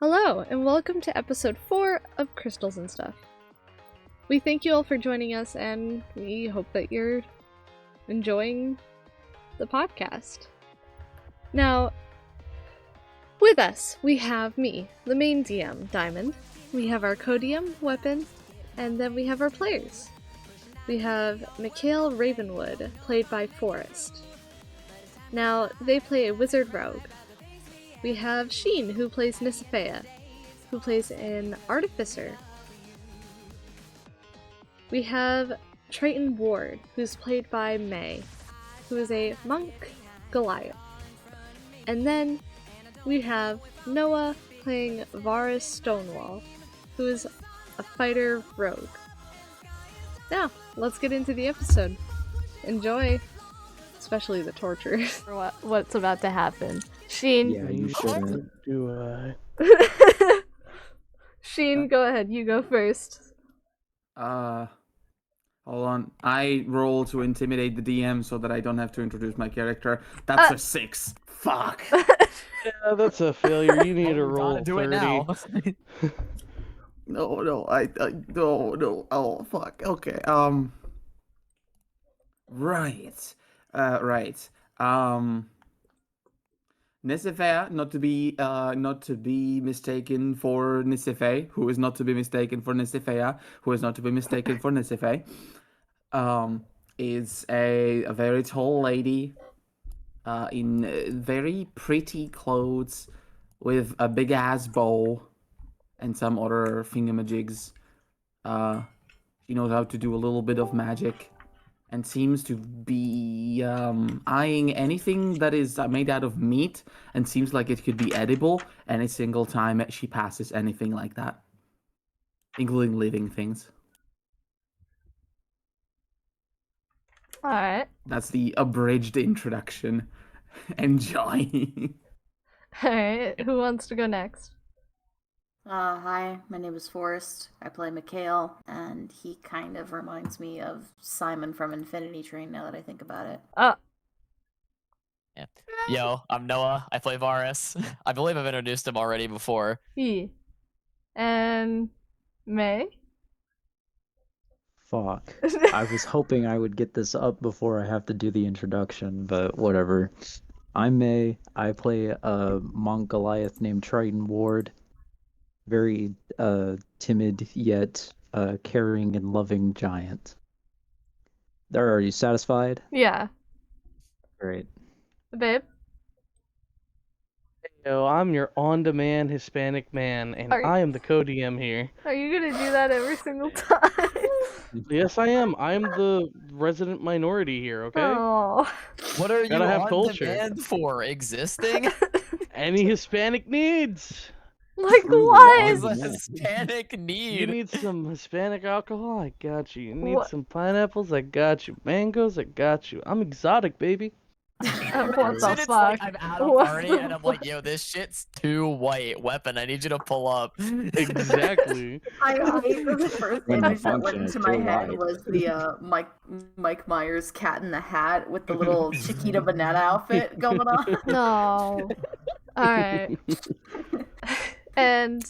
Hello, and welcome to episode 4 of Crystals and Stuff. We thank you all for joining us, and we hope that you're enjoying the podcast. Now, with us, we have me, the main DM, Diamond. We have our co-DM, Weapon, and then we have our players. We have Mikhail Ravenwood, played by Forrest. Now, they play a wizard rogue. We have Schiene, who plays Nysiphaeia, who plays an artificer. We have Triton Ward, who's played by Maei, who is a monk Goliath. And then we have Noah playing Varis Stonewall, who is a fighter rogue. Now, let's get into the episode. Enjoy! Especially the torture. What's about to happen. Schiene. Yeah, you shouldn't. Schiene, go ahead. You go first. Hold on. I roll to intimidate the DM so that I don't have to introduce my character. That's a 6. Fuck. Yeah, that's a failure. You need to roll do 30. it now. No. No. Oh, fuck. Okay. Right. Nysiphaeia, not to be mistaken for Nysiphae, who is not to be mistaken for Nysiphaeia, who is not to be mistaken for Nysiphae, is a very tall lady, in very pretty clothes, with a big ass bow, and some other thingamajigs. She knows how to do a little bit of magic. And seems to be eyeing anything that is made out of meat and seems like it could be edible any single time she passes anything like that, including living things. Alright. That's the abridged introduction. Enjoy. Alright, who wants to go next? Hi, my name is Forrest. I play Mikhail, and he kind of reminds me of Simon from Infinity Train now that I think about it. Yeah. Yo, I'm Noah. I play Varis. I believe I've introduced him already before. He. And Maei? Fuck. I was hoping I would get this up before I have to do the introduction, but whatever. I'm Maei. I play a monk Goliath named Triton Ward. Very timid yet caring and loving giant. Are you satisfied? Yeah. Great. Babe? Yo, I'm your on-demand Hispanic man, and I am the co-DM here. Are you gonna do that every single time? Yes, I am. I'm the resident minority here, okay? Oh. What are you Gotta have on culture. demand for? Existing? Any Hispanic needs? Like True, what? What is a Hispanic You need? need some Hispanic alcohol? I got you. You need What? some pineapples? I got you. Mangoes? I got you. I'm exotic, baby. What As the soon as, fuck? I'm at a What party the and I'm like, yo, this shit's too white. Weapon, I need you to pull up. Exactly. The first When the image that went function is into my too head wide. was the Mike Myers Cat in the Hat with the little Chiquita banana outfit going on. No. Alright. And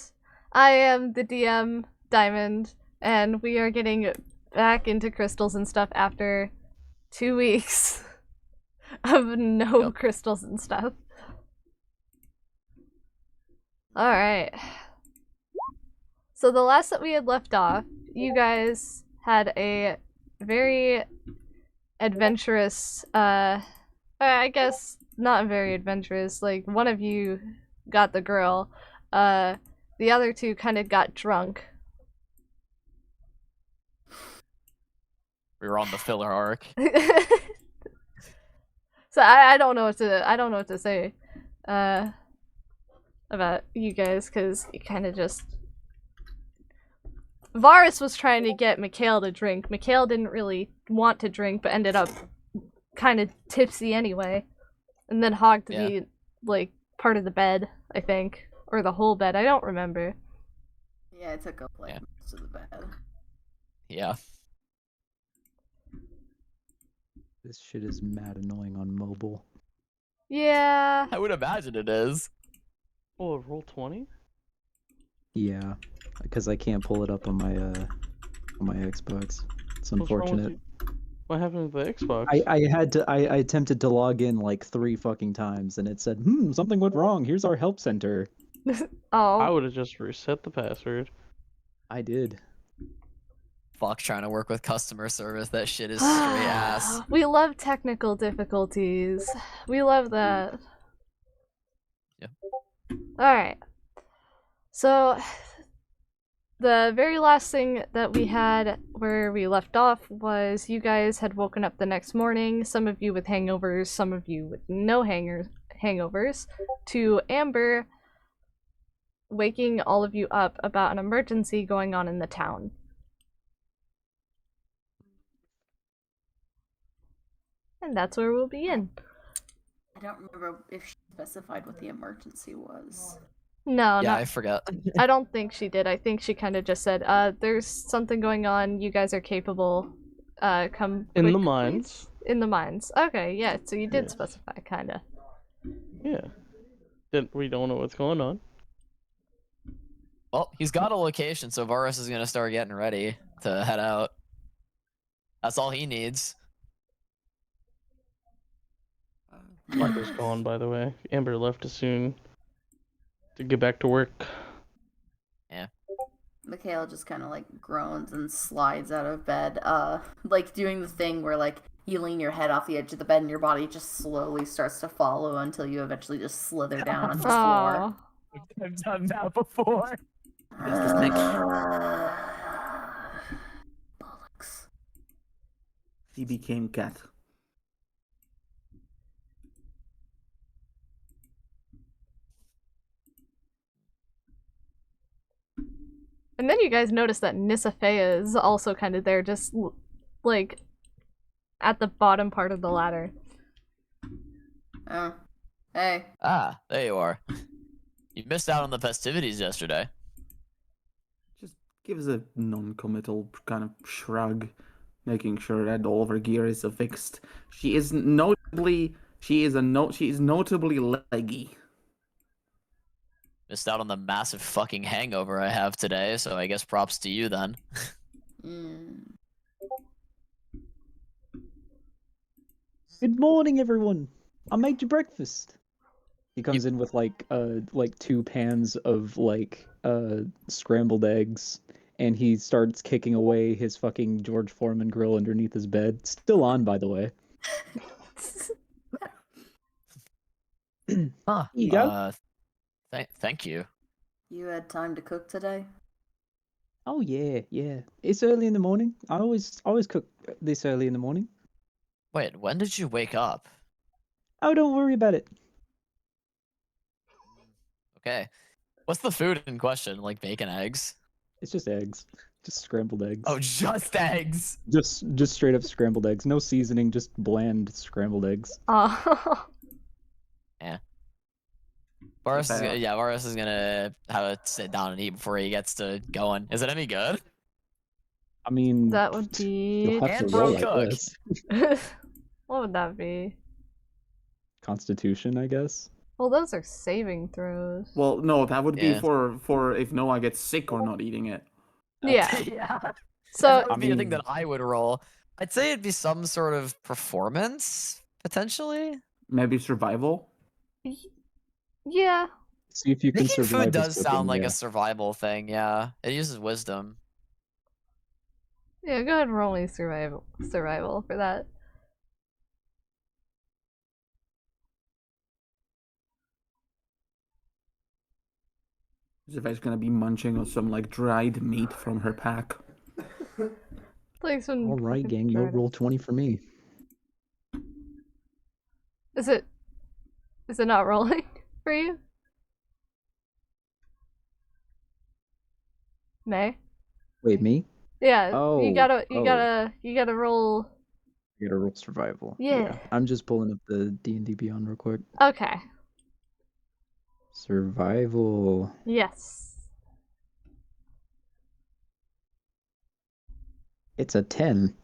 I am the DM, Diamond, and we are getting back into crystals and stuff after 2 weeks of no crystals and stuff. Alright. So the last that we had left off, you guys had a very adventurous, I guess not very adventurous, like one of you got the girl, the other two kind of got drunk. We were on the filler arc. So I don't know what to say about you guys, because you kind of just... Varis was trying to get Mikhail to drink. Mikhail didn't really want to drink, but ended up kind of tipsy anyway. And then hogged the, like, part of the bed, I think. Or the whole bed, I don't remember. Yeah, I took up like most of the bed. Yeah. This shit is mad annoying on mobile. Yeah. I would imagine it is. Oh, roll 20? Yeah, because I can't pull it up on my Xbox. It's What's wrong with unfortunate. you? What happened with the Xbox? I attempted to log in like 3 fucking times, and it said, something went wrong. Here's our help center. I Oh, would have just reset the password. I did. Fuck trying to work with customer service. That shit is straight ass. we love technical difficulties. We love that. Yep. Alright. So, the very last thing that we had where we left off was you guys had woken up the next morning, some of you with hangovers, some of you with no hangovers, to Amber waking all of you up about an emergency going on in the town. And that's where we'll begin. I don't remember if she specified what the emergency was. No, Yeah, not. I forgot. I don't think she did. I think she kind of just said, "There's something going on. You guys are capable. Come In the quick, mines. please." In the mines. Okay, yeah. So you did Yes. specify, kind of. Yeah. We don't know what's going on. Well, he's got a location, so Varis is gonna start getting ready to head out. That's all he needs. Amber's gone, by the way. Amber left as soon to get back to work. Mikhail just kind of like groans and slides out of bed, like doing the thing where like you lean your head off the edge of the bed and your body just slowly starts to follow until you eventually just slither down onto the floor. Oh, I've done that before. Bollocks. He became cat. and then you guys notice that Nysiphaeia is also kind of there, just like at the bottom part of the ladder. Oh, hey. Ah, there you are. You missed out on the festivities yesterday. Just gives a non-committal kind of shrug, making sure that all of her gear is affixed. She is notably leggy. Missed out on the massive fucking hangover I have today, so I guess props to you then. Good morning, everyone. I made you breakfast. He comes in with like 2 pans of scrambled eggs, and he starts kicking away his fucking George Foreman grill underneath his bed. Still on, by the way. Huh. You go. Thank you. You had time to cook today? Oh yeah. It's early in the morning. I always cook this early in the morning. Wait, when did you wake up? Oh, don't worry about it. Okay. What's the food in question? Like bacon, eggs? It's just eggs. Just scrambled eggs. Oh, just eggs. Just straight up scrambled eggs. No seasoning, just bland scrambled eggs. Oh. Yeah. Varis is gonna have to sit down and eat before he gets to going. Is it any good? I mean, That would be. you'll have And to roll, cook. I guess. What would that be? Constitution, I guess. Well, those are saving throws. Well, no, that would be Yeah. for if Noah gets sick or not eating it. Yeah. Yeah. So That would be the thing mean- that I would roll. I'd say it'd be some sort of performance, potentially. Maybe survival. yeah. See if you can Making survive. food this does sound cooking, like yeah. a survival thing, yeah. It uses wisdom. Yeah, go ahead and roll me survival for that. Zivai's gonna be munching on some like dried meat from her pack. Like some All right, fucking gang. You'll shredded- roll 20 for me. Is it not rolling for you? Maei? Wait, me? Yeah, Oh, you gotta oh. roll. You gotta roll survival. Yeah. I'm just pulling up the D&D Beyond real quick. Okay. Survival. Yes. It's a 10.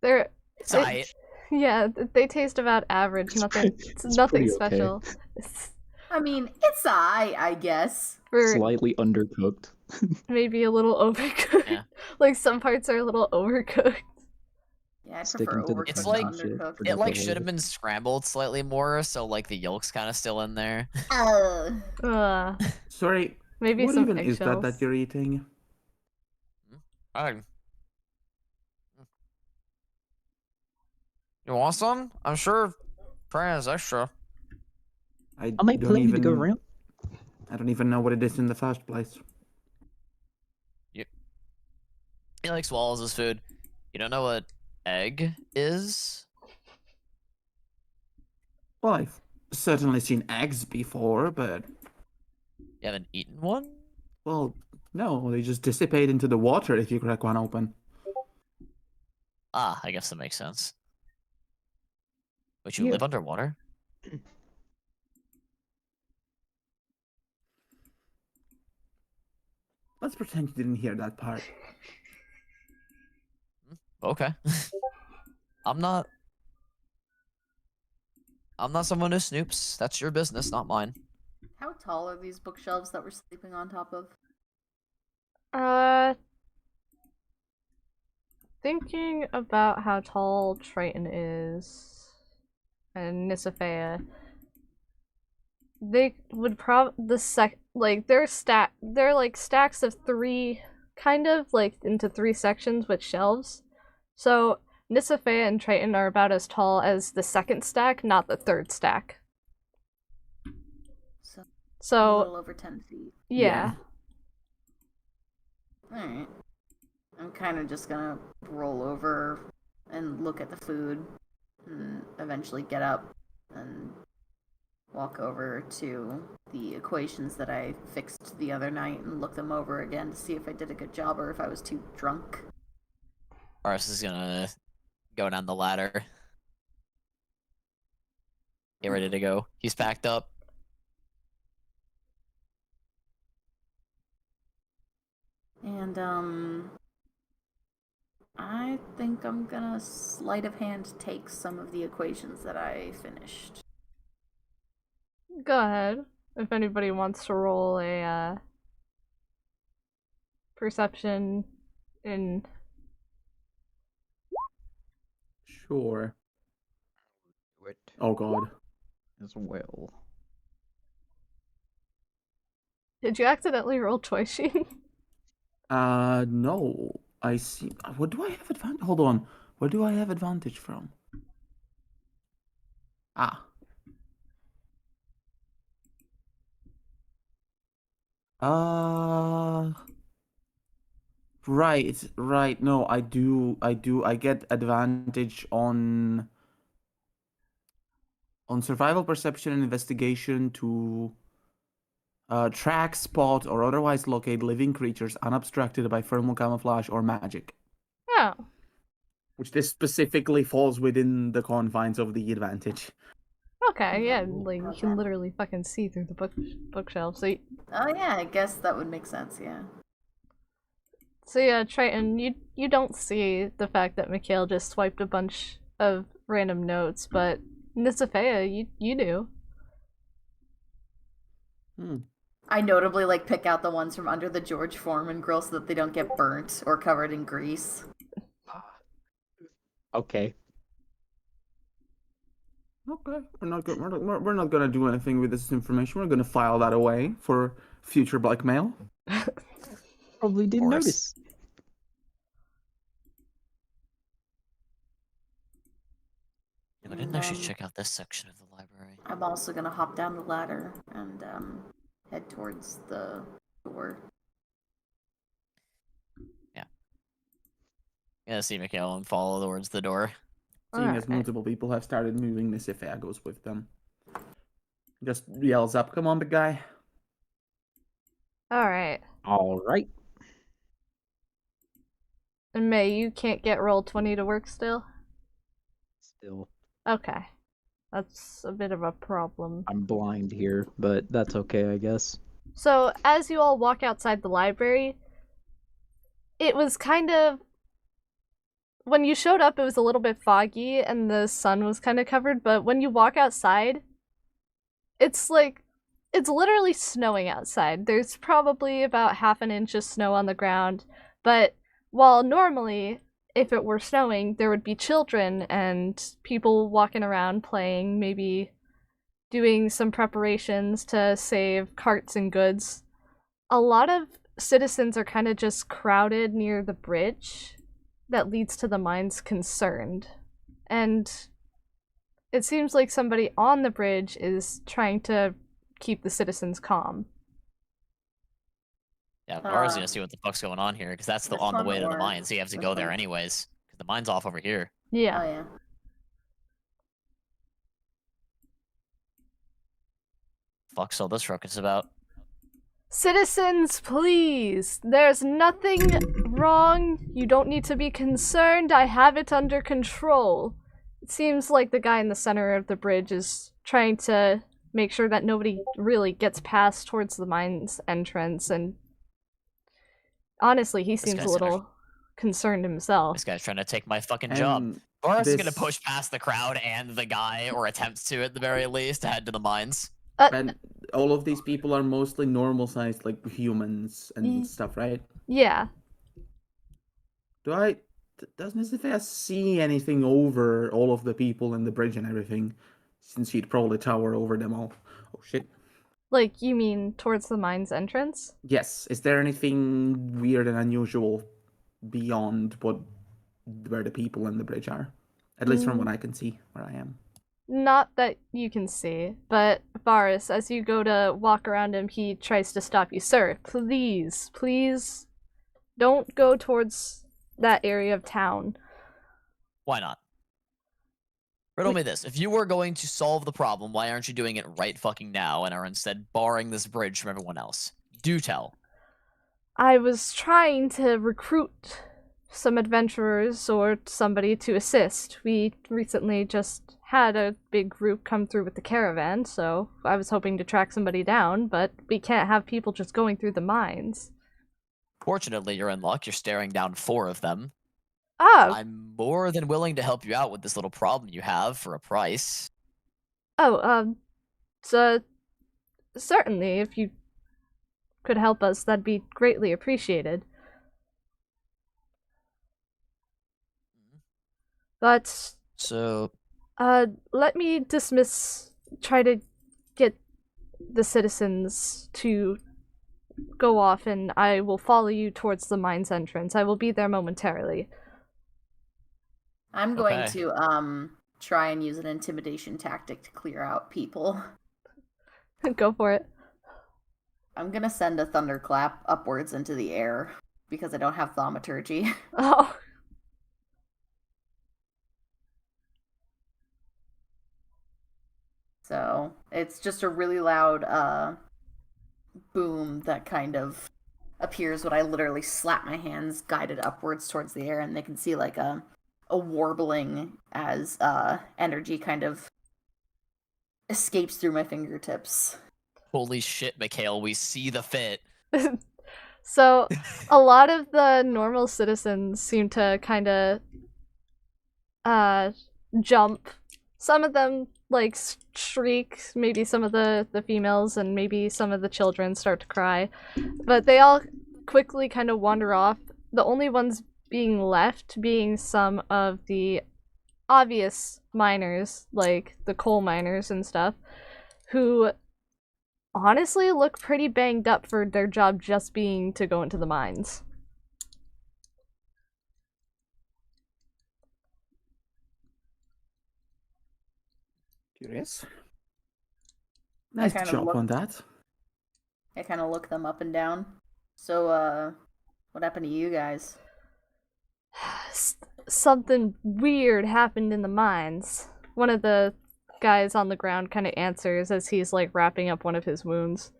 They're Tight. yeah, they taste about average. Nothing. It's It's nothing pretty okay. special. I mean, it's I guess. For Slightly undercooked. maybe a little overcooked. Yeah. Like some parts are a little overcooked. Yeah, I Sticking prefer to the overcooked It's to like- shit. undercooked. Forgot It like the should have word. been scrambled slightly more, so like the yolk's kind of still in there. Sorry, Maybe what some even is that eggshells. you're eating? Alright. You want some? I'm sure Fran is extra. I I might don't plenty to go even. around. I don't even know what it is in the first place. He like swallows his food. You don't know what egg is? Well, I've certainly seen eggs before, but You haven't eaten one? well, no, they just dissipate into the water if you crack one open. Ah, I guess that makes sense. Would you Yeah. live underwater? Let's pretend you didn't hear that part. Okay. I'm not someone who snoops. That's your business, not mine. How tall are these bookshelves that we're sleeping on top of? Thinking about how tall Triton is and Nysiphaeia, they would they're like stacks of three, kind of like into three sections with shelves. So Nysiphaeia and Triton are about as tall as the second stack, not the third stack. So a So little over 10 feet. yeah. Alright. I'm kind of just gonna roll over and look at the food and eventually get up and walk over to the equations that I fixed the other night and look them over again to see if I did a good job or if I was too drunk. Varis is gonna go down the ladder. Get ready to go. He's packed up. And, I think I'm gonna sleight of hand take some of the equations that I finished. Go ahead. If anybody wants to roll a perception in Sure. Do it Oh god. as well. Did you accidentally roll twice, Schiene? No. I see. What do I have advantage? Hold on. Where do I have advantage from? Ah. Right. No, I do. I get advantage on survival, perception, and investigation to track, spot, or otherwise locate living creatures unobstructed by thermal camouflage or magic. Oh. Which this specifically falls within the confines of the advantage. Okay, yeah, like you can literally fucking see through the bookshelf. Oh yeah, I guess that would make sense, yeah. So yeah, Triton, you don't see the fact that Mikhail just swiped a bunch of random notes, but Nysiphaeia, you do. I notably like pick out the ones from under the George Foreman grill so that they don't get burnt or covered in grease. Okay. Okay, we're not gonna do anything with this information. We're gonna file that away for future blackmail. Probably didn't course. notice. Yeah, but didn't actually check out this section of the library. I'm also gonna hop down the ladder and head towards the door. Yeah, see Mikhail and follow towards the door. Seeing as Alright. multiple people have started moving, Nysiphaeia goes with them. Just yells up, "Come on, big guy!" Alright. All right. And Maei, you can't get roll 20 to work still? Still, Okay. That's a bit of a problem. I'm blind here, but that's okay, I guess. So, as you all walk outside the library, it was kind of... When you showed up, it was a little bit foggy and the sun was kind of covered, but when you walk outside, it's like... It's literally snowing outside. There's probably about half an inch of snow on the ground, but while normally, if it were snowing, there would be children and people walking around playing, maybe doing some preparations to save carts and goods. A lot of citizens are kind of just crowded near the bridge that leads to the mines concerned. And it seems like somebody on the bridge is trying to keep the citizens calm. Yeah, Varis gonna see what the fuck's going on here, because that's on the way to the mine, so you have to go there anyways. Because the mine's off over here. Yeah. Oh, yeah. Fuck's all this ruckus about? Citizens, please! There's nothing wrong. You don't need to be concerned. I have it under control. It seems like the guy in the center of the bridge is trying to make sure that nobody really gets past towards the mine's entrance, and honestly, he seems a little concerned himself. This guy's trying to take my fucking job. Varis is gonna push past the crowd and the guy, or attempts to at the very least, to head to the mines. And all of these people are mostly normal-sized, like, humans and stuff, right? Yeah. Does Nysiphaeia see anything over all of the people in the bridge and everything? Since she'd probably tower over them all. Oh, shit. Like, you mean towards the mine's entrance? Yes. Is there anything weird and unusual beyond where the people in the bridge are? At least from what I can see, where I am. Not that you can see, but Varis, as you go to walk around him, he tries to stop you. Sir, please, please, don't go towards that area of town. Why not? Riddle me this. If you were going to solve the problem, why aren't you doing it right fucking now and are instead barring this bridge from everyone else? Do tell. I was trying to recruit some adventurers or somebody to assist. We recently just had a big group come through with the caravan, so I was hoping to track somebody down, but we can't have people just going through the mines. Fortunately, you're in luck. You're staring down 4 of them. I'm more than willing to help you out with this little problem you have for a price. So certainly, if you could help us, that'd be greatly appreciated. But so, let me try to get the citizens to go off, and I will follow you towards the mine's entrance. I will be there momentarily. I'm going to try and use an intimidation tactic to clear out people. Go for it. I'm gonna send a thunderclap upwards into the air because I don't have thaumaturgy. Oh. So it's just a really loud boom that kind of appears when I literally slap my hands guided upwards towards the air, and they can see like a warbling as energy kind of escapes through my fingertips. Holy shit, Mikhail, we see the fit. So, a lot of the normal citizens seem to kind of jump. Some of them like shriek, maybe some of the females and maybe some of the children start to cry, but they all quickly kind of wander off. The only ones being left being some of the obvious miners, like the coal miners and stuff, who honestly look pretty banged up for their job just being to go into the mines. Curious. Nice job on that. I kind of look them up and down. So, what happened to you guys? Something weird happened in the mines. One of the guys on the ground kind of answers as he's like wrapping up one of his wounds.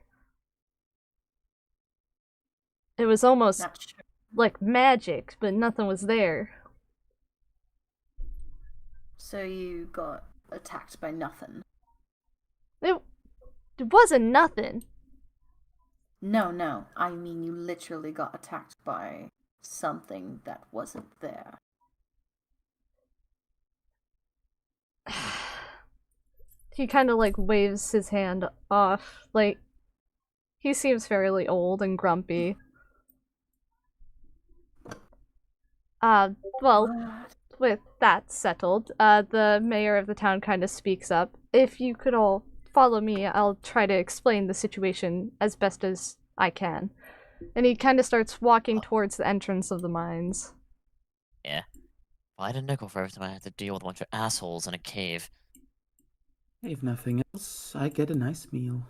It was almost like magic, but nothing was there. So you got attacked by nothing? It wasn't nothing. No. I mean, you literally got attacked by something that wasn't there. He kind of like waves his hand off, like He seems fairly old and grumpy. Well, with that settled, the mayor of the town kind of speaks up. If you could all follow me, I'll try to explain the situation as best as I can. And he kind of starts walking towards the entrance of the mines. Yeah. Well, I had a nickel for every time I had to deal with a bunch of assholes in a cave. If nothing else, I get a nice meal.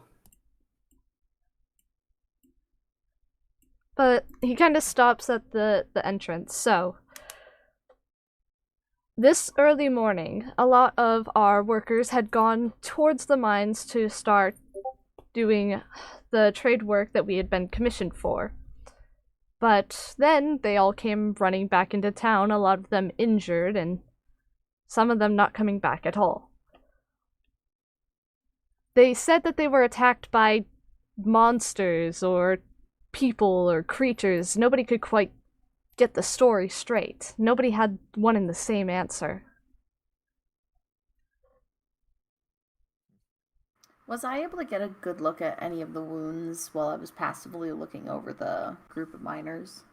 But he kind of stops at the entrance. So, this early morning, a lot of our workers had gone towards the mines to start doing the trade work that we had been commissioned for. But then they all came running back into town, a lot of them injured, and some of them not coming back at all. They said that they were attacked by monsters or people or creatures. Nobody could quite get the story straight. Nobody had one and the same answer. Was I able to get a good look at any of the wounds while I was passively looking over the group of miners?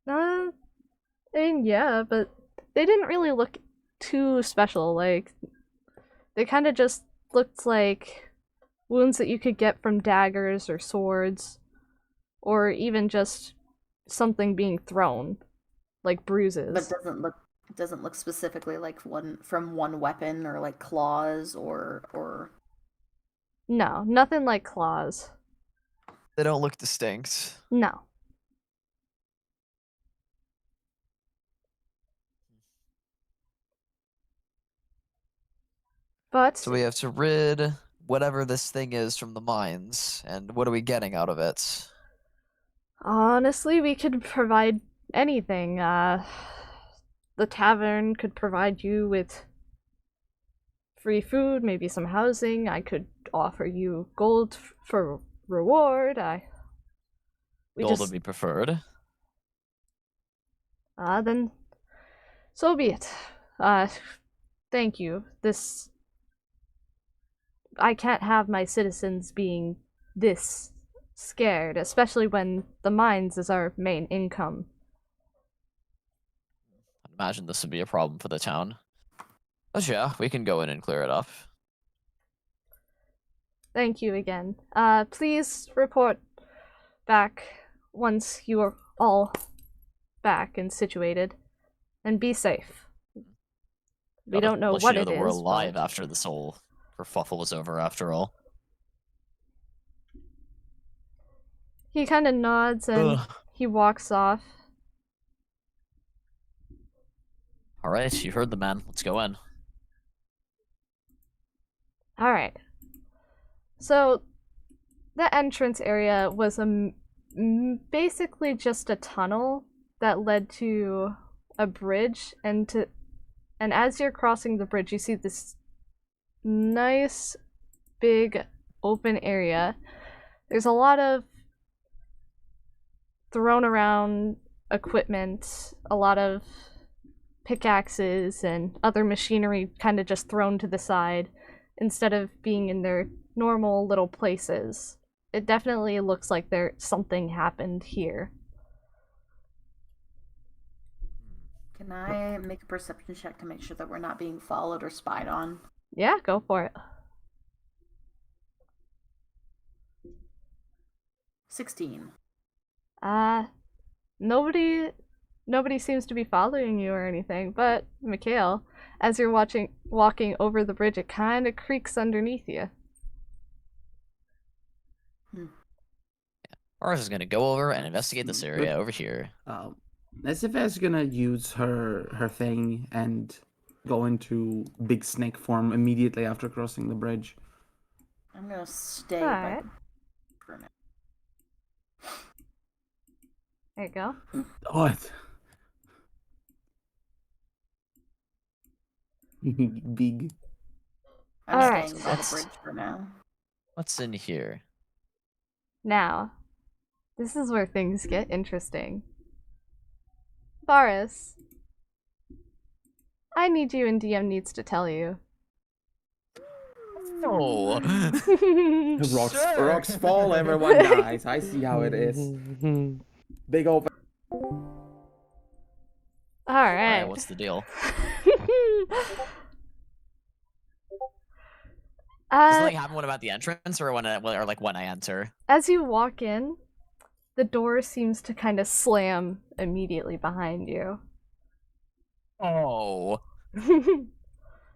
I mean, yeah, but they didn't really look too special. Like, they kind of just looked like wounds that you could get from daggers or swords, or even just something being thrown, like bruises. But it doesn't look specifically like one from one weapon or like claws or No, nothing like claws. They don't look distinct. No. But So we have to rid whatever this thing is from the mines, and what are we getting out of it? honestly, we could provide anything. The tavern could provide you with free food, maybe some housing. I could offer you gold for reward. Gold would be preferred. Then so be it. Thank you. I can't have my citizens being this scared, especially when the mines is our main income. I imagine this would be a problem for the town. But yeah, we can go in and clear it up. Thank you again. Please report back once you are all back and situated, and be safe. We don't know Unless what you know it that we're is, alive but after this whole kerfuffle is over, after all. he kind of nods and Ugh. he walks off. All right, you heard the man. Let's go in. All right. So, the entrance area was basically just a tunnel that led to a bridge, and as you're crossing the bridge, you see this nice big open area. There's a lot of thrown around equipment, a lot of pickaxes and other machinery kind of just thrown to the side instead of being in their normal little places. It definitely looks like something happened here. Can I make a perception check to make sure that we're not being followed or spied on? Yeah, go for it. 16. Nobody seems to be following you or anything, but Mikhail, as you're walking over the bridge, it kind of creaks underneath you. Varis is gonna go over and investigate this area over here. Nysiphaeia is gonna use her thing and go into big snake form immediately after crossing the bridge. I'm gonna stay Alright. for a minute. There you go. What? Big. I'm Alright. staying by the bridge for now. What's in here? Now, this is where things get interesting. Varis, I need you and DM needs to tell you. Oh. Rocks fall, everyone dies. I see how it is. Big old. All Alright, right. what's the deal? Does something happen when I'm at the entrance, or when I enter? As you walk in, the door seems to kind of slam immediately behind you. Oh.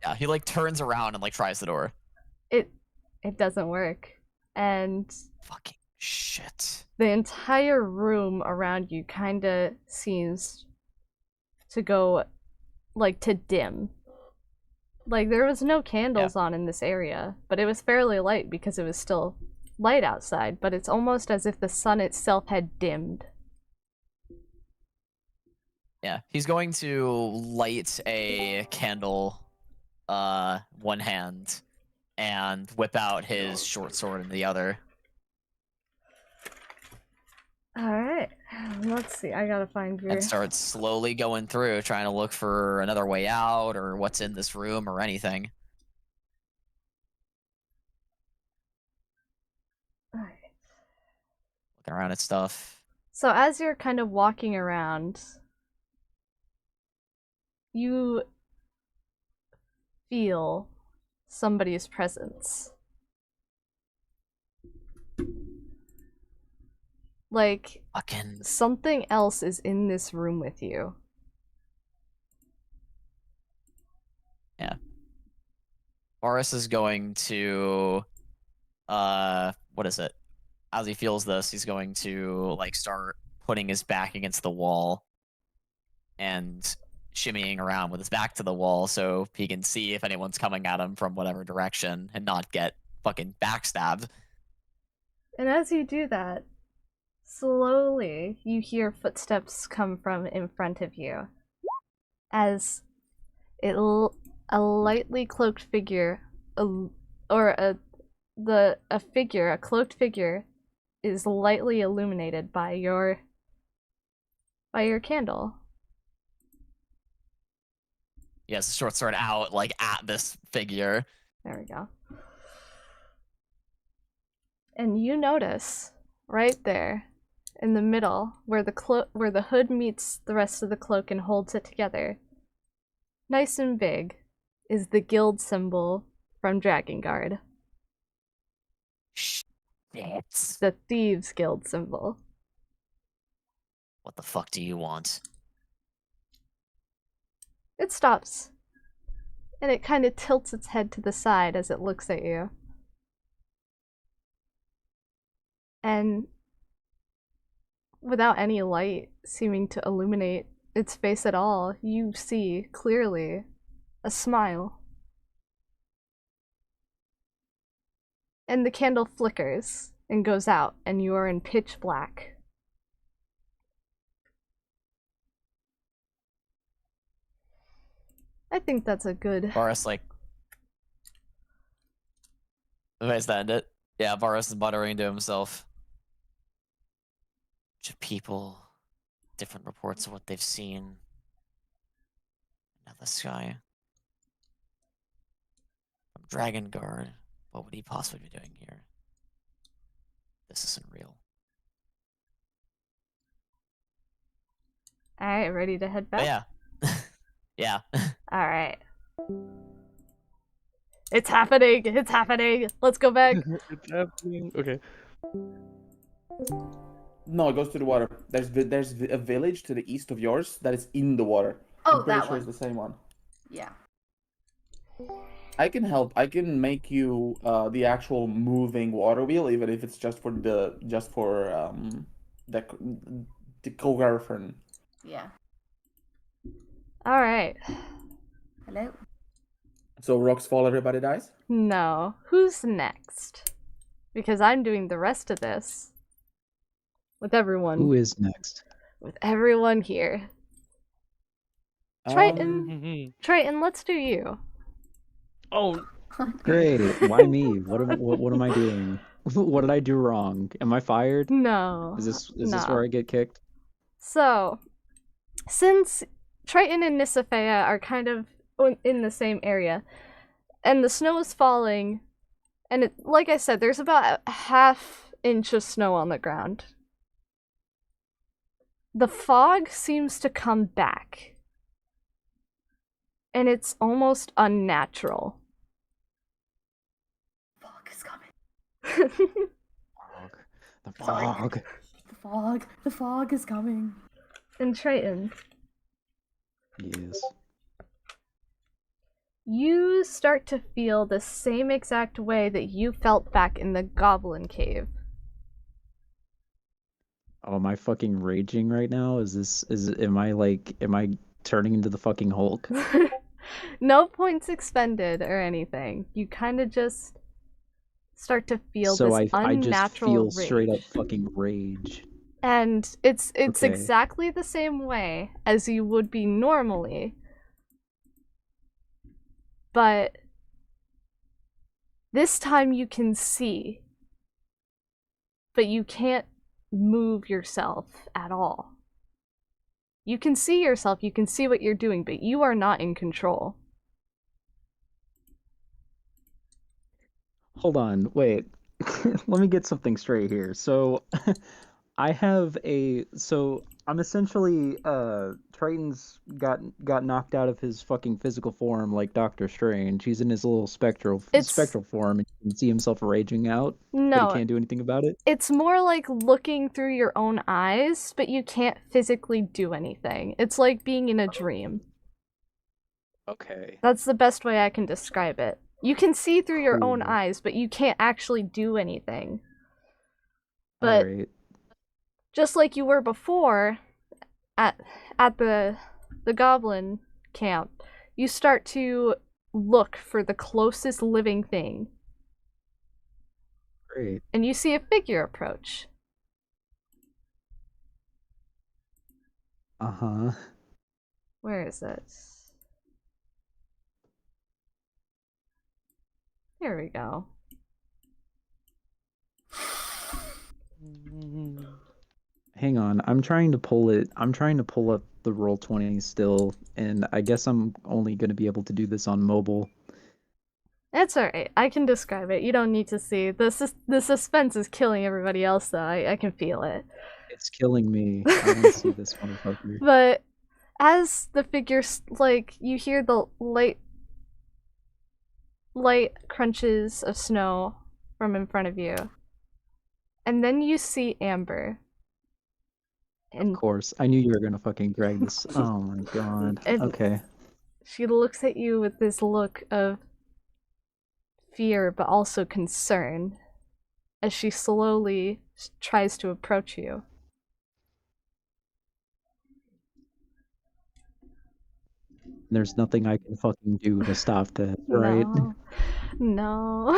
Yeah, he like turns around and like tries the door. It doesn't work, and Fucking shit. the entire room around you kind of seems to go like to dim. Like there was no candles on in this area, but it was fairly light because it was still light outside, but it's almost as if the sun itself had dimmed. Yeah, he's going to light a candle, one hand, and whip out his short sword in the other. Alright, let's see, I gotta find your... And start slowly going through, trying to look for another way out, or what's in this room, or anything. Alright. Looking around at stuff. So as you're kind of walking around, you feel somebody's presence. Like, Fucking. something else is in this room with you. Yeah. Varis is going to, what is it? As he feels this, he's going to, like, start putting his back against the wall and shimmying around with his back to the wall so he can see if anyone's coming at him from whatever direction and not get fucking backstabbed. And as you do that, slowly you hear footsteps come from in front of you. As a lightly cloaked figure, a cloaked figure, is lightly illuminated by your candle. He has a short sword out, like, at this figure. There we go. And you notice right there in the middle where the hood meets the rest of the cloak and holds it together, nice and big, is the guild symbol from Drakengard. Shit. The Thieves Guild symbol. What the fuck do you want? It stops. And it kind of tilts its head to the side as it looks at you. And without any light seeming to illuminate its face at all, you see clearly a smile. And the candle flickers and goes out, and you are in pitch black. I think that's a good... Varis, like... Is that it? Yeah, Varis is muttering to himself. To people, different reports of what they've seen. Now the sky. From Drakengard, what would he possibly be doing here? This isn't real. Alright, ready to head back? But yeah. Yeah. Alright. It's happening! It's happening! Let's go back! It's happening. Okay. No, it goes to the water. There's a village to the east of yours that is in the water. Oh, I'm pretty that sure one. it's the same one. Yeah. I can help. I can make you the actual moving water wheel, even if it's just for the choreographer. Yeah. Alright. Hello? So rocks fall, everybody dies? No. Who's next? Because I'm doing the rest of this. With everyone. Who is next? With everyone here. Triton, let's do you. Oh, Great. Why me? What am I doing? What did I do wrong? Am I fired? No. Is this no. where I get kicked? So, since Triton and Nysiphaeia are kind of in the same area, and the snow is falling And like I said, there's about a half inch of snow on the ground. The fog seems to come back. And it's almost unnatural. Fog is coming. Fog. The Sorry. fog. The fog is coming. And Triton, Yes. you start to feel the same exact way that you felt back in the goblin cave. Oh, am I fucking raging right now? Am I turning into the fucking Hulk? No points expended or anything. You kind of just start to feel So this I just unnatural feel rage. straight up fucking rage. And it's Okay. exactly the same way as you would be normally. But this time you can see. But you can't move yourself at all. You can see yourself, you can see what you're doing, but you are not in control. Hold on, wait. Let me get something straight here. So I'm essentially Triton's got knocked out of his fucking physical form like Doctor Strange. He's in his little spectral form and you can see himself raging out, but No, he can't do anything about it. it's more like looking through your own eyes, but you can't physically do anything. It's like being in a dream. Okay. That's the best way I can describe it. You can see through your own Cool. eyes, but you can't actually do anything. But Alright. just like you were before at the goblin camp, you start to look for the closest living thing. Great. And you see a figure approach. Uh-huh. Where is it? Here we go. Hang on, I'm trying to pull up the Roll20 still, and I guess I'm only gonna be able to do this on mobile. It's alright. I can describe it. You don't need to see. The suspense is killing everybody else, though. I can feel it. It's killing me. I want to see this motherfucker. But as the figure, you hear the light crunches of snow from in front of you. And then you see Amber. Of course. I knew you were gonna fucking drag this. Oh my god. And Okay. she looks at you with this look of fear, but also concern, as she slowly tries to approach you. There's nothing I can fucking do to stop that, right? No.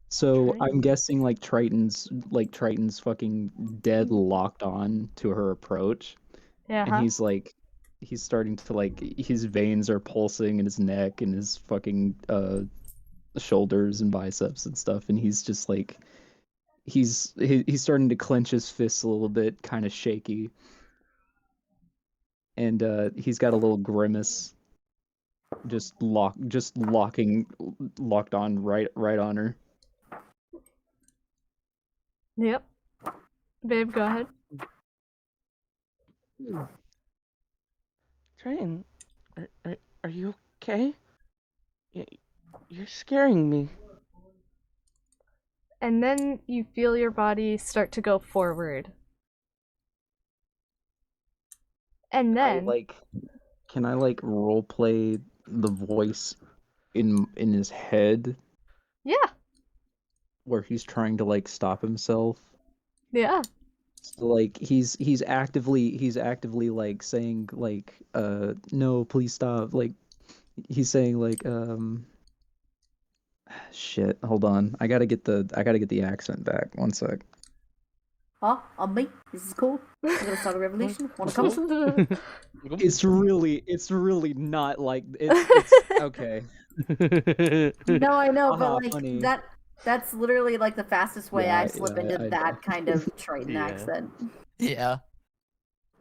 So Triton. I'm guessing Triton's fucking dead locked on to her approach. Yeah. And he's starting to his veins are pulsing in his neck and his fucking shoulders and biceps and stuff, and he's just he's starting to clench his fists a little bit, kind of shaky. And he's got a little grimace locked on right on her. Yep. Babe, go ahead. Triton, are you okay? You're scaring me. And then you feel your body start to go forward. And then Can I role play the voice in his head yeah. where he's trying to stop himself? Yeah. So he's actively saying no, please stop. He's saying shit, hold on. I gotta get the accent back. One sec. Huh? On me? This is cool. I'm gonna start a revolution. Wanna come? It's really not it's okay. No, I know, Haha, but funny. that's literally the fastest way I slip into I that know. kind of Triton Yeah. accent. Yeah.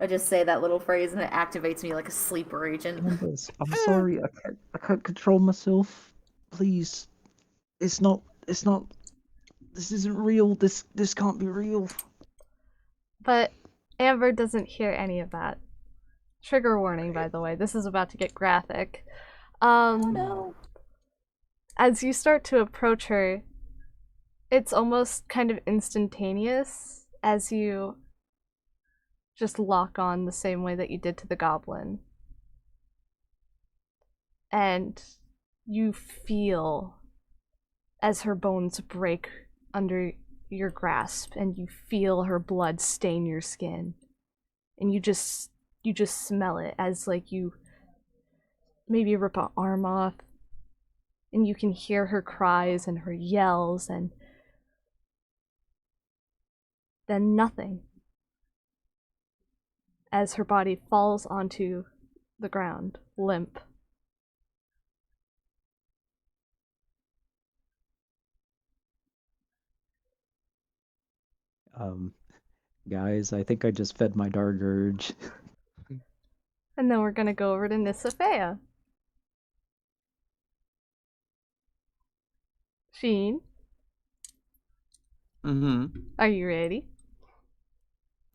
I just say that little phrase and it activates me like a sleeper agent. I'm sorry, I can't control myself. Please. It's not. This isn't real. This can't be real. But Amber doesn't hear any of that. Trigger warning, by the way. This is about to get graphic. No. As you start to approach her, it's almost kind of instantaneous as you just lock on the same way that you did to the goblin. And you feel as her bones break under your grasp, and you feel her blood stain your skin. And you just smell it as like you maybe rip an arm off, and you can hear her cries and her yells, and then nothing as her body falls onto the ground, limp. Guys, I think I just fed my dark urge. And then we're gonna go over to Nysiphaeia. Schiene, are you ready?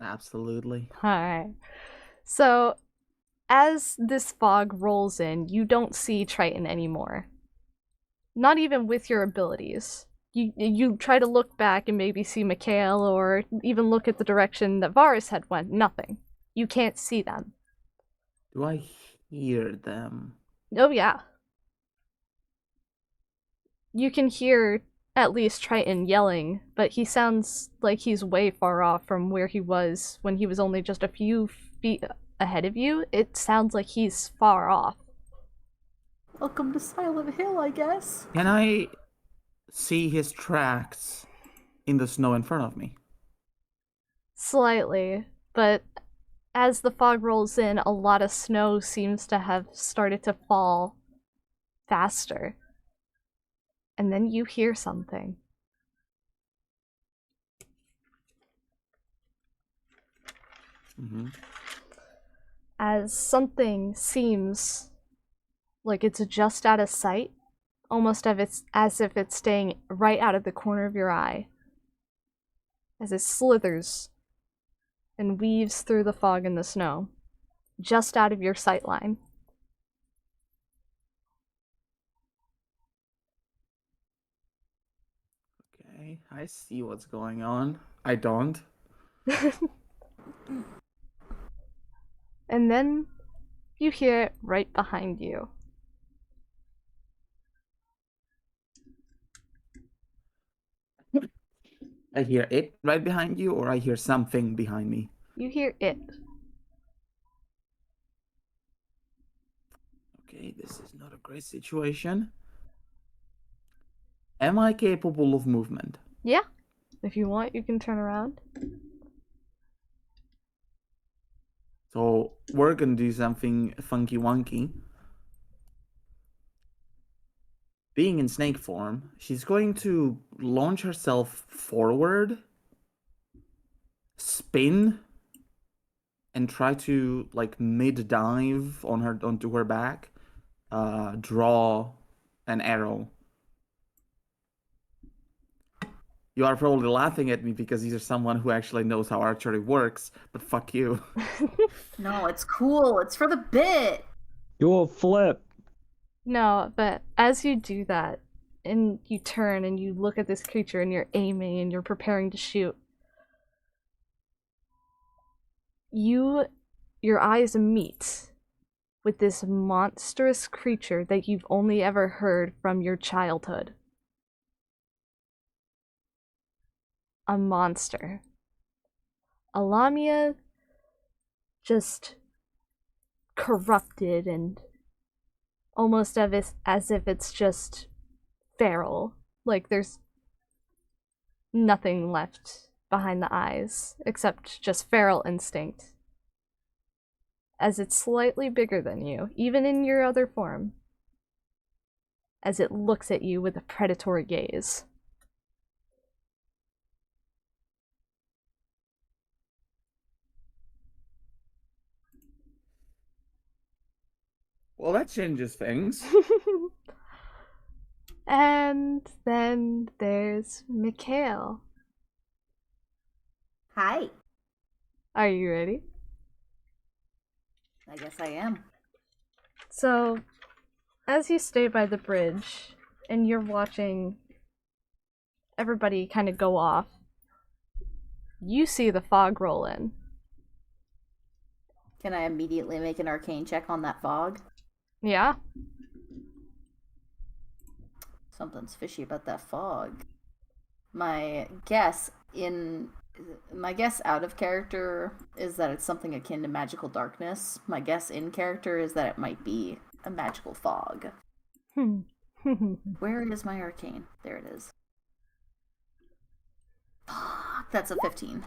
Absolutely. Alright. So, as this fog rolls in, you don't see Triton anymore. Not even with your abilities. You try to look back and maybe see Mikhail, or even look at the direction that Varis had went. Nothing. You can't see them. Do I hear them? Oh yeah. You can hear at least Triton yelling, but he sounds like he's way far off from where he was when he was only just a few feet ahead of you. It sounds like he's far off. Welcome to Silent Hill, I guess. Can I see his tracks in the snow in front of me? Slightly, but as the fog rolls in, a lot of snow seems to have started to fall faster. And then you hear something. As something seems like it's just out of sight, almost as if it's staying right out of the corner of your eye, as it slithers and weaves through the fog and the snow, just out of your sight line. Okay, I see what's going on. I don't. And then you hear it right behind you. I hear it right behind you, or I hear something behind me? You hear it. Okay, this is not a great situation. Am I capable of movement? Yeah. If you want, you can turn around. So we're gonna do something funky wonky. Being in snake form, she's going to launch herself forward, spin, and try to like mid-dive onto her back, draw an arrow. You are probably laughing at me because you're someone who actually knows how archery works, but fuck you. No, it's cool. It's for the bit. Do a flip. No, but as you do that, and you turn and you look at this creature and you're aiming and you're preparing to shoot, your eyes meet with this monstrous creature that you've only ever heard from your childhood. A monster. A Lamia just corrupted and almost as if it's just feral. Like there's nothing left behind the eyes except just feral instinct. As it's slightly bigger than you, even in your other form. As it looks at you with a predatory gaze. Well, that changes things. And then there's Mikhail. Hi. Are you ready? I guess I am. So, as you stay by the bridge and you're watching everybody kind of go off, you see the fog roll in. Can I immediately make an arcane check on that fog? Yeah? Something's fishy about that fog. My guess out of character is that it's something akin to magical darkness. My guess in character is that it might be a magical fog. Where is my arcane? There it is. That's a 15.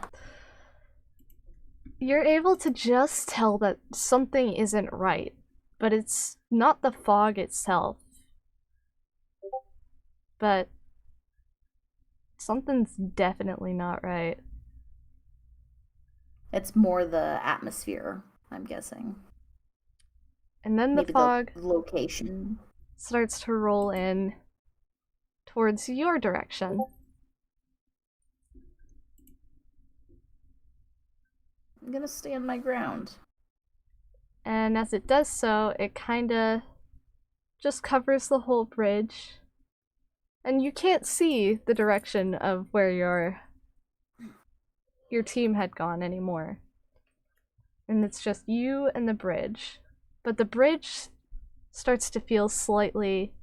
You're able to just tell that something isn't right, but it's not the fog itself. But something's definitely not right. It's more the atmosphere, I'm guessing. And then the Maybe fog the location. starts to roll in towards your direction. I'm gonna stand my ground. And as it does so, it kinda just covers the whole bridge. And you can't see the direction of where your team had gone anymore. And it's just you and the bridge. But the bridge starts to feel slightly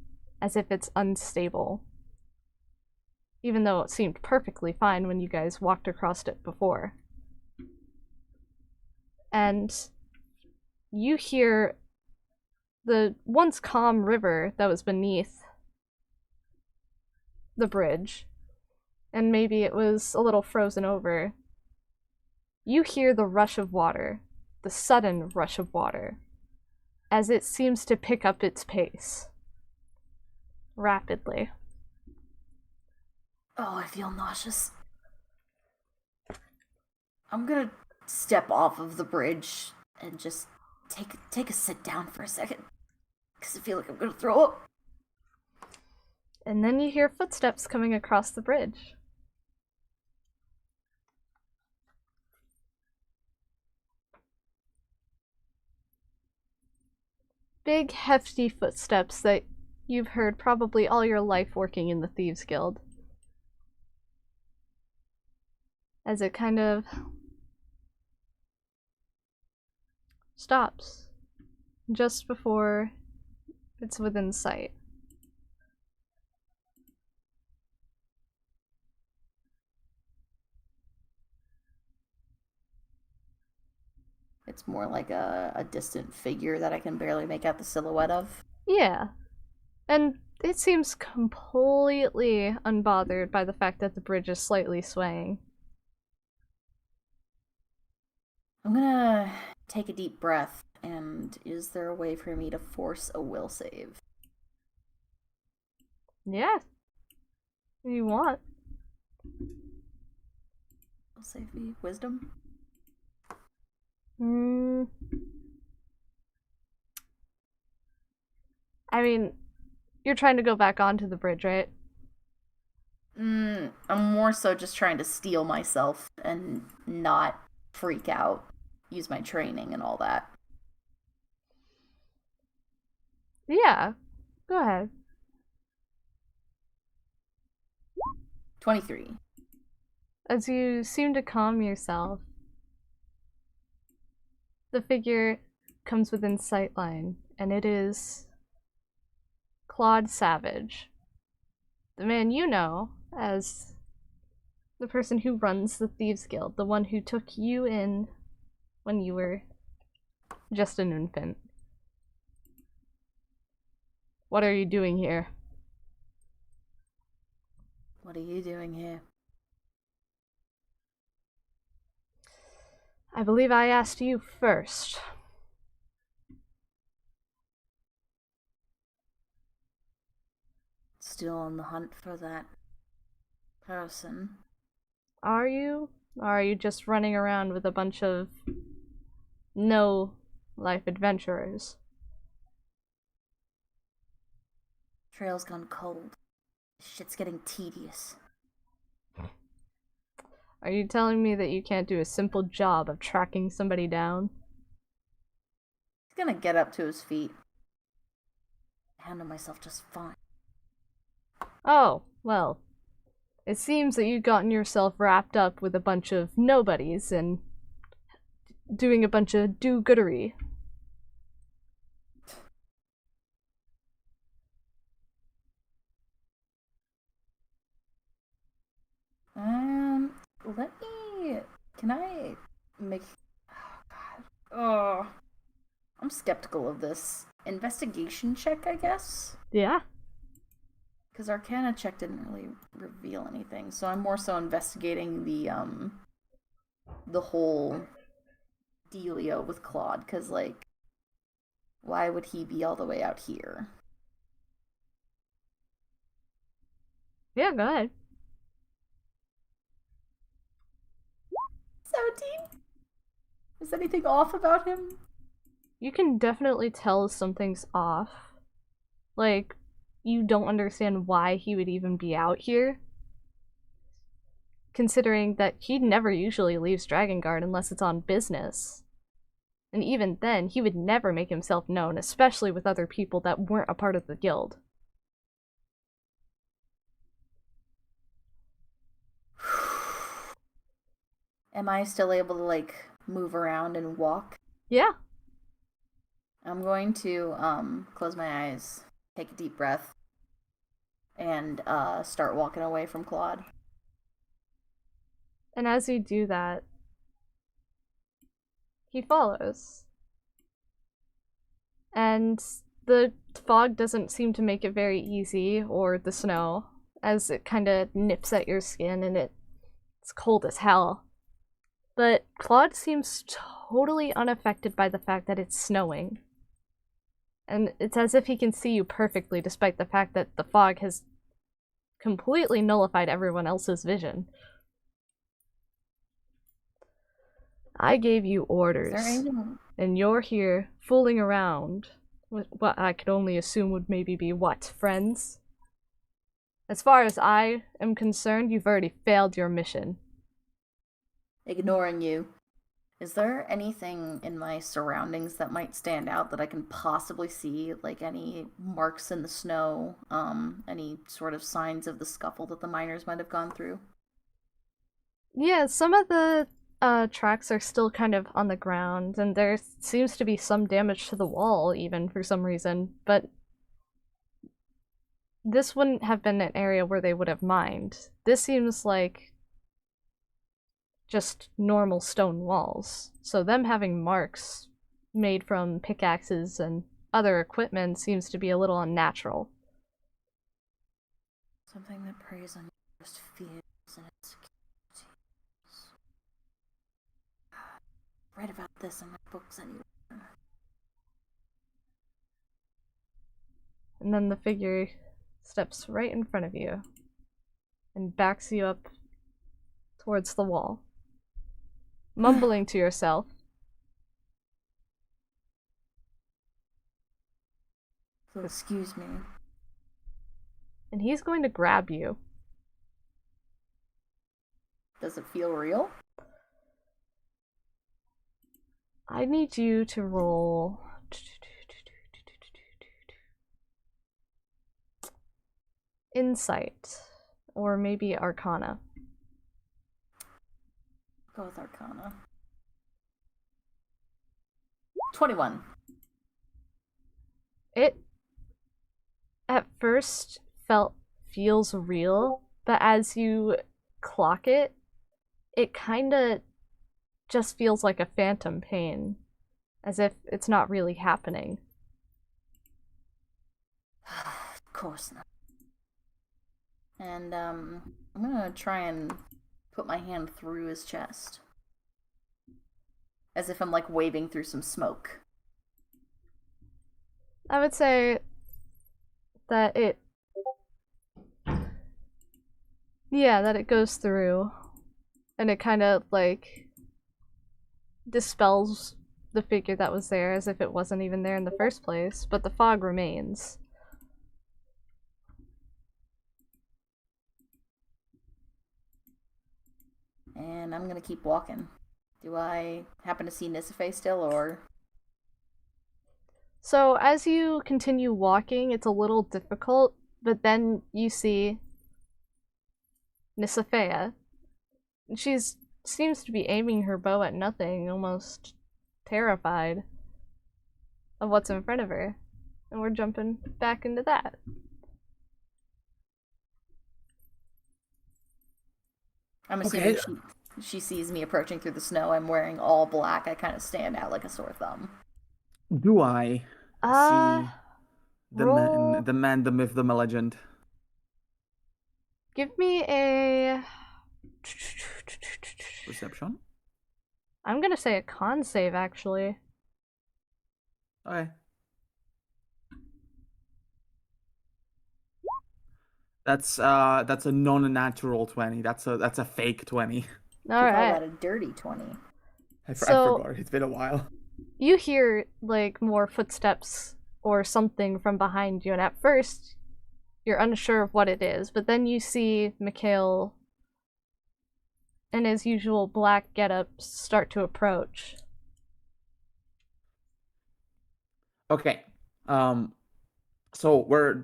as if it's unstable. Even though it seemed perfectly fine when you guys walked across it before. And you hear the once calm river that was beneath the bridge, and maybe it was a little frozen over. You hear the rush of water, the sudden rush of water, as it seems to pick up its pace rapidly. Oh, I feel nauseous. I'm gonna step off of the bridge and just take a sit down for a second, because I feel like I'm gonna throw up. And then you hear footsteps coming across the bridge. Big, hefty footsteps that you've heard probably all your life working in the Thieves Guild. As it kind of stops just before it's within sight. It's more like a distant figure that I can barely make out the silhouette of. Yeah. And it seems completely unbothered by the fact that the bridge is slightly swaying. I'm gonna take a deep breath, and is there a way for me to force a will save? Yeah. If you want. Will save me wisdom? I mean, you're trying to go back onto the bridge, right? I'm more so just trying to steel myself and not freak out. Use my training and all that. Yeah. Go ahead. 23. As you seem to calm yourself, the figure comes within sightline, and it is Claude Savage, the man you know as the person who runs the Thieves Guild, the one who took you in when you were just an infant. What are you doing here? What are you doing here? I believe I asked you first. Still on the hunt for that person. Are you? Or are you just running around with a bunch of no-life adventurers? Trail's gone cold. Shit's getting tedious. Are you telling me that you can't do a simple job of tracking somebody down? He's gonna get up to his feet. Handle myself just fine. Oh, well. It seems that you've gotten yourself wrapped up with a bunch of nobodies and doing a bunch of do-goodery. Can I make... Oh, God. Oh. I'm skeptical of this. Investigation check, I guess? Yeah? Because Arcana check didn't really reveal anything, so I'm more so investigating the whole dealio with Claude, because, like, why would he be all the way out here? Yeah, go ahead. 17? Is anything off about him? You can definitely tell something's off. Like, you don't understand why he would even be out here. Considering that he never usually leaves Drakengard unless it's on business. And even then, he would never make himself known, especially with other people that weren't a part of the guild. Am I still able to, like, move around and walk? Yeah. I'm going to close my eyes, take a deep breath, and start walking away from Claude. And as you do that, he follows. And the fog doesn't seem to make it very easy, or the snow, as it kind of nips at your skin and it's cold as hell. But Claude seems totally unaffected by the fact that it's snowing. And it's as if he can see you perfectly despite the fact that the fog has completely nullified everyone else's vision. I gave you orders, and you're here fooling around with what I could only assume would maybe be what, friends? As far as I am concerned, you've already failed your mission. Ignoring you. Is there anything in my surroundings that might stand out that I can possibly see? Like any marks in the snow? Any sort of signs of the scuffle that the miners might have gone through? Yeah, some of the tracks are still kind of on the ground, and there seems to be some damage to the wall, even, for some reason, but this wouldn't have been an area where they would have mined. This seems like just normal stone walls, so them having marks made from pickaxes and other equipment seems to be a little unnatural. Something that preys on your worst fears and insecurities. Write about this in my books anyway. And then the figure steps right in front of you and backs you up towards the wall, mumbling to yourself. So excuse me. And he's going to grab you. Does it feel real? I need you to roll Insight, or maybe Arcana. Go with Arcana. 21. It at first feels real, but as you clock it, it kinda just feels like a phantom pain, as if it's not really happening. Of course not. And I'm gonna try and put my hand through his chest, as if I'm like waving through some smoke. I would say that it goes through, and it kind of like dispels the figure that was there as if it wasn't even there in the first place, but the fog remains. And I'm gonna keep walking. Do I happen to see Nysiphaeia still, or? So as you continue walking, it's a little difficult, but then you see Nysiphaeia. She seems to be aiming her bow at nothing, almost terrified of what's in front of her. And we're jumping back into that. I'm assuming she sees me approaching through the snow. I'm wearing all black. I kind of stand out like a sore thumb. Do I see roll... the man, the myth, the legend? Give me a... Perception? I'm gonna say a con save, actually. Okay. That's a non-natural 20. That's a fake 20. Alright. Call that a dirty 20. I forgot. It's been a while. You hear, like, more footsteps or something from behind you, and at first, you're unsure of what it is, but then you see Mikhail in his usual black getup start to approach. Okay. So we're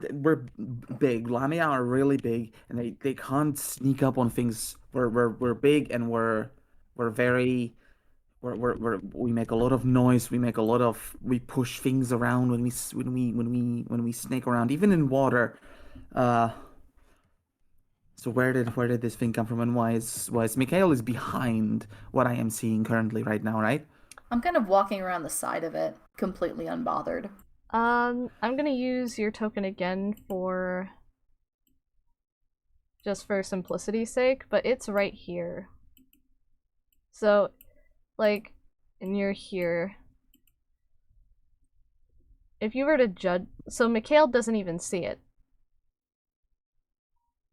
big. Lamia are really big, and they can't sneak up on things. We're big, and we make a lot of noise. We push things around when we snake around, even in water. So where did this thing come from, and why is Mikhail is behind what I am seeing currently right now, right? I'm kind of walking around the side of it, completely unbothered. I'm gonna use your token again just for simplicity's sake, but it's right here. So, like, and you're here. If you were to judge, so Mikhail doesn't even see it.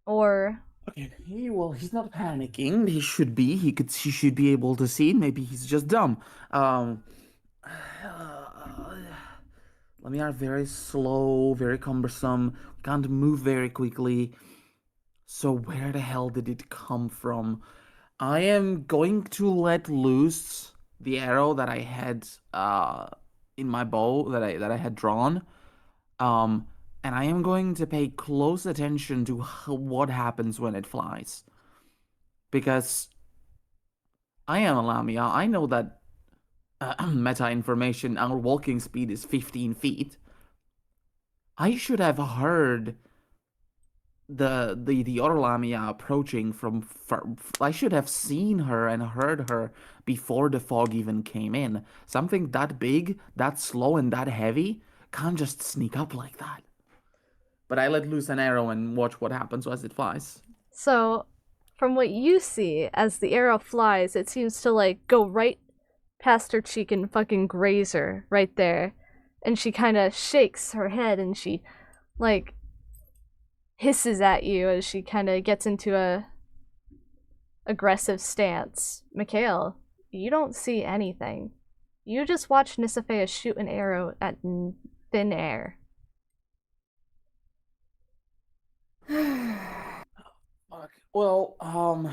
Or... Okay, well, he's not panicking. He should be. He should be able to see. Maybe he's just dumb. Lamia are very slow, very cumbersome. We can't move very quickly. So where the hell did it come from? I am going to let loose the arrow that I had in my bow that I had drawn. And I am going to pay close attention to what happens when it flies. Because I am a Lamia. I know that meta information, our walking speed is 15 feet. I should have heard the other Lamia approaching from I should have seen her and heard her before the fog even came in. Something that big, that slow, and that heavy can't just sneak up like that. But I let loose an arrow and watch what happens as it flies. So, from what you see, as the arrow flies, it seems to, like, go right past her cheek and fucking graze her right there. And she kind of shakes her head and she, like, hisses at you as she kind of gets into a aggressive stance. Mikhail, you don't see anything. You just watch Nysiphaeia shoot an arrow at thin air. Fuck. Well, I'm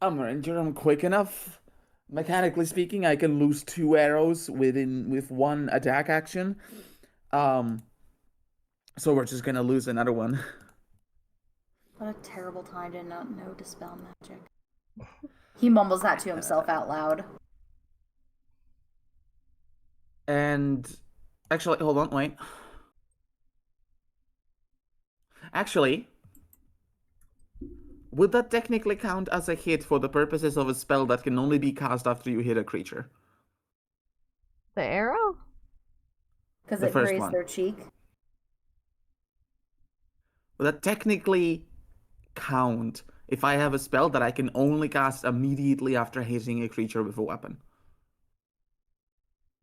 a ranger. I'm quick enough. Mechanically speaking, I can lose 2 arrows with 1 attack action. So we're just gonna lose another one. What a terrible time to not know dispel magic. He mumbles that to himself out loud. And actually, hold on, wait. Actually, would that technically count as a hit for the purposes of a spell that can only be cast after you hit a creature? The arrow? Because it grazed their cheek? Would that technically count if I have a spell that I can only cast immediately after hitting a creature with a weapon?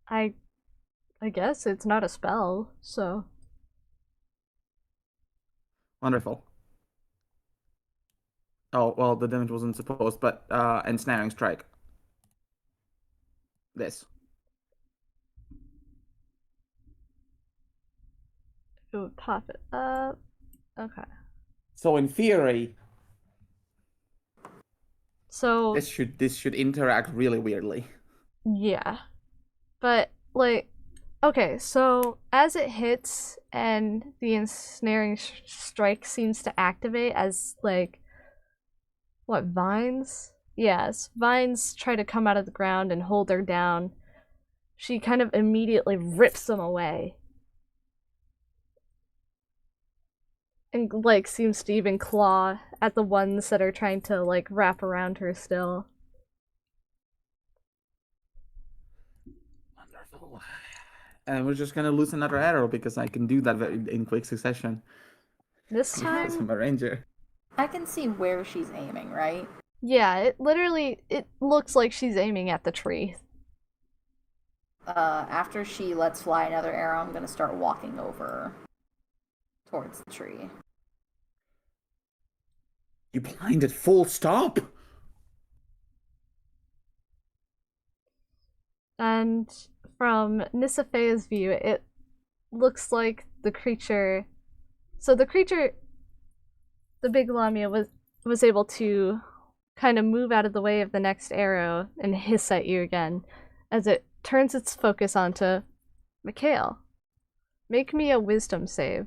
I guess it's not a spell, so... Wonderful. Oh, well, the damage wasn't supposed, but ensnaring strike. This. It would pop it up. Okay. So in theory, So This should interact really weirdly. yeah. But like okay, so as it hits and the ensnaring strike seems to activate as like what, vines? Yes, vines try to come out of the ground and hold her down. She kind of immediately rips them away. And like seems to even claw at the ones that are trying to like wrap around her still. Wonderful. And we're just gonna lose another arrow because I can do that in quick succession. This Because I'm time, a ranger. I can see where she's aiming, right? yeah, it looks like she's aiming at the tree. After she lets fly another arrow, I'm gonna start walking over towards the tree. You blinded full stop. And from Nysiphaea's view, it looks like the creature. So the creature, the big Lamia, was able to kind of move out of the way of the next arrow and hiss at you again as it turns its focus onto Mikhail. Make me a wisdom save.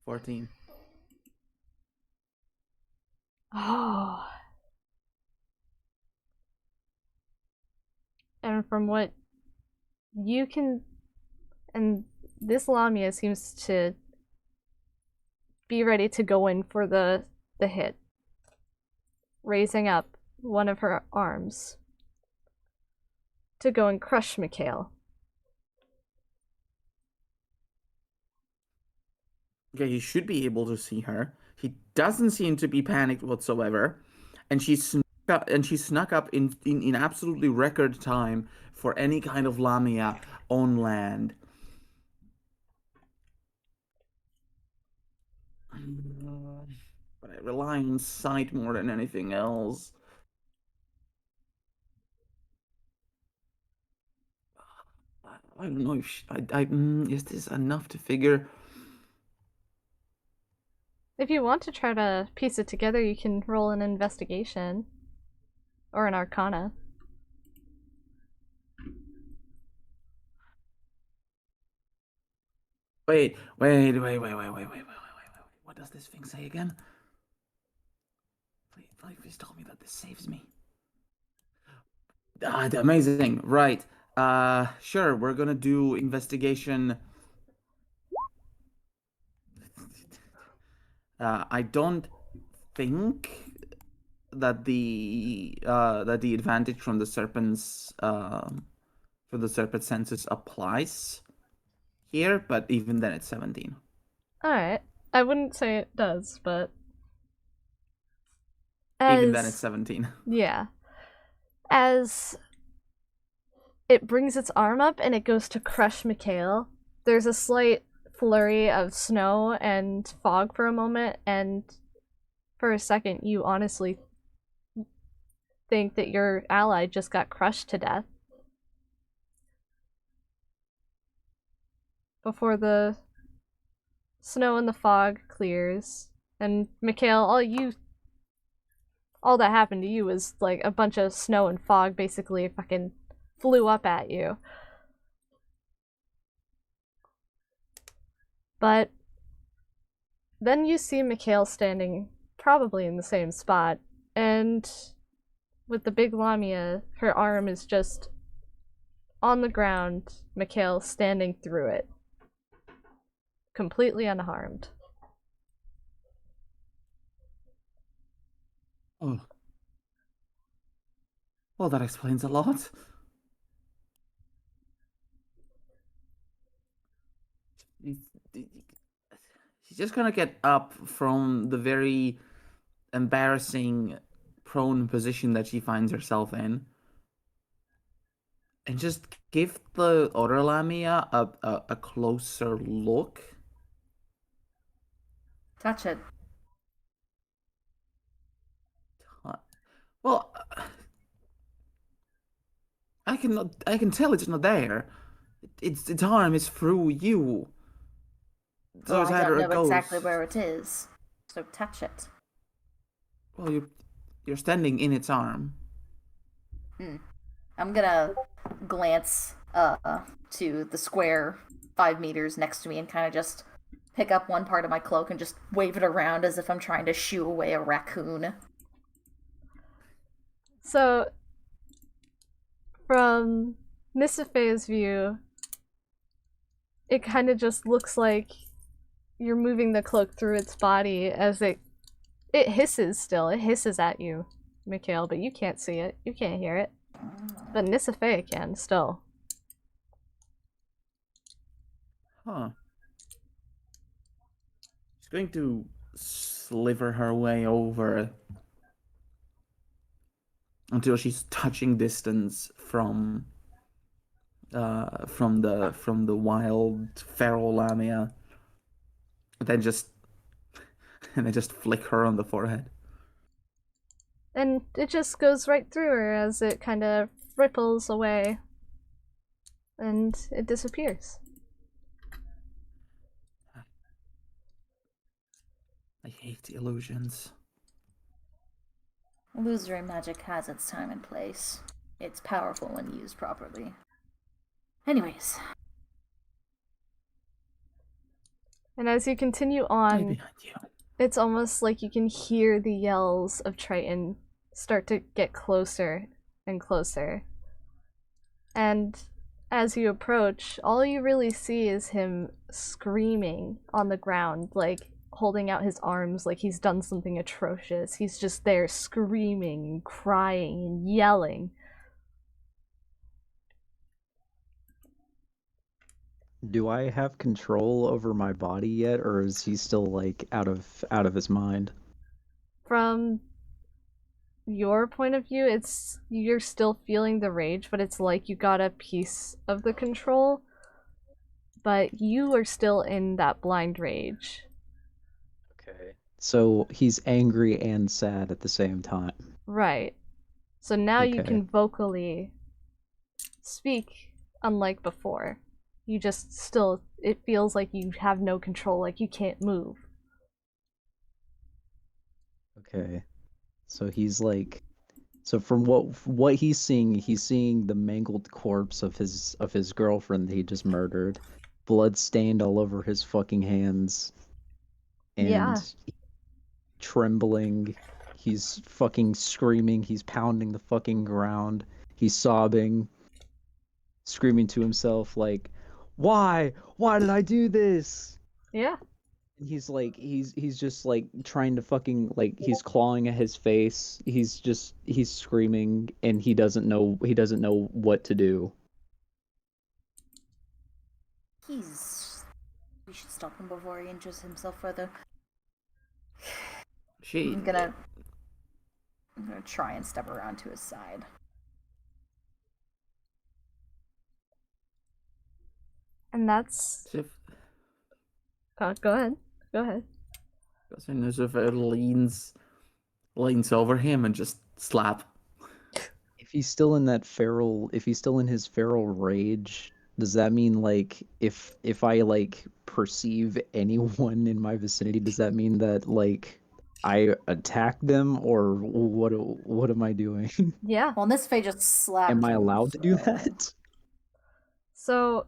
$14. Oh. And from what you can, and this Lamia seems to be ready to go in for the hit, raising up one of her arms to go and crush Mikhail. Okay, you should be able to see her. He doesn't seem to be panicked whatsoever, and she snuck up in absolutely record time for any kind of Lamia on land. But I rely on sight more than anything else. I don't know if is this enough to figure? If you want to try to piece it together, you can roll an investigation or an arcana. Wait. What does this thing say again? Please tell me that this saves me. Amazing. Right. Sure, we're gonna do investigation. I don't think that the advantage from the serpent's for the serpent senses applies here, but even then it's 17. Alright. I wouldn't say it does, but Even then it's 17. Yeah. As it brings its arm up and it goes to crush Mikhail, there's a slight flurry of snow and fog for a moment, and for a second you honestly think that your ally just got crushed to death. Before the snow and the fog clears, and Mikhail, all that happened to you was like a bunch of snow and fog basically fucking flew up at you. But then you see Mikhail standing probably in the same spot, and with the big Lamia, her arm is just on the ground, Mikhail standing through it, completely unharmed. Oh. Well, that explains a lot. She's just gonna get up from the very embarrassing prone position that she finds herself in and just give the other Lamia a closer look. Touch it. Well, I can tell it's not there. Its arm is through you. So Well, it's I either don't a know ghost. exactly where it is, so touch it. Well, you're standing in its arm. I'm gonna glance to the square 5 meters next to me and kind of just pick up one part of my cloak and just wave it around as if I'm trying to shoo away a raccoon. So, from Nysiphaeia's view, it kind of just looks like you're moving the cloak through its body as it hisses still. It hisses at you, Mikhail, but you can't see it. You can't hear it. But Nysiphaeia can, still. Huh. She's going to sliver her way over until she's touching distance from the wild feral lamia. And then just flick her on the forehead. And it just goes right through her as it kind of ripples away. And it disappears. I hate illusions. Illusory magic has its time and place. It's powerful when used properly. Anyways. And as you continue Right on, behind you. it's almost like you can hear the yells of Triton start to get closer and closer. And as you approach, all you really see is him screaming on the ground, like holding out his arms like he's done something atrocious. He's just there screaming and crying and yelling. Do I have control over my body yet, or is he still like out of his mind? From your point of view, it's you're still feeling the rage, but it's like you got a piece of the control, but you are still in that blind rage. Okay. So he's angry and sad at the same time. Right. So now you Okay. can vocally speak, unlike before. You just still, it feels like you have no control, like you can't move. Okay. So he's like, so from what he's seeing the mangled corpse of his girlfriend that he just murdered, blood stained all over his fucking hands, and Yeah. trembling. He's fucking screaming. He's pounding the fucking ground. He's sobbing, screaming to himself like, "Why? Why did I do this?" Yeah. He's like he's just like trying to fucking like he's clawing at his face. He's screaming and he doesn't know what to do. We should stop him before he injures himself further. I'm gonna try and step around to his side. And that's... Go ahead. Go ahead. Nysiphaeia leans over him and just slap. If he's still in his feral rage, does that mean like if I like perceive anyone in my vicinity, does that mean that like I attack them, or what am I doing? Yeah. Well, Nysiphaeia just slapped Am I him, allowed to do so- that? So,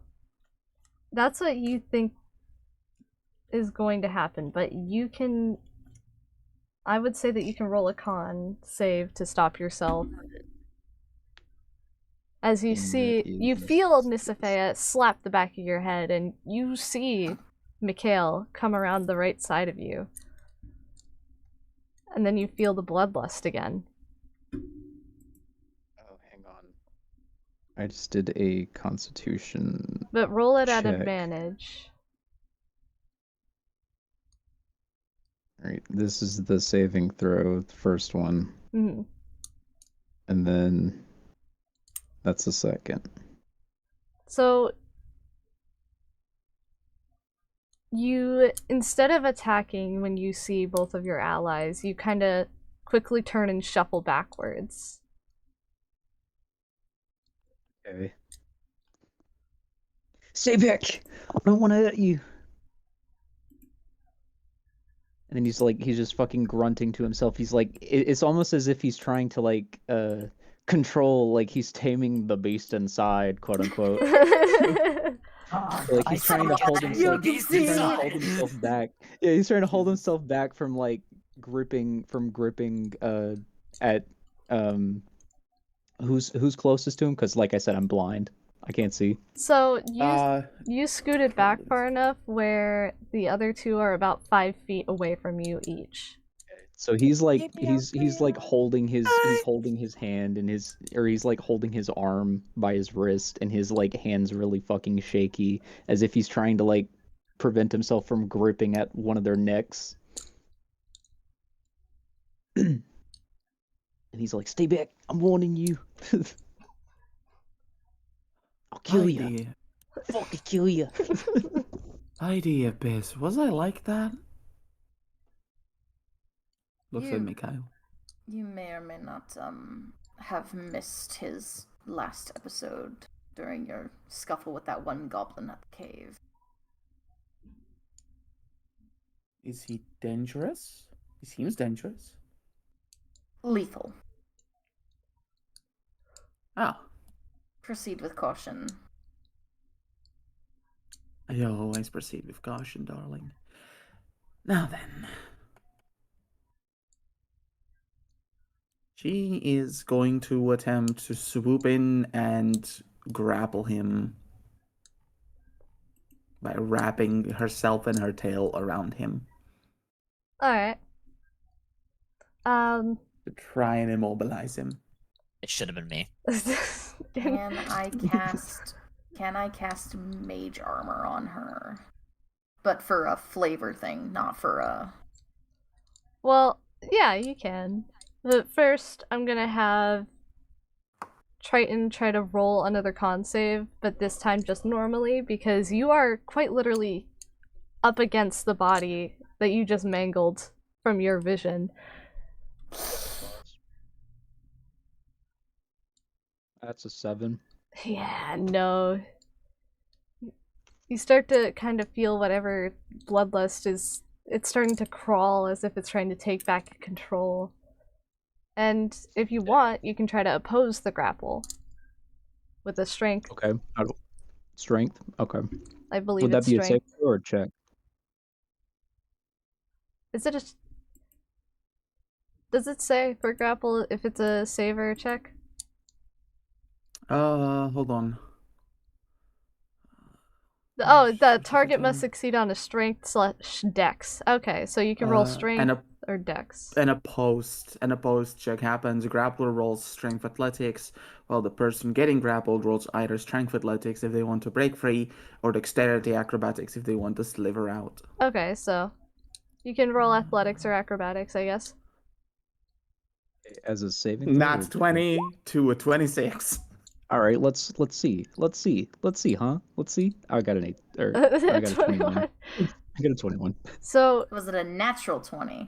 that's what you think is going to happen, but you can... I would say that you can roll a con save to stop yourself. As you see, you feel Nysiphaeia slap the back of your head, and you see Mikhail come around the right side of you. And then you feel the bloodlust again. Oh, hang on. I just did a constitution. But roll it at Check. advantage. Alright, this is the saving throw, the first one. Mhm. And then that's the second. So, you, instead of attacking when you see both of your allies, you kind of quickly turn and shuffle backwards. Okay. Stay back! I don't want to hit you. And then he's just fucking grunting to himself. He's like, it's almost as if he's trying to like control, like he's taming the beast inside, quote unquote. Like he's trying to hold himself. He's trying to hold himself back. Yeah, he's trying to hold himself back from like gripping at who's closest to him, because like I said, I'm blind. I can't see. So you scooted back far enough where the other two are about 5 feet away from you each. So he's like holding his hand and he's like holding his arm by his wrist, and his like hand's really fucking shaky, as if he's trying to like prevent himself from gripping at one of their necks. And he's like, "Stay back! I'm warning you. I'll kill you. Fucking kill you." Idea, Biz. Was I like that? Looks at Mikhail. You may or may not have missed his last episode during your scuffle with that one goblin at the cave. Is he dangerous? He seems dangerous. Lethal. Ah. Proceed with caution. I always proceed with caution, darling. Now then. She is going to attempt to swoop in and grapple him by wrapping herself and her tail around him. Alright. To try and immobilize him. It should have been me. Can I cast mage armor on her? But for a flavor thing, not for a... Well, yeah, you can. But first, I'm gonna have Triton try to roll another con save, but this time just normally, because you are quite literally up against the body that you just mangled from your vision. That's a 7. Yeah, no. You start to kind of feel whatever bloodlust is, it's starting to crawl as if it's trying to take back control. And if you want, you can try to oppose the grapple with a strength. Okay. Strength? Okay. I believe Would that it's be a strength. save or a check? Is it a... Does it say for grapple if it's a save or a check? Hold on. Oh, the target must succeed on a strength/dex. Okay, so you can roll strength or dex. An opposed check happens. Grappler rolls strength athletics, while the person getting grappled rolls either strength athletics if they want to break free, or dexterity acrobatics if they want to sliver out. Okay, so you can roll athletics or acrobatics, I guess. As a saving? That's 20 to a 26. All right, let's see, huh? Let's see. I got an 8. Or I got a 21. I got a 21. So was it a natural 20?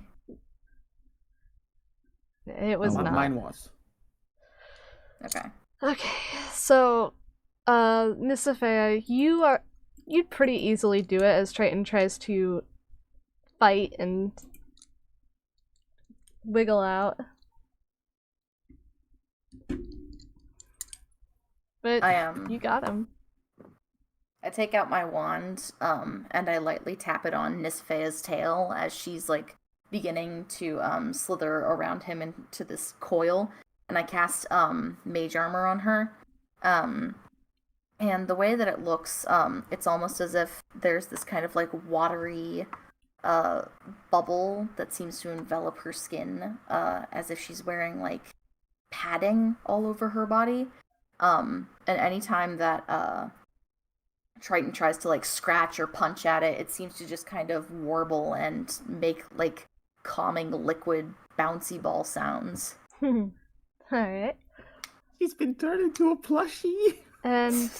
It was not. Mine was. Okay. Okay, so Nysiphaeia, you'd pretty easily do it as Triton tries to fight and wiggle out. But you got him. I take out my wand, and I lightly tap it on Nysiphaeia's tail as she's like beginning to slither around him into this coil, and I cast mage armor on her. And the way that it looks, it's almost as if there's this kind of like watery bubble that seems to envelop her skin, as if she's wearing like padding all over her body. And anytime that Triton tries to like scratch or punch at it, it seems to just kind of warble and make like calming liquid bouncy ball sounds. Alright. He's been turned into a plushie. And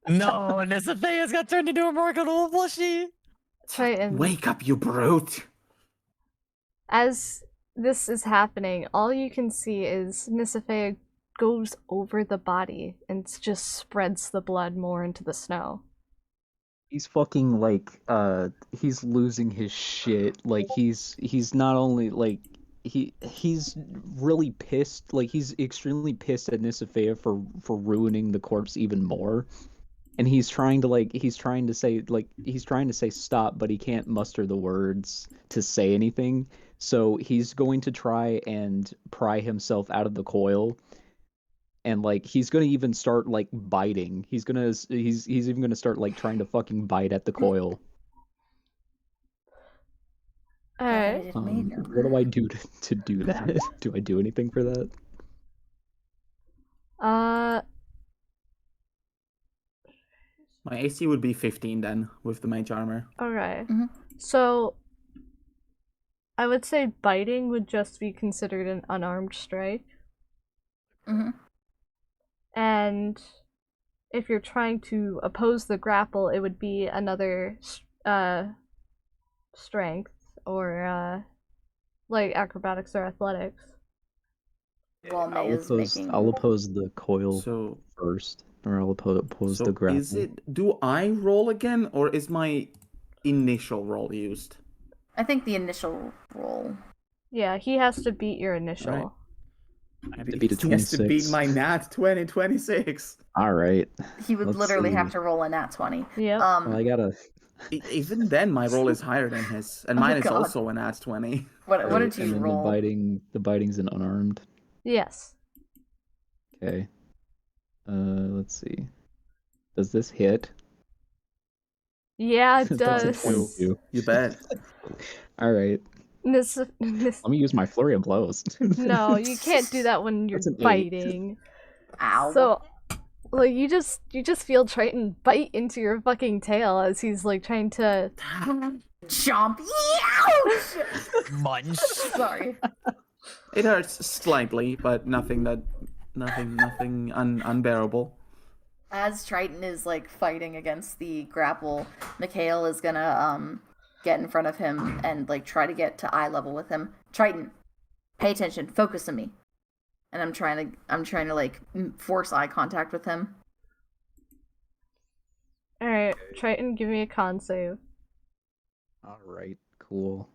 No, Nysiphaeia's got turned into a Morgul plushie. Triton. Wake up, you brute! As this is happening, all you can see is Nysiphaeia goes over the body and just spreads the blood more into the snow. He's fucking like he's losing his shit. Like he's not only like he's really pissed. Like he's extremely pissed at Nysiphaeia for ruining the corpse even more. And he's trying to say stop, but he can't muster the words to say anything. So he's going to try and pry himself out of the coil, and like he's gonna even start like biting. He's even gonna start like trying to fucking bite at the coil. Alright. What do I do to do that? Do I do anything for that? My AC would be 15 then, with the mage armor. Okay. Mhm. So, I would say biting would just be considered an unarmed strike. Mm-hmm. And if you're trying to oppose the grapple, it would be another strength or like acrobatics or athletics. While Maei is making. I'll oppose the coil So, first, or I'll oppose the grapple. is it? Do I roll again, or is my initial roll used? I think the initial roll. Yeah, he has to beat your initial. Right. I have to beat a He has to 26. beat my nat 2026. All right. He would Let's literally see. have to roll a nat 20. Yep. Well, I gotta. Even then, my roll is higher than his, and Oh, mine is God. also a nat 20. What Right, did you and then roll? the biting's an unarmed. Yes. Okay. Let's see. Does this hit? Yeah, it That's a does. 22. You bet. All right. This- Let me use my flurry of blows. No, you can't do that when you're That's an 8. biting. Ow. So, like, you just feel Triton bite into your fucking tail as he's like trying to. Chomp. Ouch! Munch. Sorry. It hurts slightly, but nothing unbearable. As Triton is like fighting against the grapple, Mikhail is gonna get in front of him and like try to get to eye level with him. Triton, pay attention, focus on me. And I'm trying to like force eye contact with him. Alright, Triton, give me a con save. All right. Cool.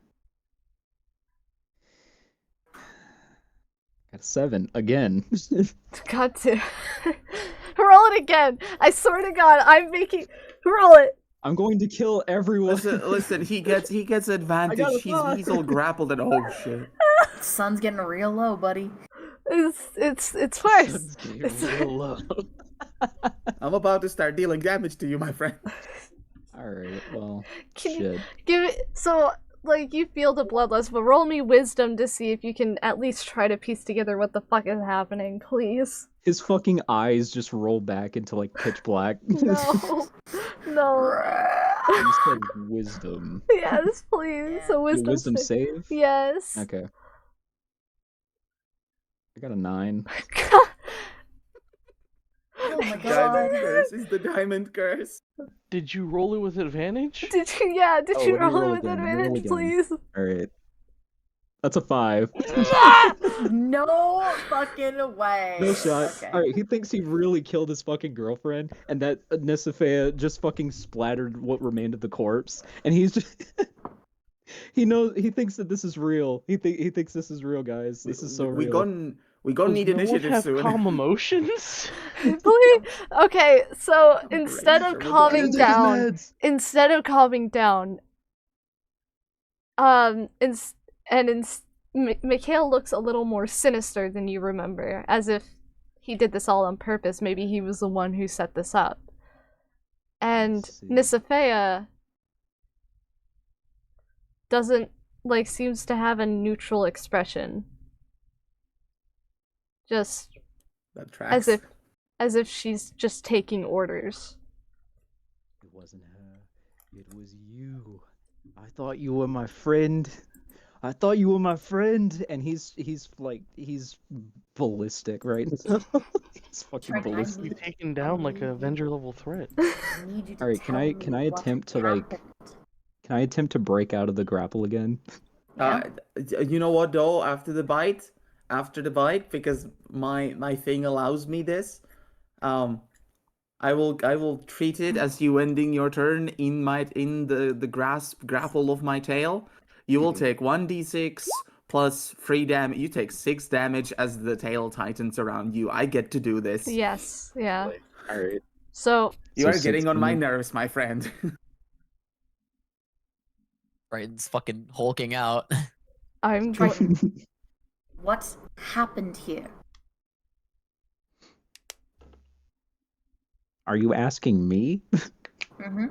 Got a 7 again. Got to. Roll it again! I swear to God, I'm making. Roll it! I'm going to kill everyone. Listen. He gets advantage. He's all grappled and oh shit. Sun's getting real low, buddy. It's worse. Sun's getting It's- real low. I'm about to start dealing damage to you, my friend. All right. Well, Can you shit. give it? So, like, you feel the bloodlust, but roll me wisdom to see if you can at least try to piece together what the fuck is happening, please. His fucking eyes just roll back into like pitch black. No. No. You said wisdom. Yes, please. A Your wisdom, wisdom save. save? Yes. Okay. I got a 9. Oh my Diamond god. curse is the diamond curse. Did you roll it with advantage? Did you? Yeah. Did Oh, you let me roll it roll with again, let me roll advantage, again. please? All right. That's a 5. No fucking way. No shot. Okay. Alright, he thinks he really killed his fucking girlfriend, and that Nysiphaeia just fucking splattered what remained of the corpse, and he's just... he thinks that this is real. He thinks this is real, guys. This is so we real. We gonna Does need no one initiative have soon. calm emotions? Please. Okay. So instead of Ranger, we'll calming do down, Mikhail looks a little more sinister than you remember, as if he did this all on purpose. Maybe he was the one who set this up. And see. Nysiphaeia doesn't, like, seems to have a neutral expression. Just That tracks. as if she's just taking orders. It wasn't her. It was you. I thought you were my friend. And he's ballistic right now. He's fucking Triton, I ballistic. need- Be taken down like an Avenger level threat. I need you to Alright, can I tell me what attempt to, like, happened. Can I attempt to break out of the grapple again? You know what though? After the bite, because my thing allows me this, I I will treat it as you ending your turn in the grapple of my tail. You will take 1d6 plus 3 damage. You take 6 damage as the tail tightens around you. I get to do this. Yes, yeah. All right. So You So are getting on my 16. nerves, my friend. Triton's fucking hulking out. I'm Triton, what happened here? Are you asking me? Mm-hmm.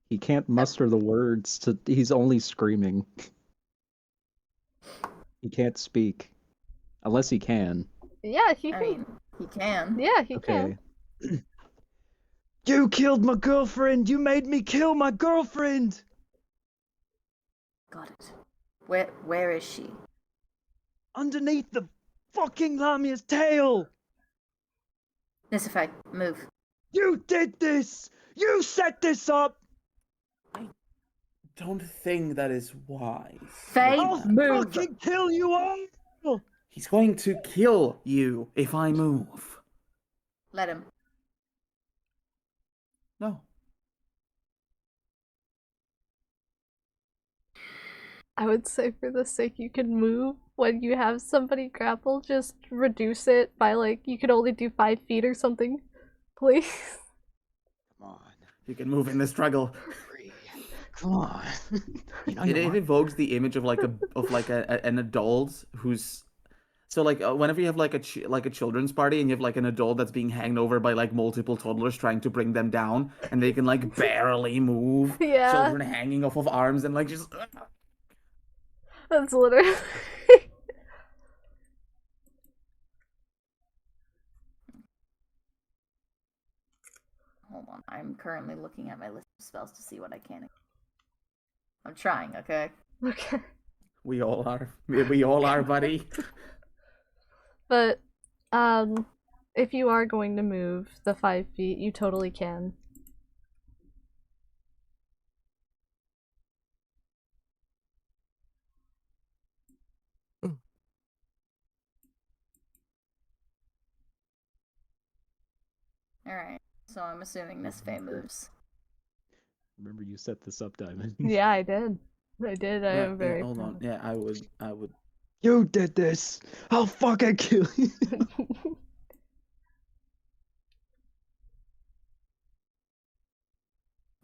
He can't muster the words to. He's only screaming. He can't speak, unless he can. yeah, he I can. mean, he can. Yeah, he can. Okay. You killed my girlfriend. You made me kill my girlfriend. Got it. Where is she? Underneath the fucking Lamia's tail. Nysiphaeia, move. You did this. You set this up. Don't think that is wise. Faye, I'll move. fucking kill you all. He's going to kill you if I move. Let him. No. I would say for the sake you can move when you have somebody grapple, just reduce it by like you can only do 5 feet or something. Please. Come on. You can move in the struggle. Come on. You know It you want- evokes the image of an adult who's so like whenever you have like a children's party and you have like an adult that's being hanged over by like multiple toddlers trying to bring them down and they can like barely move. Yeah. Children hanging off of arms and like just That's literally. Hold on. I'm currently looking at my list of spells to see what I can. I'm trying, okay? Okay. we all are. We all are, buddy. But, if you are going to move the 5 feet, you totally can. Alright. So I'm assuming Nysiphaeia moves. Remember, you set this up, Diamond. Yeah, I did. I did. I am very hold on. proud. Yeah, I would. You did this. I'll fucking kill you.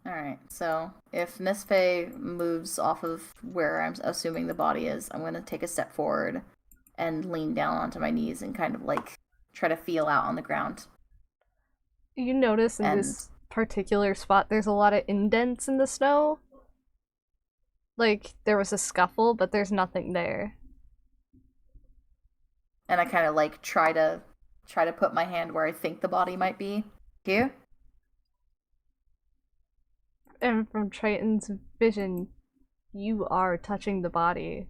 Alright, so if Nysiphaeia moves off of where I'm assuming the body is, I'm gonna take a step forward and lean down onto my knees and kind of like try to feel out on the ground. You notice in this particular spot there's a lot of indents in the snow. Like, there was a scuffle, but there's nothing there. And I kind of like try to put my hand where I think the body might be. Here? And from Triton's vision, you are touching the body.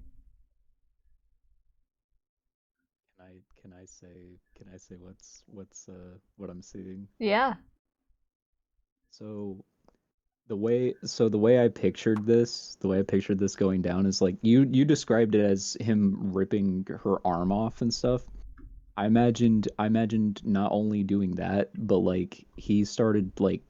Can I say what I'm seeing? Yeah. So the way I pictured this going down is like you described it as him ripping her arm off and stuff. I imagined not only doing that, but like he started like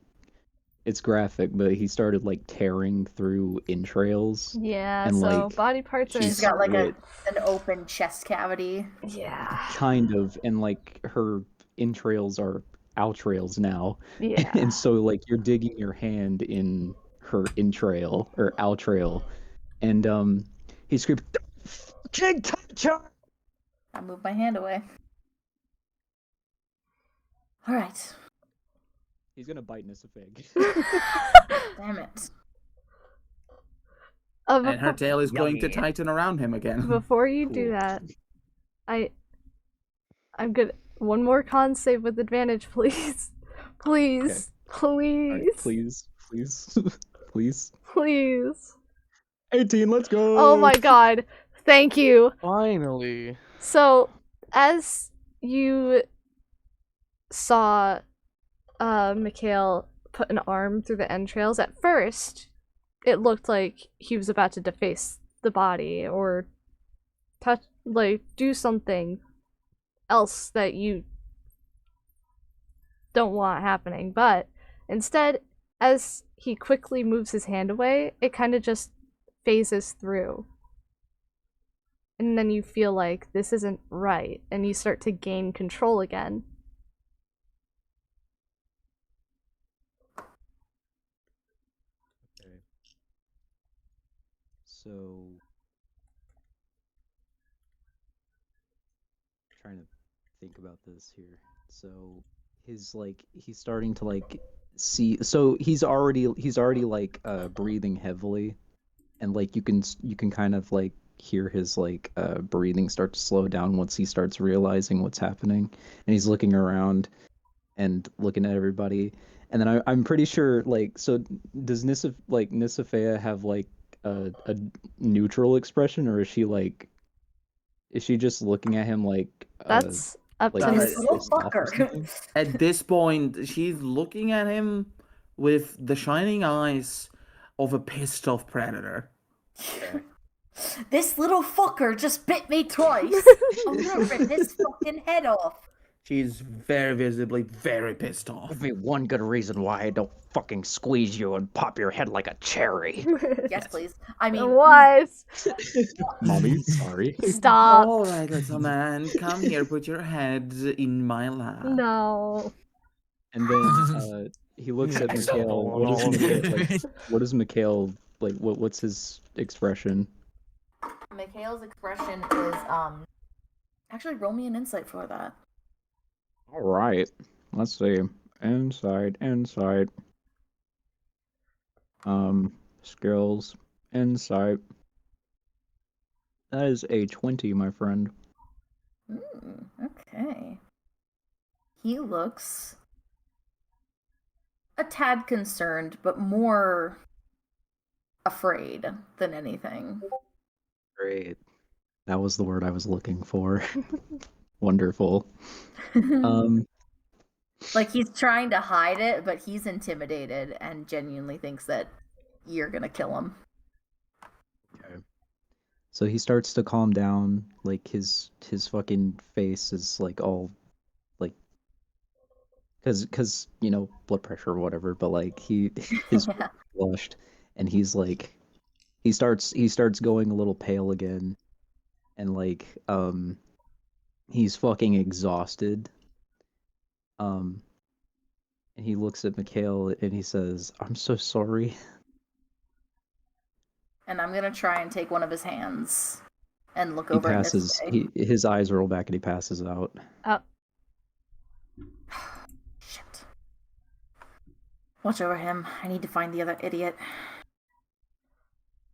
it's graphic, but he started like tearing through entrails. Yeah, And, so like, body parts are... She's got like Right. an open chest cavity. Yeah. Kind of, and like her entrails are outrails now. Yeah. And so like you're digging your hand in her entrail or outrail, and he screamed, "Fucking touch her!" I move my hand away. Alright. He's gonna bite Nysiphaeia. Damn it. And her tail is going to Yummy. tighten around him again. Before you do Cool. that, I'm good. One more con save with advantage, please. Please. Alright, Please. please. 18, let's go. Oh my god. Thank you. Finally. So, as you saw Mikhail put an arm through the entrails, at first, it looked like he was about to deface the body or touch, like, do something else that you don't want happening, but instead, as he quickly moves his hand away, it kind of just phases through. And then you feel like this isn't right, and you start to gain control again. Okay. So, trying to think about this here. So, he's starting to like see. So he's already like breathing heavily, and like you can kind of like hear his like breathing start to slow down once he starts realizing what's happening, and he's looking around and looking at everybody. And then I'm pretty sure, like, so does Nysiphaeia have like a neutral expression, or is she just looking at him like That's up like to This his... little pissed off or fucker. something? At this point, she's looking at him with the shining eyes of a pissed off predator. This little fucker just bit me twice. I'm gonna rip his fucking head off. She's very visibly very pissed off. Give me one good reason why I don't fucking squeeze you and pop your head like a cherry. Yes, please. I mean, Wise. Mommy, sorry. Stop. All right, little man, come here. Put your head in my lap. No. And then he looks at Mikhail. What does Mikhail like? What's his expression? Mikhail's expression is actually roll me an insight for that. All right, let's see. Insight. Skills, insight. That is a 20, my friend. Okay. He looks a tad concerned, but more afraid than anything. Great. That was the word I was looking for. Wonderful. Like he's trying to hide it, but he's intimidated and genuinely thinks that you're gonna kill him. Okay. So he starts to calm down. Like his fucking face is like all like, cause you know, blood pressure or whatever. But like his Yeah. flushed, and he's like, he starts going a little pale again, and like he's fucking exhausted. And he looks at Mikhail and he says, "I'm so sorry." And I'm gonna try and take one of his hands and look He over passes. at Nysiphaeia. His eyes roll back and he passes out. Oh. Shit. Watch over him. I need to find the other idiot.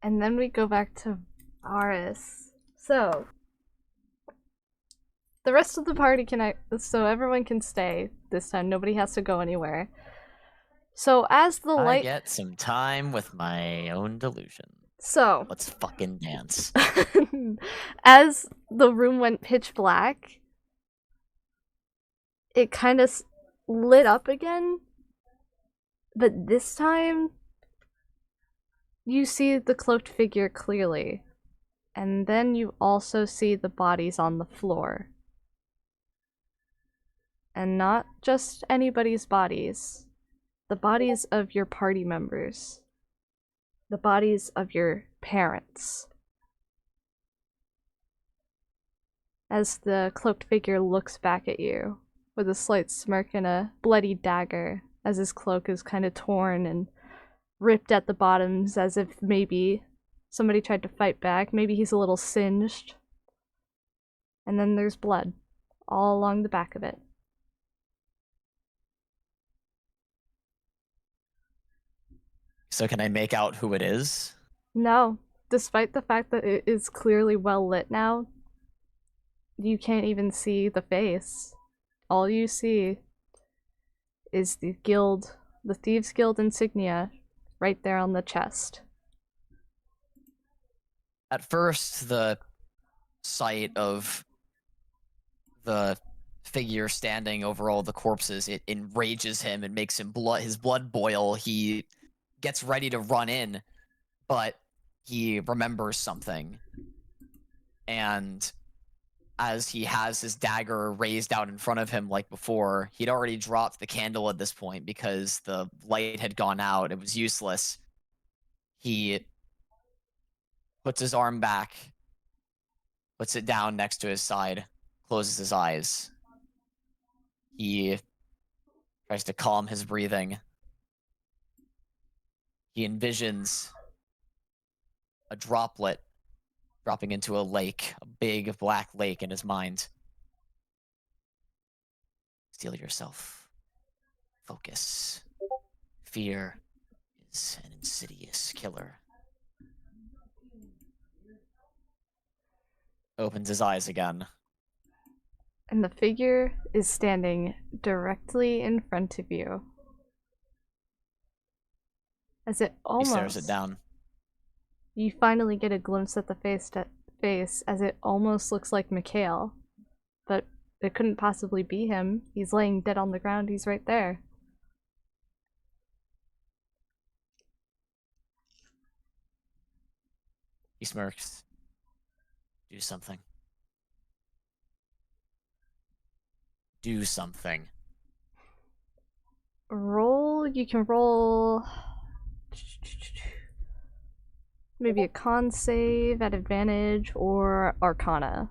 And then we go back to Varis. So, the rest of the party so everyone can stay this time. Nobody has to go anywhere. So as the I light... get some time with my own delusion. So, Let's fucking dance. as the room went pitch black, it kind of lit up again. But this time, you see the cloaked figure clearly. And then you also see the bodies on the floor. And not just anybody's bodies. The bodies of your party members. The bodies of your parents. As the cloaked figure looks back at you with a slight smirk and a bloody dagger, as his cloak is kind of torn and ripped at the bottoms, as if maybe somebody tried to fight back. Maybe he's a little singed. And then there's blood all along the back of it. So can I make out who it is? No, despite the fact that it is clearly well lit now, you can't even see the face. All you see is the Thieves Guild insignia right there on the chest. At first, the sight of the figure standing over all the corpses, it enrages him and makes his blood boil. He gets ready to run in, but he remembers something. And as he has his dagger raised out in front of him like before. He'd already dropped the candle at this point because the light had gone out. It was useless. He puts his arm back, puts it down next to his side, closes his eyes. He tries to calm his breathing. He envisions a droplet dropping into a lake, a big black lake in his mind. Steel yourself. Focus. Fear is an insidious killer. Opens his eyes again. And the figure is standing directly in front of you. As it He stares almost... it down. You finally get a glimpse at the face as it almost looks like Mikhail. But it couldn't possibly be him. He's laying dead on the ground. He's right there. He smirks. Do something. Do something. You can roll maybe a con save at advantage or Arcana.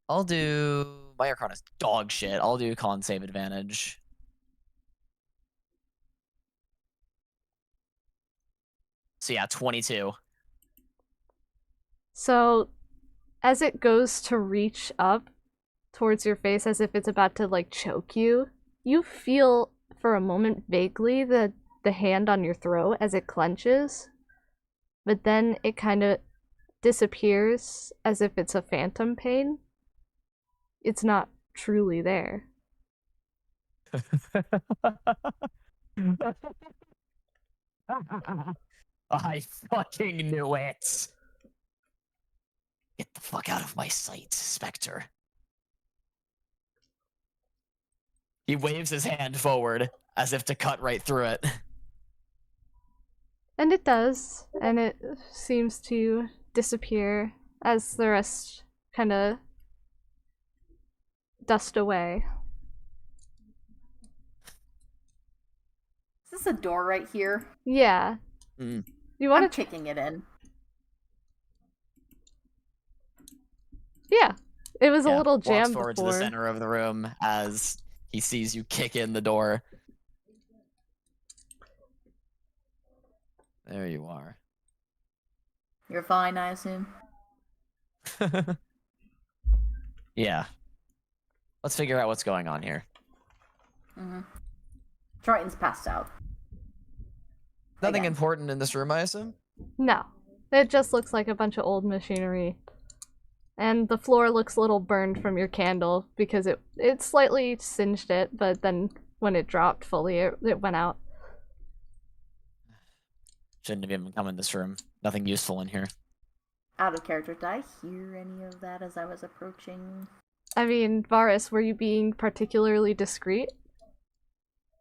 I'll do... My Arcana's dog shit. I'll do con save advantage. So yeah, 22. So, as it goes to reach up towards your face as if it's about to, like, choke you, you feel for a moment vaguely the hand on your throat as it clenches, but then it kind of disappears as if it's a phantom pain. It's not truly there. I fucking knew it! Get the fuck out of my sight, Spectre. He waves his hand forward as if to cut right through it. And it does, and it seems to disappear as the rest kind of dust away. Is this a door right here? Yeah. Mm. You want I'm to? kicking it in. Yeah. It was a little Walks jammed forward before. to the center of the room as he sees you kick in the door. There you are. You're fine, I assume. Yeah. Let's figure out what's going on here. Mm-hmm. Triton's passed out. Nothing Again. important in this room, I assume? No. It just looks like a bunch of old machinery. And the floor looks a little burned from your candle because it slightly singed it, but then when it dropped fully, it went out. Shouldn't have even come in this room. Nothing useful in here. Out of character. Did I hear any of that as I was approaching? I mean, Varis, were you being particularly discreet?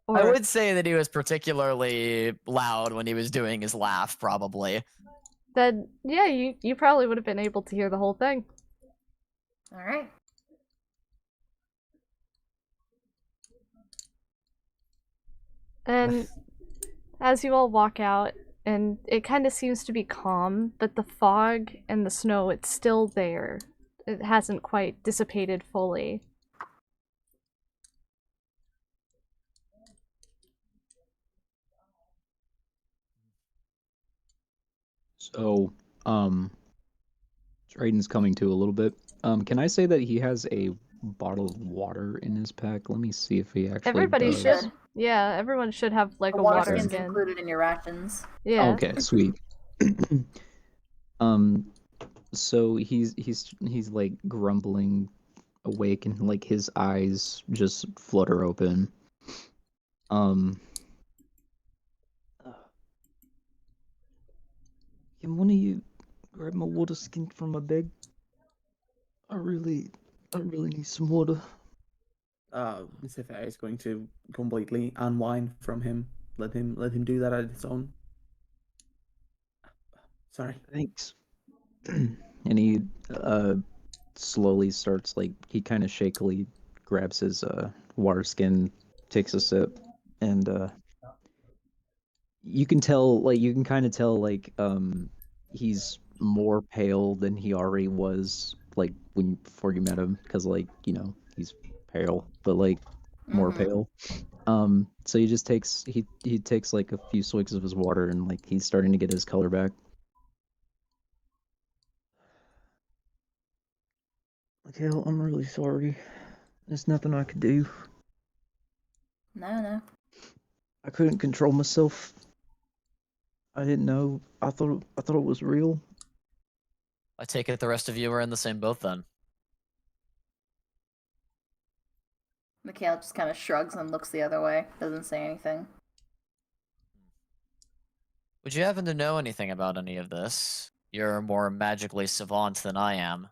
I would say that he was particularly loud when he was doing his laugh, probably. Then, yeah, you probably would have been able to hear the whole thing. Alright. And as you all walk out, and it kind of seems to be calm, but the fog and the snow, it's still there. It hasn't quite dissipated fully. So, Triton's coming to a little bit. Can I say that he has a bottle of water in his pack? Let me see if he actually Everybody does. should. Yeah, everyone should have like A a water water skin's skin. included in your rations. Yeah. Okay, sweet. So he's like grumbling awake and like his eyes just flutter open. Can one of you grab my water skin from my bag? I really need some water. Nysiphaeia is going to completely unwind from him. Let him do that at his own. Sorry. Thanks. And he slowly starts like he kind of shakily grabs his water skin, takes a sip, and you can tell like you can kind of tell like he's more pale than he already was like when before you met him because like he's pale but like more pale. So he just takes he takes like a few swigs of his water and like he's starting to get his color back. Mikhail, I'm really sorry. There's nothing I could do. No. I couldn't control myself. I didn't know. I thought it was real. I take it the rest of you are in the same boat then. Mikhail just kind of shrugs and looks the other way. Doesn't say anything. Would you happen to know anything about any of this? You're more magically savant than I am.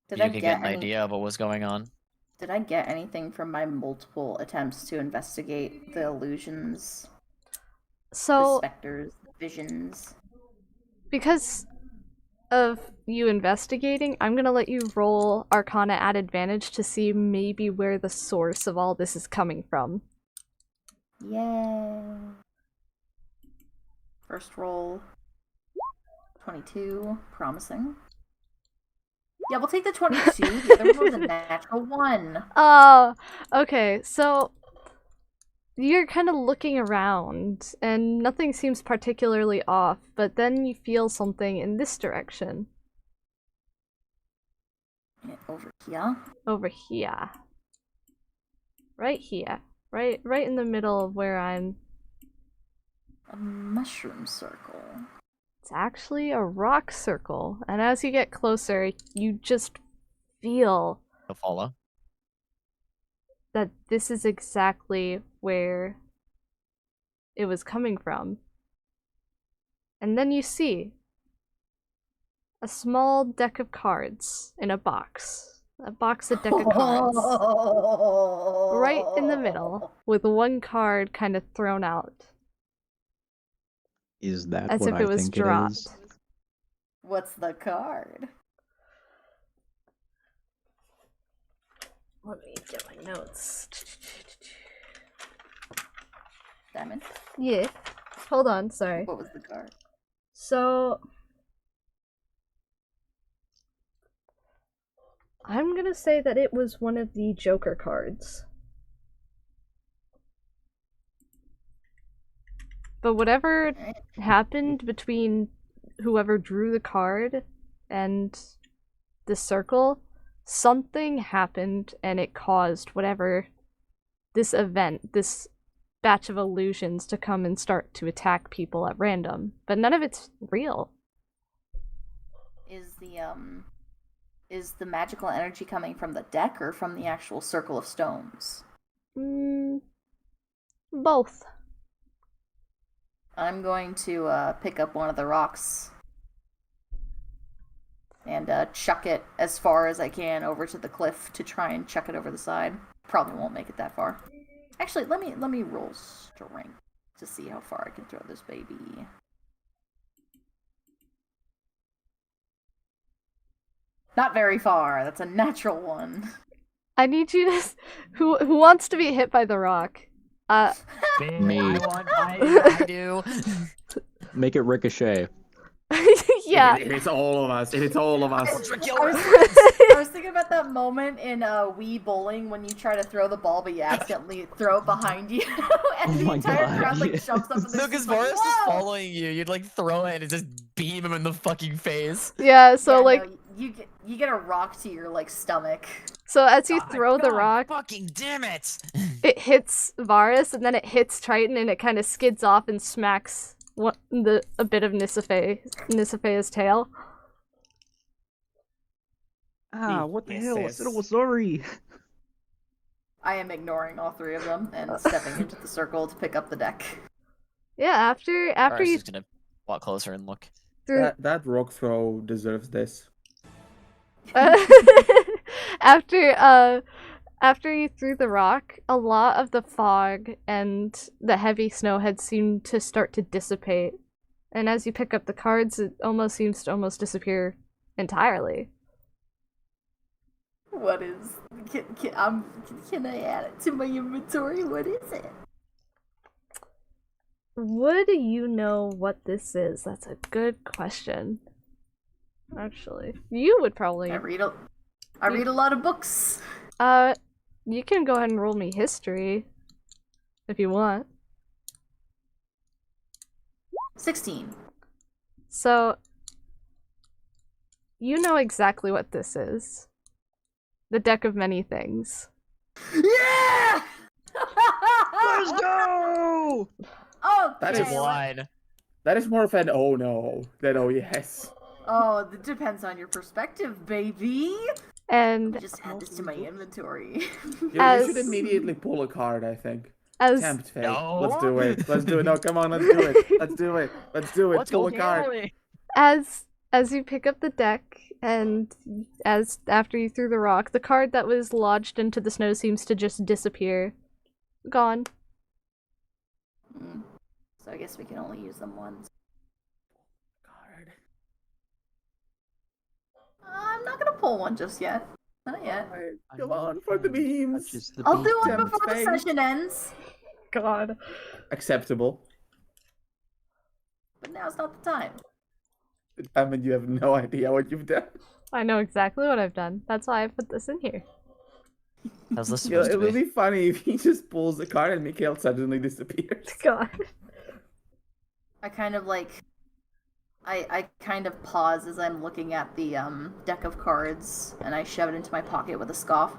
Did You I could get get an any... idea of what was going on. Did I get anything from my multiple attempts to investigate the illusions, the So, specters, the visions? because of you investigating, I'm gonna let you roll Arcana at advantage to see maybe where the source of all this is coming from. Yeah. First roll. 22. Promising. Yeah, we'll take the 22. The other one was a natural 1. Oh, okay, so you're kind of looking around, and nothing seems particularly off, but then you feel something in this direction. Over here? Over here. Right here. Right in the middle of where I'm... A mushroom circle. It's actually a rock circle, and as you get closer, you just feel You'll follow. that this is exactly where it was coming from. And then you see a small deck of cards in a box. A deck of cards. Right in the middle, with one card kind of thrown out. Is that As what if I it was think dropped. it is? What's the card? Let me get my notes. Diamond? Yeah. Hold on, sorry. What was the card? So... I'm gonna say that it was one of the Joker cards. But whatever happened between whoever drew the card and the circle, something happened and it caused whatever this event, this batch of illusions to come and start to attack people at random. But none of it's real. Is the magical energy coming from the deck or from the actual circle of stones? Both. I'm going to pick up one of the rocks and chuck it as far as I can over to the cliff to try and chuck it over the side. Probably won't make it that far. Actually, let me roll strength to see how far I can throw this baby. Not very far. That's a natural 1. I need you to... Who wants to be hit by the rock? Me. I do. Make it ricochet. Yeah. It's all of us. It's all of us. I was thinking about that moment in Wii Bowling when you try to throw the ball, but you accidentally throw it behind you, and the my entire God, crowd like yes. jumps up and No, because like, Varis is "Whoa!" following you. You'd like throw it and just beam him in the fucking face. Yeah, so Yeah, like... no, you get a rock to your like stomach. So as you throw the God rock, fucking damn it! it hits Varis, and then it hits Triton, and it kind of skids off and smacks a bit of Nysiphaea's tail. What the Yes, hell? I yes. said I was sorry. I am ignoring all 3 of them and stepping into the circle to pick up the deck. Yeah, after Varis you is gonna walk closer and look. threw That rock throw deserves this. after you threw the rock, a lot of the fog and the heavy snow had seemed to start to dissipate. And as you pick up the cards, it almost seems to disappear entirely. What is? Can I add it to my inventory? What is it? Would you know what this is? That's a good question. Actually, you would probably. I read a lot of books. You can go ahead and roll me history if you want. 16. So, you know exactly what this is. The deck of many things. Yeah! Let's go! Okay. That It's a is- line. That is more of an oh no than oh yes. Oh, it depends on your perspective, baby. And I just add this to my inventory. You As- should immediately pull a card, I think. as Tempt fate. No. Let's do it. Let's do it. No, come on, let's do it. Let's do it. Let's do it. Let's Pull go a card. Gary. as you pick up the deck and as after you threw the rock, the card that was lodged into the snow seems to just disappear. Gone. So I guess we can only use them once. Card. I'm not gonna pull one just yet. Not yet. Alright, come on for the memes. Just the I'll do one Tempt before the fate. session ends. God. Acceptable. But now's not the time. I mean, you have no idea what you've done. I know exactly what I've done. That's why I put this in here. How's this You know, supposed it to would be? be funny if he just pulls the card and Mikhail suddenly disappears. God. I kind of like I kind of pause as I'm looking at the deck of cards and I shove it into my pocket with a scoff.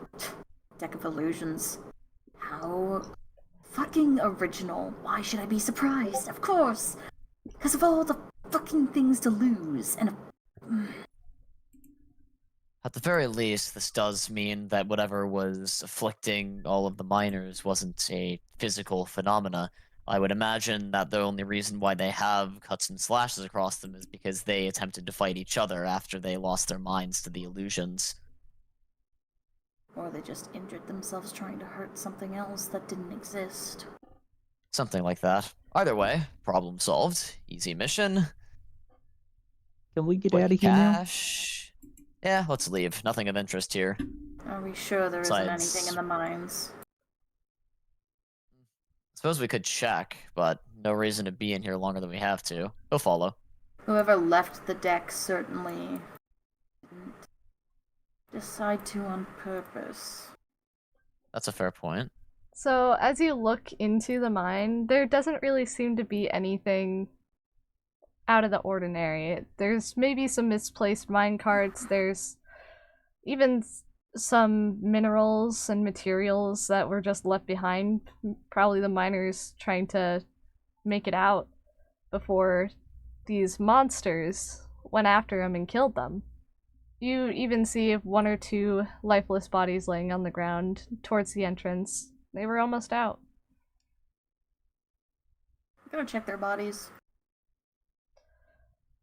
Deck of illusions. How fucking original. Why should I be surprised? Of course. Because of all the fucking things to lose and At the very least, this does mean that whatever was afflicting all of the miners wasn't a physical phenomena. I would imagine that the only reason why they have cuts and slashes across them is because they attempted to fight each other after they lost their minds to the illusions. or they just injured themselves trying to hurt something else that didn't exist. Something like that. Either way, problem solved. Easy mission. Can we get Quick out of here now? cash. Yeah, let's leave. Nothing of interest here. Are we sure there isn't Besides- anything in the mines? Suppose we could check, but no reason to be in here longer than we have to. Go follow. Whoever left the deck certainly didn't decide to on purpose. That's a fair point. So, as you look into the mine, there doesn't really seem to be anything out of the ordinary. There's maybe some misplaced mine carts, there's even some minerals and materials that were just left behind. Probably the miners trying to make it out before these monsters went after them and killed them. You even see one or two lifeless bodies laying on the ground towards the entrance. They were almost out. I'm gonna check their bodies.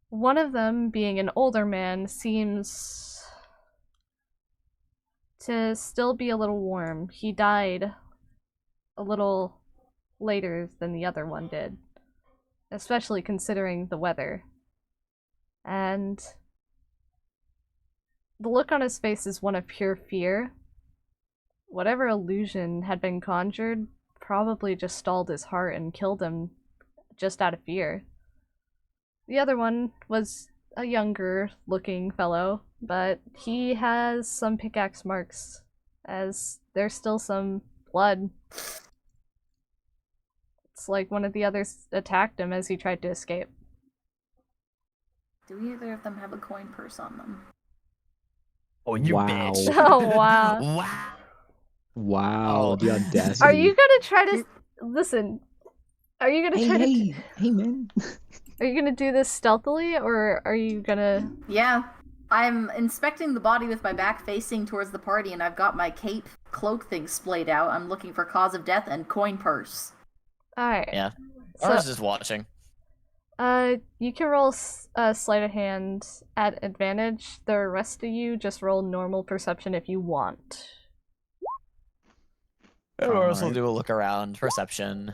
One of them, being an older man, seems to still be a little warm. He died a little later than the other one did, especially considering the weather. And the look on his face is one of pure fear. Whatever illusion had been conjured probably just stalled his heart and killed him just out of fear. The other one was a younger looking fellow, but he has some pickaxe marks, as there's still some blood. It's like one of the others attacked him as he tried to escape. Do either of them have a coin purse on them? Oh, you Wow. bitch. Oh, wow. Wow. Wow, Oh. the audacity. Are you gonna try to... Listen, are you gonna Hey, try to... hey, man. Are you gonna do this stealthily, or are you gonna... Yeah. I'm inspecting the body with my back facing towards the party, and I've got my cape cloak thing splayed out. I'm looking for cause of death and coin purse. Alright. Yeah. So, I was just watching. you can roll sleight of hand at advantage. The rest of you just roll normal perception if you want. Or else we'll Alright. do a look around. Perception.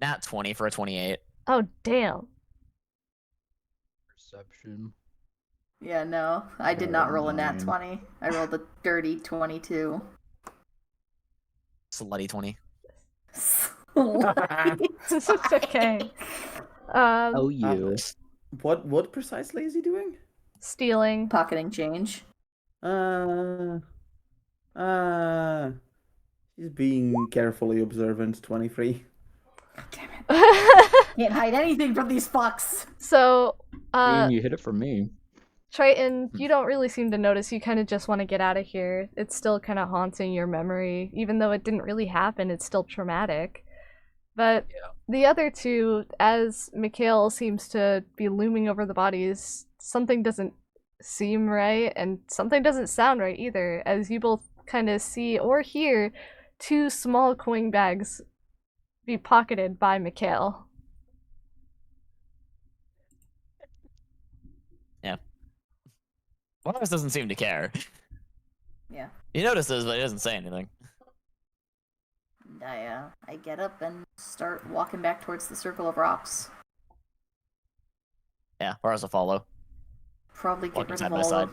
Nat 20 for a 28. Oh, damn. Perception. Yeah, no. I did not roll a nat 9. 20. I rolled a dirty 22. Slutty 20. It's okay. Oh, you. What precisely is he doing? Stealing. Pocketing change. He's being carefully observant. 23. Damn it. Can't hide anything from these fucks. So, You hit it for me. Triton, you don't really seem to notice. You kind of just want to get out of here. It's still kind of haunting your memory. Even though it didn't really happen, it's still traumatic. But the other two, as Mikhail seems to be looming over the bodies, something doesn't seem right, and something doesn't sound right either, as you both kind of see or hear two small coin bags be pocketed by Mikhail. Yeah. Varis doesn't seem to care. Yeah. He notices, but he doesn't say anything. And I get up and start walking back towards the circle of rocks. Yeah, Varis will follow. Probably Walking side by side.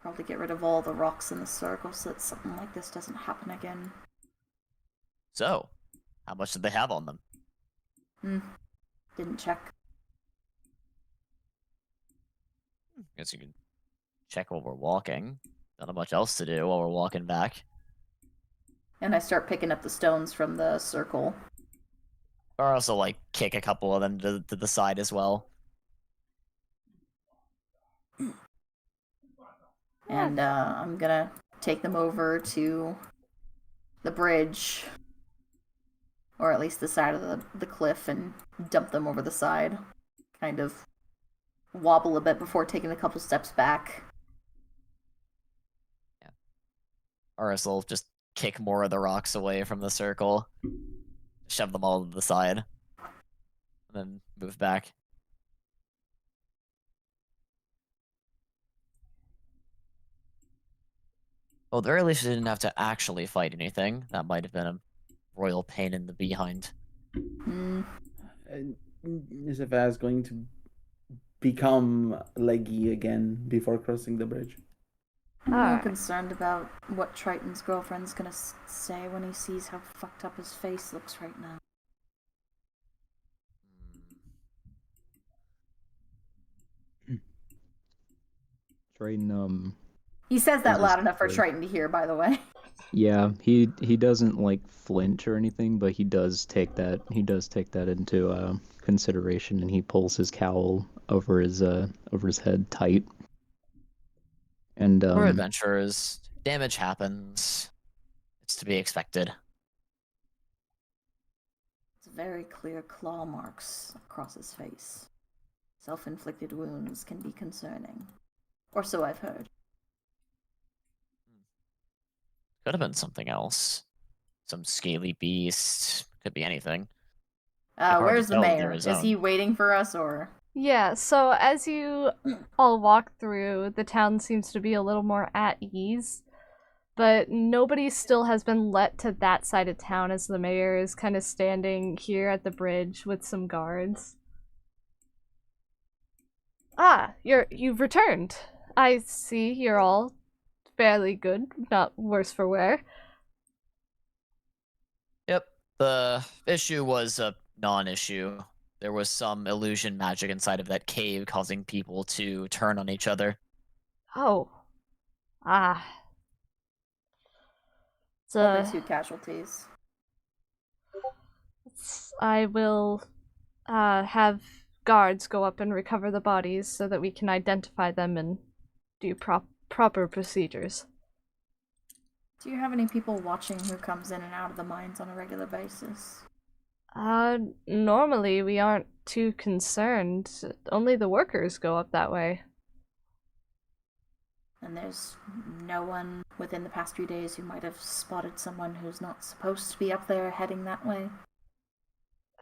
Probably get rid of all the rocks in the circle so that something like this doesn't happen again. So, how much did they have on them? Didn't check. Guess you can check while we're walking. Not much else to do while we're walking back. And I start picking up the stones from the circle. Or also, like, kick a couple of them to the side as well. And I'm gonna take them over to the bridge. Or at least the side of the cliff and dump them over the side. Kind of wobble a bit before taking a couple steps back. Yeah. Varis will just kick more of the rocks away from the circle. Shove them all to the side. And then move back. Well, at the very least, we didn't have to actually fight anything. That might have been a royal pain in the behind. Nysiphaeia is going to become leggy again before crossing the bridge. I'm more Alright. concerned about what Triton's girlfriend's gonna say when he sees how fucked up his face looks right now. Triton, He says that Is loud this enough for the- Triton to hear, by the way. yeah, he doesn't like flinch or anything, but he does take that into consideration, and he pulls his cowl over his head tight. And We're adventurers. Damage happens. It's to be expected. It's very clear claw marks across his face. Self-inflicted wounds can be concerning. Or so I've heard. Could have been something else. Some scaly beast. Could be anything. hard to Where's the tell with mayor? his Is he own. waiting for us, or...? Yeah, so as you all walk through, the town seems to be a little more at ease, but nobody still has been let to that side of town, as the mayor is kind of standing here at the bridge with some guards. Ah, you've returned. I see you're all fairly good, not worse for wear. Yep. The issue was a non-issue. There was some illusion magic inside of that cave causing people to turn on each other. Oh. Ah. Only 2 casualties. I will have guards go up and recover the bodies so that we can identify them and do proper procedures. Do you have any people watching who comes in and out of the mines on a regular basis? Normally we aren't too concerned. Only the workers go up that way. And there's no one within the past few days who might have spotted someone who's not supposed to be up there heading that way?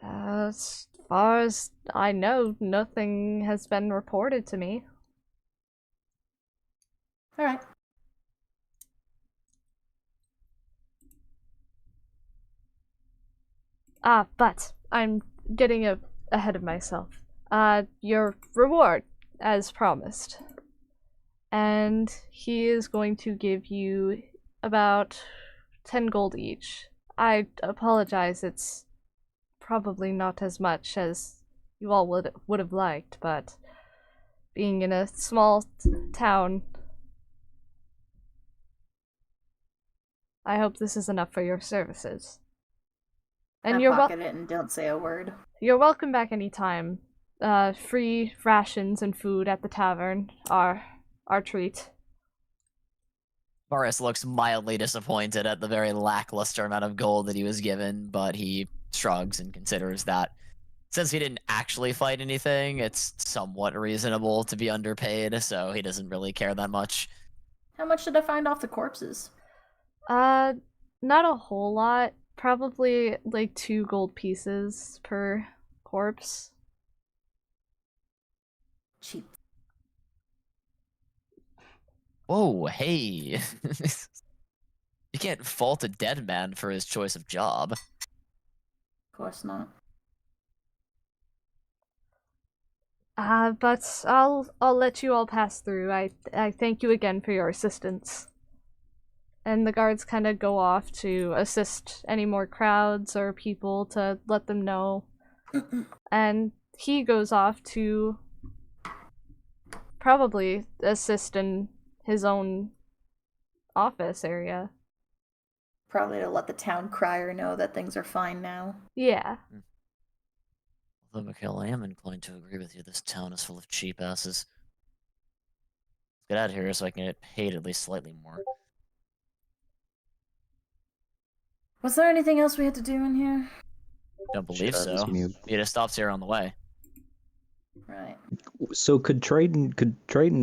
As far as I know, nothing has been reported to me. Alright. But I'm getting ahead of myself. Your reward, as promised. and he is going to give you about 10 gold each. I apologize, it's probably not as much as you all would have liked, but being in a small town, I hope this is enough for your services. And I pocket it and don't say a word. You're welcome back anytime. Free rations and food at the tavern are our treat. Varis looks mildly disappointed at the very lackluster amount of gold that he was given, but he shrugs and considers that since he didn't actually fight anything, it's somewhat reasonable to be underpaid, so he doesn't really care that much. How much did I find off the corpses? Not a whole lot. Probably like 2 gold pieces per corpse. Cheap. Whoa, hey. You can't fault a dead man for his choice of job. Of course not. But I'll let you all pass through. I thank you again for your assistance. And the guards kind of go off to assist any more crowds or people to let them know. And he goes off to probably assist in his own office area. Probably to let the town crier know that things are fine now. Yeah. Although, Mikhail, I am inclined to agree with you. This town is full of cheap asses. Let's get out of here so I can get paid at least slightly more. Was there anything else we had to do in here? Don't believe Shut so. mute. You just stopped here on the way. Right. So could Triton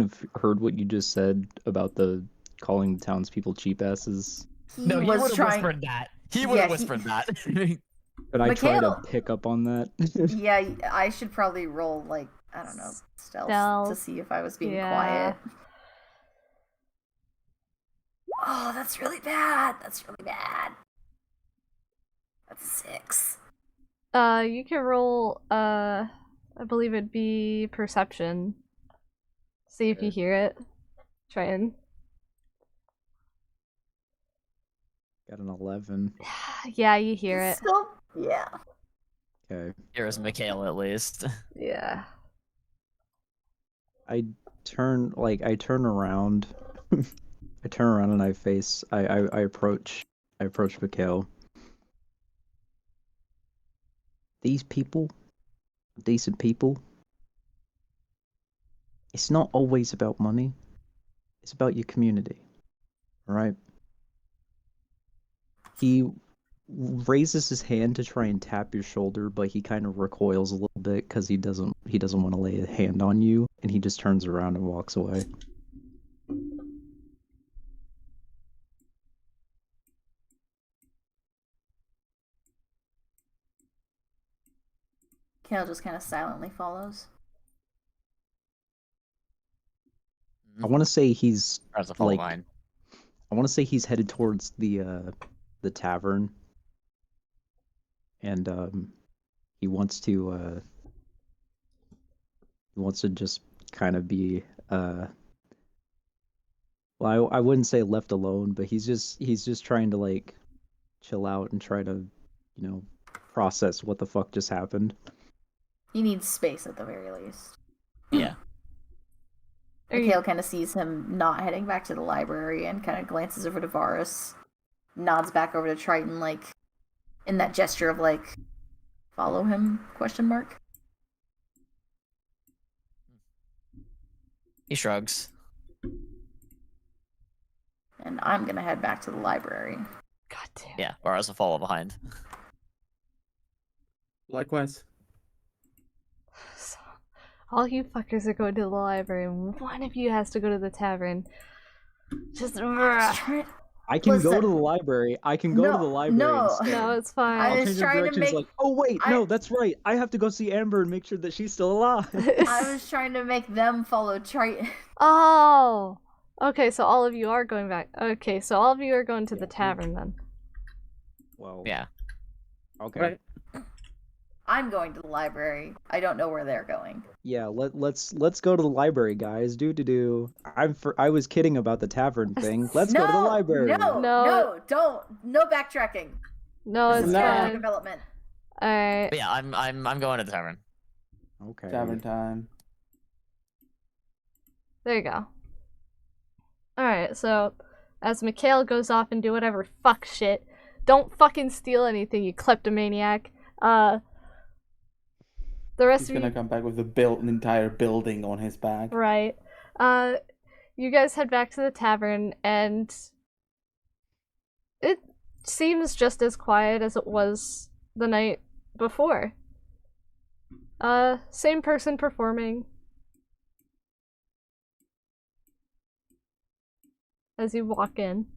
have heard what you just said about the calling the townspeople cheap asses? He No, he would was have trying. whispered that. He would have Yeah, whispered that. Could I try to Mikhail. pick up on that? Yeah, I should probably roll, like, I don't know, stealth to see if I was being quiet. Oh, that's really bad. That's really bad. That's 6. You can roll, I believe it'd be perception. See if you Okay. hear it. Triton. Got an 11. Yeah, you hear it. Still, yeah. Okay. Here's Mikhail, at least. Yeah. I turn around. I turn around and I approach Mikhail. These people, decent people, it's not always about money. It's about your community. Alright? He raises his hand to try and tap your shoulder, but he kind of recoils a little bit because he doesn't want to lay a hand on you, and he just turns around and walks away. Kale just kind of silently follows. I want to say he's As a follow like, line. I want to say he's headed towards the tavern, and he wants to just kind of be well, I wouldn't say left alone, but he's just trying to like chill out and try to, process what the fuck just happened. He needs space at the very least. Yeah. Mikhail kind of sees him not heading back to the library and kind of glances over to Varis, nods back over to Triton, like, in that gesture of, like, follow him, question mark. He shrugs. And I'm gonna head back to the library. God damn. Yeah, Varis will follow behind. Likewise. So, all you fuckers are going to the library, and one of you has to go to the tavern. Just I can go Listen. to the library. I can go to the library. no. instead. No, it's fine. I I'll was change your trying to directions make- like, oh wait, I- no, that's right. I have to go see Amber and make sure that she's still alive. I was trying to make them follow Triton. Oh! Okay, so all of you are going back. Okay, so all of you are going to the Yeah. tavern then. Well, Yeah. okay. Right. I'm going to the library. I don't know where they're going. Yeah, let's go to the library, guys. I was kidding about the tavern thing. Let's go to the library. No, don't. No backtracking. No, This it's is character fine. development. Alright. But yeah, I'm going to the tavern. Okay. Tavern time. There you go. Alright, so as Mikhail goes off and do whatever fuck shit, don't fucking steal anything, you kleptomaniac. The rest He's of you gonna come back with an entire building on his back. right. You guys head back to the tavern and it seems just as quiet as it was the night before. Same person performing. As you walk in.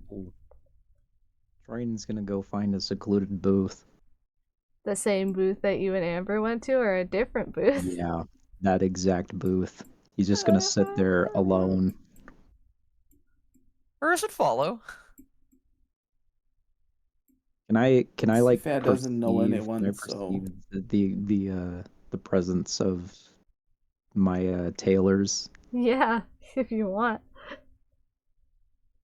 Triton's gonna go find a secluded booth. The same booth that you and Amber went to, or a different booth? Yeah, that exact booth. He's just gonna sit there alone. Or I should follow. Can I like Nysiphaeia doesn't know perceive- anyone, can I so- perceive the presence of my tailors? Yeah, if you want.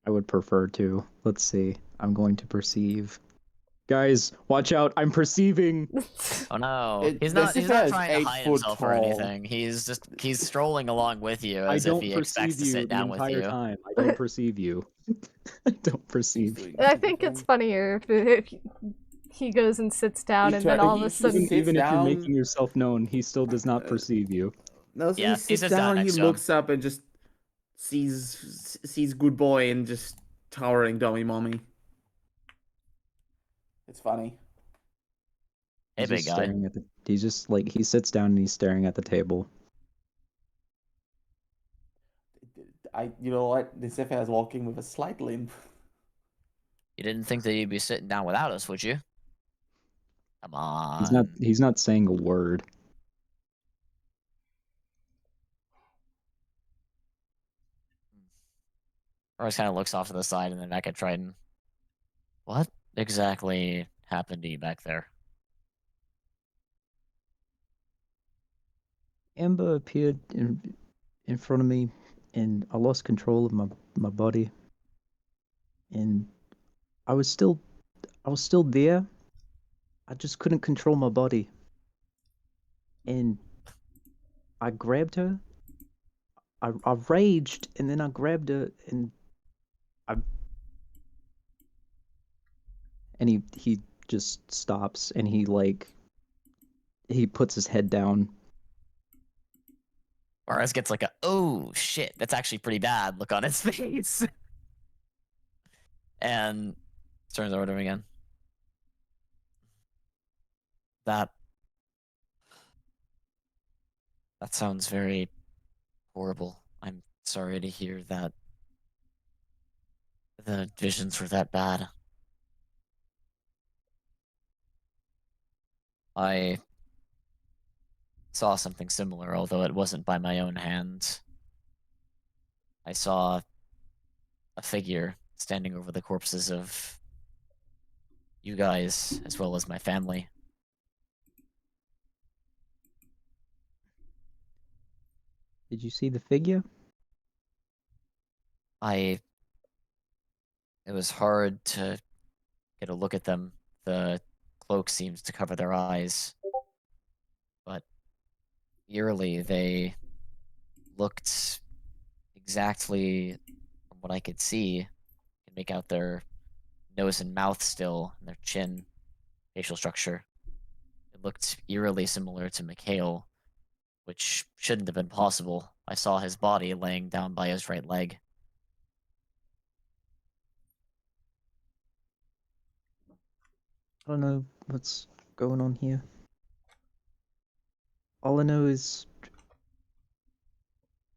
I would prefer to. Let's see. I'm going to perceive. Guys, watch out! I'm perceiving. Oh no, It- he's not Nysiphaeia is trying to 8 hide foot himself or tall. anything. He's strolling along with you I as if don't he expects perceive to you sit the down with entire you. time. I don't perceive you. I don't perceive. I think it's funnier if he goes and sits down and then all of a sudden... sits Even if you're down- making yourself known, he still does not perceive you. No, so Yeah, he sits down down, he next to him. looks up and just sees good boy and just towering dummy mommy. It's funny. Hey, He's big just guy. staring at the. He's just like he sits down and he's staring at the table. You know what? Nysiphaeia is walking with a slight limp. You didn't think that you'd be sitting down without us, would you? Come on. He's not saying a word. Royce kind of looks off to the side and then back at Triton. What exactly happened to you back there? Amber appeared in front of me, and I lost control of my body. And I was still there. I just couldn't control my body. And I grabbed her. I raged, and then I grabbed her, and he just stops, and he puts his head down. Varis gets like a, oh shit, that's actually pretty bad look on his face. And turns over to him again. That sounds very horrible. I'm sorry to hear that the visions were that bad. I saw something similar, although it wasn't by my own hand. I saw a figure standing over the corpses of you guys, as well as my family. Did you see the figure? It was hard to get a look at them. The cloak seems to cover their eyes. But eerily, they looked exactly from what I could see. I could make out their nose and mouth still, and their chin, facial structure. It looked eerily similar to Mikhail, which shouldn't have been possible. I saw his body laying down by his right leg. I don't know what's going on here. All I know is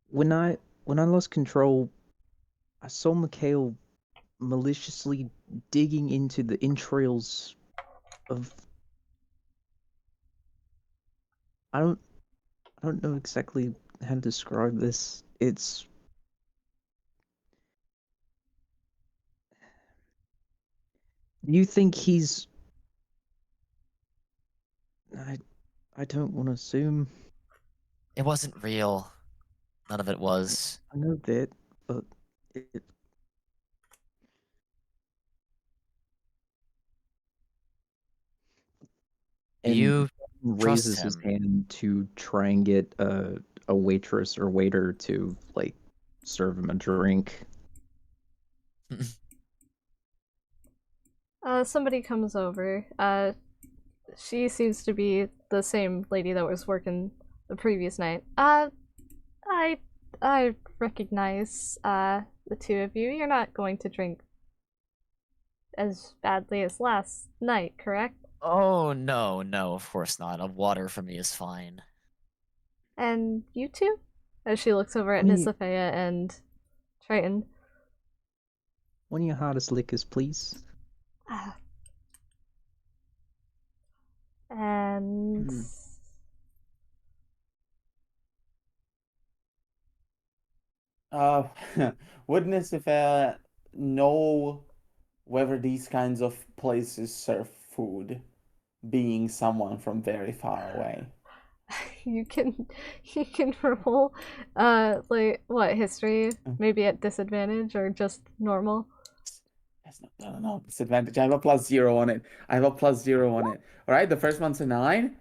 when I lost control, I saw Mikhail maliciously digging into the entrails of I don't know exactly how to describe this. It's do you think he's I don't want to assume. It wasn't real. None of it was. I know that, but it. Do And you trust raises his him? hand to try and get a waitress or waiter to like serve him a drink. Somebody comes over. She seems to be the same lady that was working the previous night. I recognize the two of you. You're not going to drink as badly as last night, correct? Oh, no, of course not. A water for me is fine. And you two? As she looks over at Me. Nysiphaeia and Triton. One of your hardest liquors, please. And Would Nysiphaeia know whether these kinds of places serve food, being someone from very far away? you can roll like what, history? Maybe at disadvantage or just normal? That's no, disadvantage. I have a +0 on it. Alright, the first one's a 9.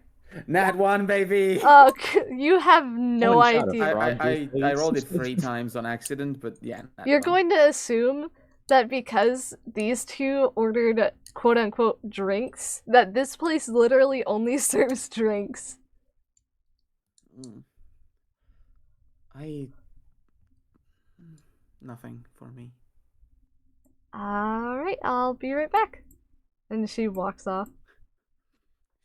Nat 1, baby! Oh, you have no Someone shot a idea. frog to his I face. rolled it 3 times on accident, but yeah. Nat You're 1. going to assume that because these two ordered quote unquote drinks, that this place literally only serves drinks. Nothing for me. Alright, I'll be right back. And she walks off.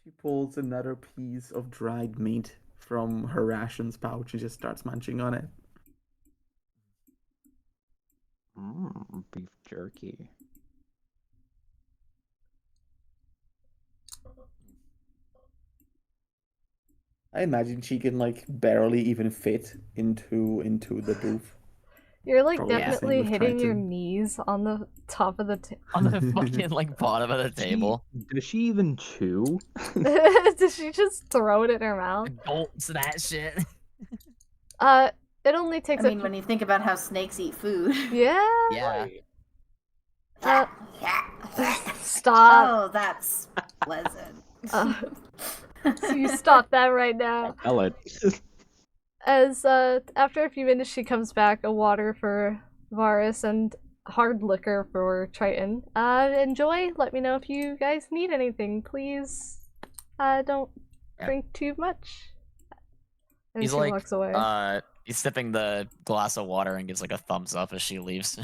She pulls another piece of dried meat from her rations pouch and just starts munching on it. Beef jerky. I imagine she can like barely even fit into the booth. You're like Probably the same definitely with hitting your Triton. knees on the top of the On the fucking like bottom of the table. Does she even chew? Does she just throw it in her mouth? Bolts that shit. It only takes I mean, when you think about how snakes eat food. Yeah. Yeah. Stop. Oh, that's pleasant. So you stop that right now. Tell it. As after a few minutes she comes back, a water for Varis and hard liquor for Triton. Enjoy. Let me know if you guys need anything. Please don't drink too much. And He's she like, walks away. he's sipping the glass of water and gives like a thumbs up as she leaves.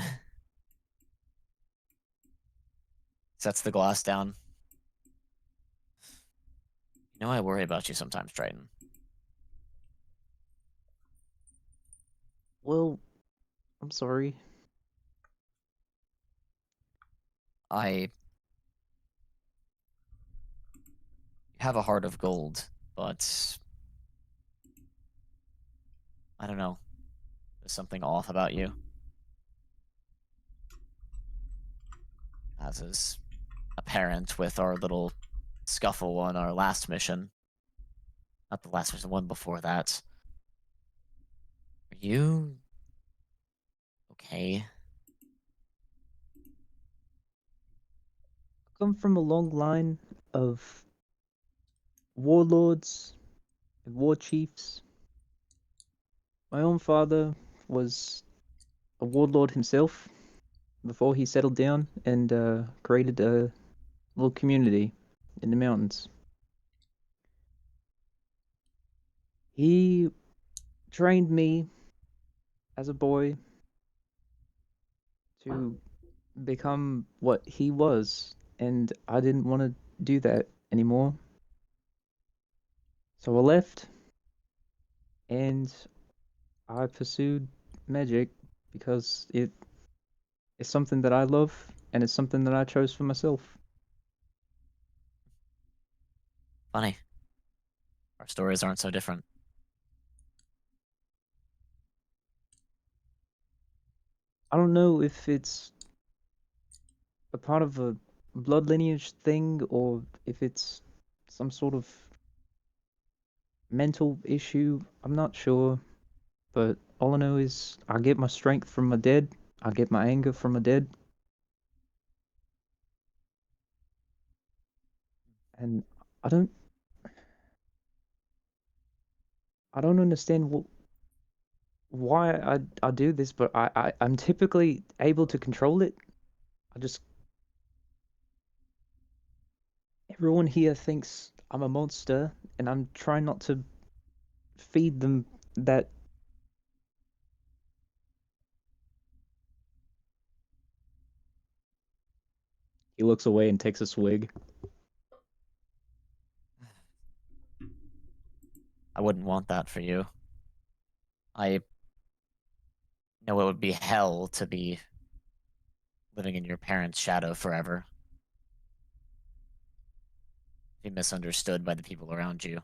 Sets the glass down. You know, I worry about you sometimes, Triton. Well, I'm sorry. I have a heart of gold, but I don't know. There's something off about you. As is apparent with our little scuffle on our last mission. Not the last mission, the one before that. Are you okay? I come from a long line of warlords and war chiefs. My own father was a warlord himself before he settled down and created a little community in the mountains. He trained me as a boy to become what he was, and I didn't want to do that anymore. So I left, and I pursued magic because it's something that I love, and it's something that I chose for myself. Funny. Our stories aren't so different. I don't know if it's a part of a blood lineage thing or if it's some sort of mental issue. I'm not sure, but all I know is I get my strength from my dead. I get my anger from my dead. And I don't I don't understand why I do this, but I'm typically able to control it. I just everyone here thinks I'm a monster, and I'm trying not to feed them that. He looks away and takes a swig. I wouldn't want that for you. I know it would be hell to be living in your parents' shadow forever. Be misunderstood by the people around you.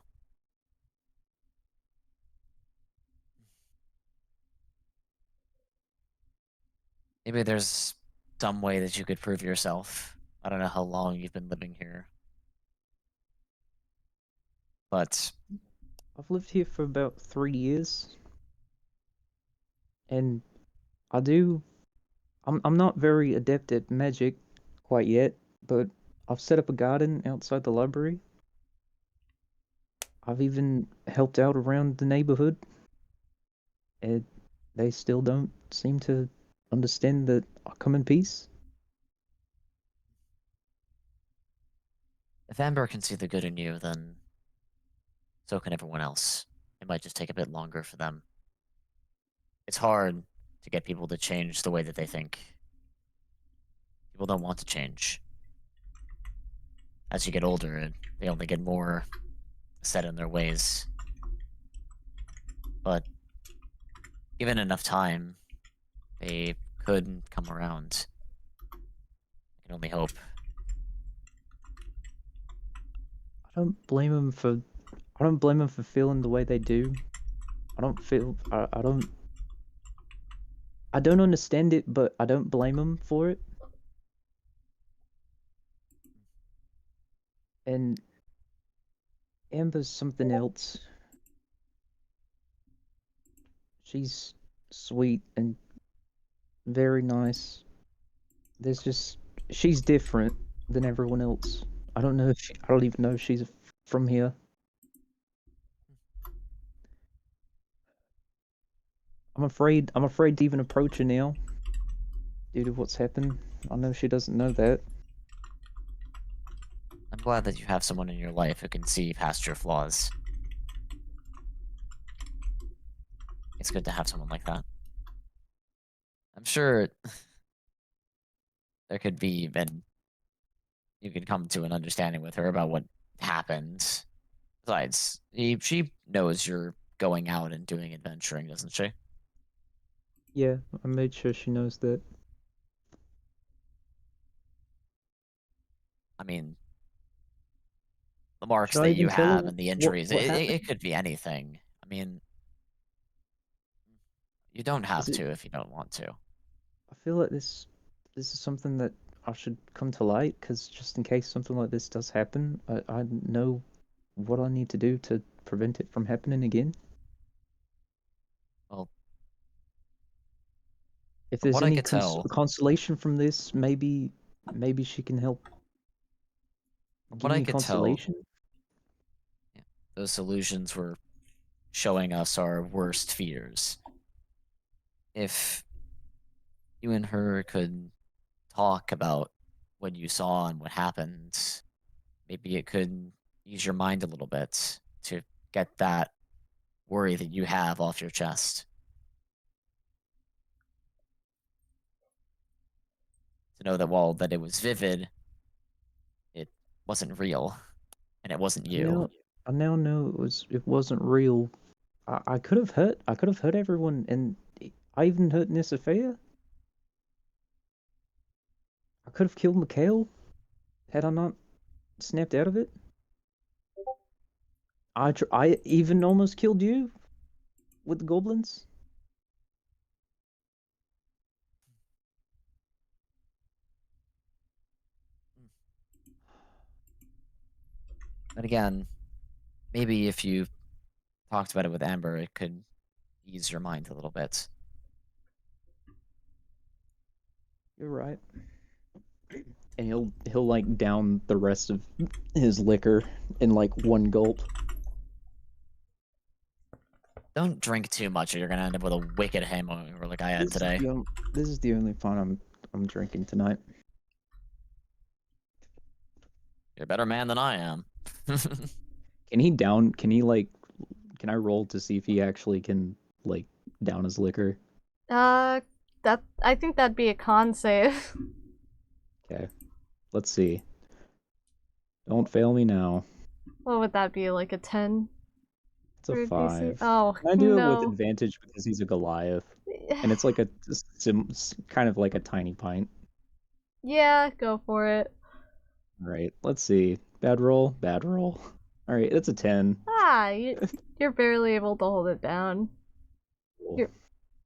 Maybe there's some way that you could prove yourself. I don't know how long you've been living here. But I've lived here for about 3 years, and I'm not very adept at magic quite yet, but I've set up a garden outside the library. I've even helped out around the neighborhood, and they still don't seem to understand that I come in peace. if Amber can see the good in you, then so can everyone else. It might just take a bit longer for them. It's hard to get people to change the way that they think. People don't want to change. As you get older, they only get more set in their ways. But given enough time, they could come around. I can only hope. I don't blame them for feeling the way they do. I don't understand it, but I don't blame them for it. And Amber's something else. She's sweet and very nice. She's different than everyone else. I don't even know if she's from here. I'm afraid to even approach her now due to what's happened. I know she doesn't know that. I'm glad that you have someone in your life who can see past your flaws. It's good to have someone like that. I'm sure there could be, and you could come to an understanding with her about what happened. Besides, she knows you're going out and doing adventuring, doesn't she? Yeah, I made sure she knows that. I mean, the marks Should I that even you tell her have and the injuries, what happened? it could be anything. I mean, you don't have Is it? to if you don't want to. I feel like this is something that I should come to light, because just in case something like this does happen, I know what I need to do to prevent it from happening again. Well, If from there's what I any could tell, consolation from this, maybe she can help from what give I me could tell, consolation. those illusions were showing us our worst fears. If you and her could talk about what you saw and what happened, maybe it could ease your mind a little bit to get that worry that you have off your chest. To know that while that it was vivid, it wasn't real, and it wasn't you. I now know it wasn't real. I could have hurt everyone, and I even hurt Nysiphaeia. I could have killed Mikhail had I not snapped out of it. I even almost killed you with the goblins. But again, maybe if you talked about it with Amber, it could ease your mind a little bit. You're right. And he'll like down the rest of his liquor in like one gulp. Don't drink too much, or you're gonna end up with a wicked hangover like I had today. This is the only fun I'm drinking tonight. You're a better man than I am. Can I roll to see if he actually can like down his liquor? I think that'd be a con save. Okay. Let's see. Don't fail me now. What would that be, like a 10? It's a 5. Oh, I do it no. with advantage because he's a Goliath. And it's like kind of like a tiny pint. Yeah, go for it. Alright, let's see. Bad roll. Alright, it's a 10. You're barely able to hold it down. Cool.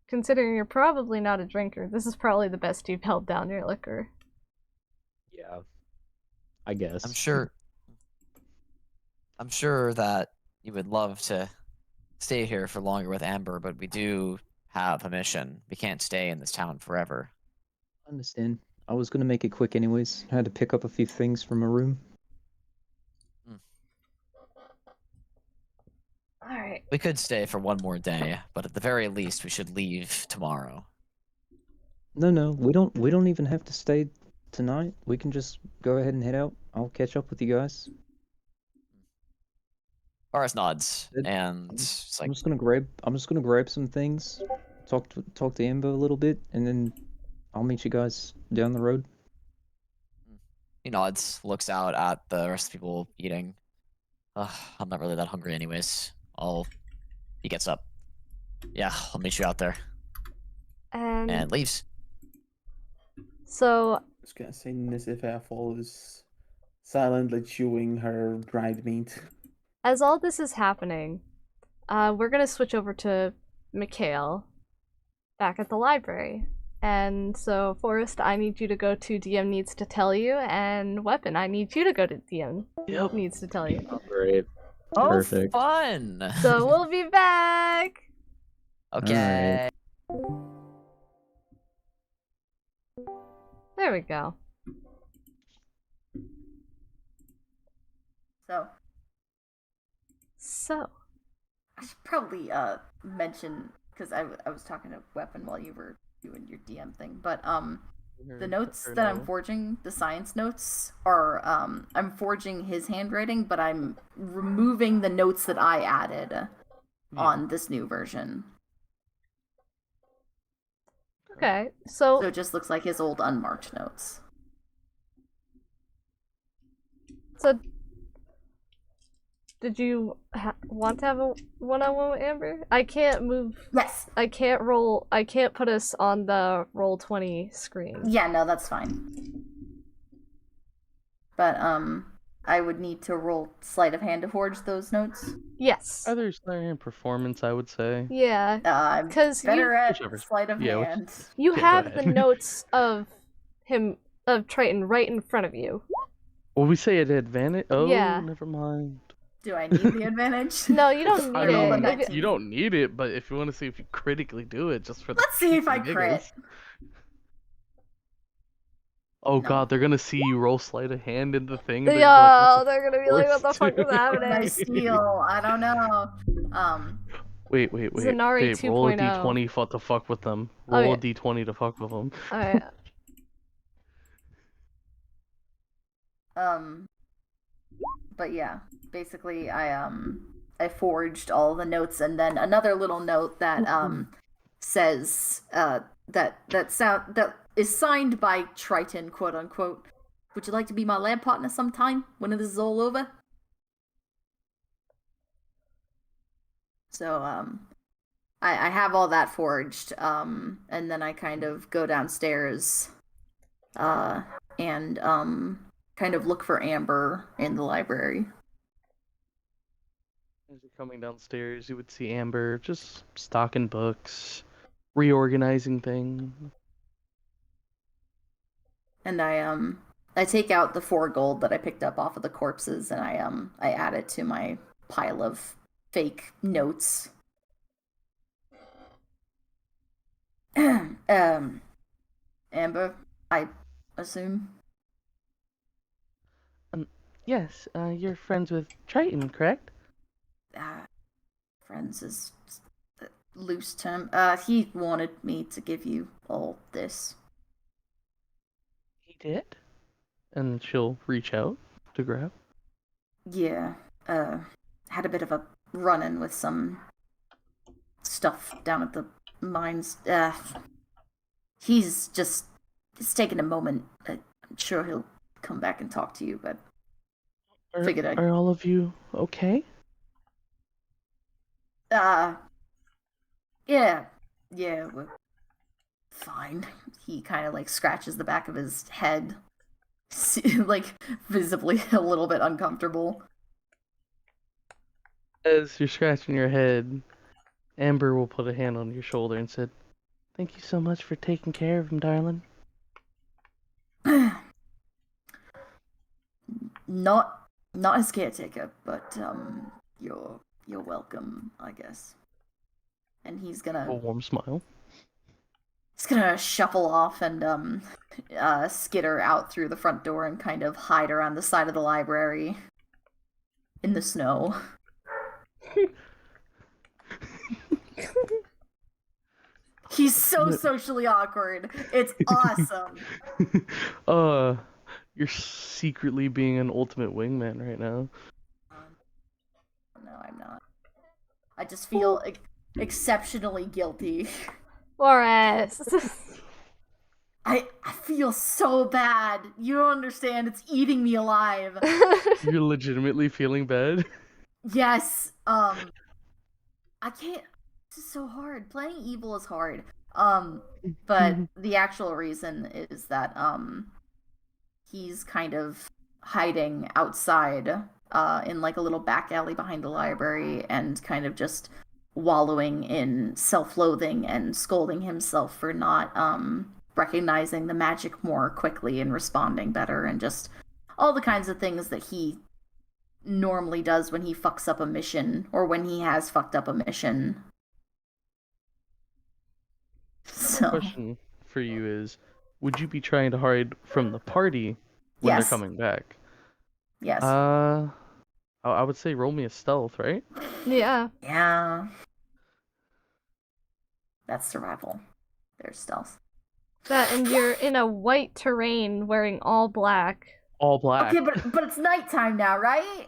Considering you're probably not a drinker, this is probably the best you've held down your liquor. Yeah. I guess. I'm sure that you would love to stay here for longer with Amber, but we do have a mission. We can't stay in this town forever. I understand. I was gonna make it quick anyways. I had to pick up a few things from my room. Alright. We could stay for one more day, but at the very least we should leave tomorrow. No, we don't even have to stay tonight. We can just go ahead and head out. I'll catch up with you guys. Varis nods, and it's like, I'm just gonna grab some things, talk to Amber a little bit, and then I'll meet you guys down the road. he nods, looks out at the rest of the people eating. I'm not really that hungry anyways. He gets up. Yeah, I'll meet you out there. And leaves. So I was gonna say Nysiphaeia follows, silently chewing her dried meat. as all this is happening, we're gonna switch over to Mikhail back at the library. And so, Forrest, I need you to go to DM Needs to Tell You, and Weapon, I need you to go to DM Needs to Tell You. Oh, great. Oh, Perfect. fun! So we'll be back! Okay. There we go. So I should probably mention, because I was talking to Weapon while you were doing your DM thing, but the notes that I'm forging, the science notes, are I'm forging his handwriting, but I'm removing the notes that I added on this new version. Okay, so it just looks like his old unmarked notes. So, did you want to have a one-on-one with Amber? I can't move. Yes. I can't roll. I can't put us on the Roll20 screen. Yeah, no, that's fine. But I would need to roll sleight of hand to forge those notes. Yes. Either sleight of hand performance, I would say. Yeah. I'm better at sleight of hand. You have the notes of Triton right in front of you. Well, we say at advantage. Oh, yeah. Never mind. Do I need the advantage? No, you don't need it. You don't need it, but if you want to see if you critically do it, just for let's see if I crit. Oh god, they're gonna see you roll sleight of hand in the thing. They're gonna be like, "What the fuck is happening?" I steal. I don't know. Wait. Zanari Babe, roll a d20 to fuck with them. Roll a d20 to fuck with them. Alright. But yeah, basically I forged all the notes, and then another little note that says that is signed by Triton, quote unquote. Would you like to be my lab partner sometime when this is all over? So I have all that forged, and then I kind of go downstairs and kind of look for Amber in the library. As you're coming downstairs, you would see Amber just stocking books, reorganizing things. And I take out the 4 gold that I picked up off of the corpses, and I add it to my pile of fake notes. Amber, I assume. Yes, you're friends with Triton, correct? Friends is a loose term. He wanted me to give you all this. He did? And she'll reach out to grab. Yeah, had a bit of a run-in with some stuff down at the mines. He's taking a moment. I'm sure he'll come back and talk to you, but figured Are all of you okay? Yeah, we're fine. He kind of like scratches the back of his head, like visibly a little bit uncomfortable. As you're scratching your head, Amber will put a hand on your shoulder and said, "Thank you so much for taking care of him, darling." Not his caretaker, but you're welcome, I guess. And he's A gonna warm smile. shuffle off and skitter out through the front door and kind of hide around the side of the library in the snow. He's so socially awkward. It's awesome. You're secretly being an ultimate wingman right now. No, I'm not. I just feel exceptionally guilty. Varis. I feel so bad. You don't understand. It's eating me alive. You're legitimately feeling bad? Yes. I can't. This is so hard. Playing evil is hard. But the actual reason is that he's kind of hiding outside in like a little back alley behind the library and kind of just wallowing in self-loathing and scolding himself for not recognizing the magic more quickly and responding better, and just all the kinds of things that he normally does when he fucks up a mission, or when he has fucked up a mission. My question for you is, would you be trying to hide from the party when Yes. they're coming back? Yes. I would say roll me a stealth, right? Yeah. Yeah. That's survival. There's stealth. That, and you're in a white terrain wearing all black. All black. Okay, but it's nighttime now, right?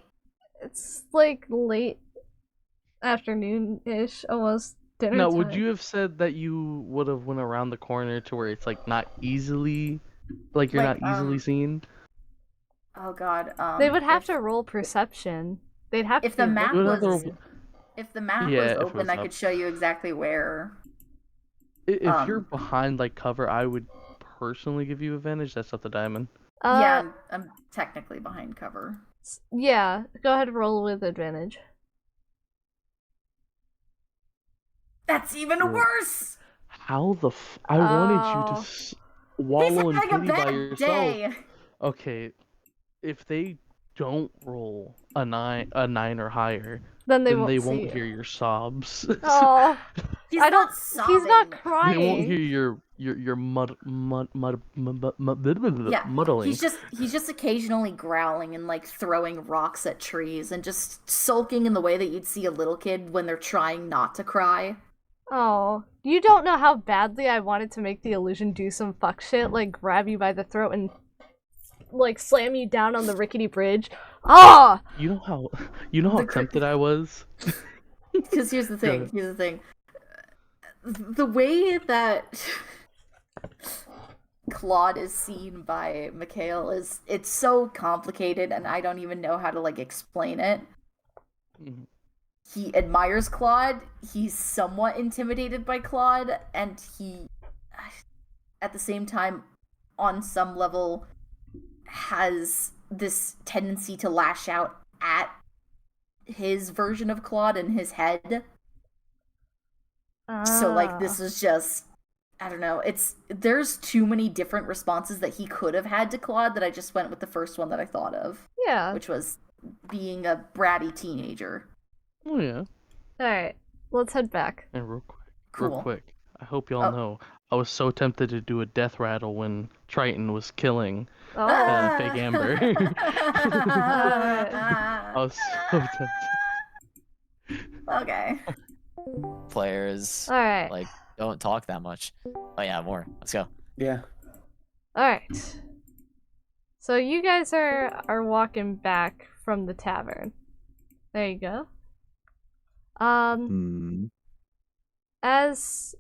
It's like late afternoon-ish, almost dinner Now, time. would you have said that you would have went around the corner to where it's like not easily, like you're Like, not easily seen? Oh god. They would have to roll perception. They'd have If to the be map You would have was to- if the map Yeah, was if it open, was I up. could show you exactly where. If you're um, behind like cover, I would personally give you advantage. That's not the diamond. Yeah, I'm technically behind cover. Yeah, go ahead and roll with advantage. That's even Cool. worse. How the I wanted you to Oh. wallow in He's having a pity by bad yourself. day. Okay, if they don't roll a nine or higher, Then they then won't they see won't you. hear your sobs. Oh, He's I not don't. sobbing. He's not They crying. won't hear your muddling. He's just occasionally growling and like throwing rocks at trees and just sulking in the way that you'd see a little kid when they're trying not to cry. Oh, you don't know how badly I wanted to make the illusion do some fuck shit, like grab you by the throat and like slam you down on the rickety bridge. Ah! You know how The tempted I was. Because here's the thing. The way that Claude is seen by Mikhail it's so complicated, and I don't even know how to like explain it. Mhm. He admires Claude, he's somewhat intimidated by Claude, and he, at the same time, on some level, has this tendency to lash out at his version of Claude in his head. So, like, this is just, I don't know, there's too many different responses that he could have had to Claude that I just went with the first one that I thought of, Yeah. which was being a bratty teenager. Oh yeah. Alright, let's head back. And real Cool. quick, I hope y'all know, I was so tempted to do a death rattle when Triton was killing Oh, fake Amber. I was so tempted. Okay. Players alright. like don't talk that much. Oh yeah, more. Let's go. Yeah. Alright. So you guys are walking back from the tavern. There you go. As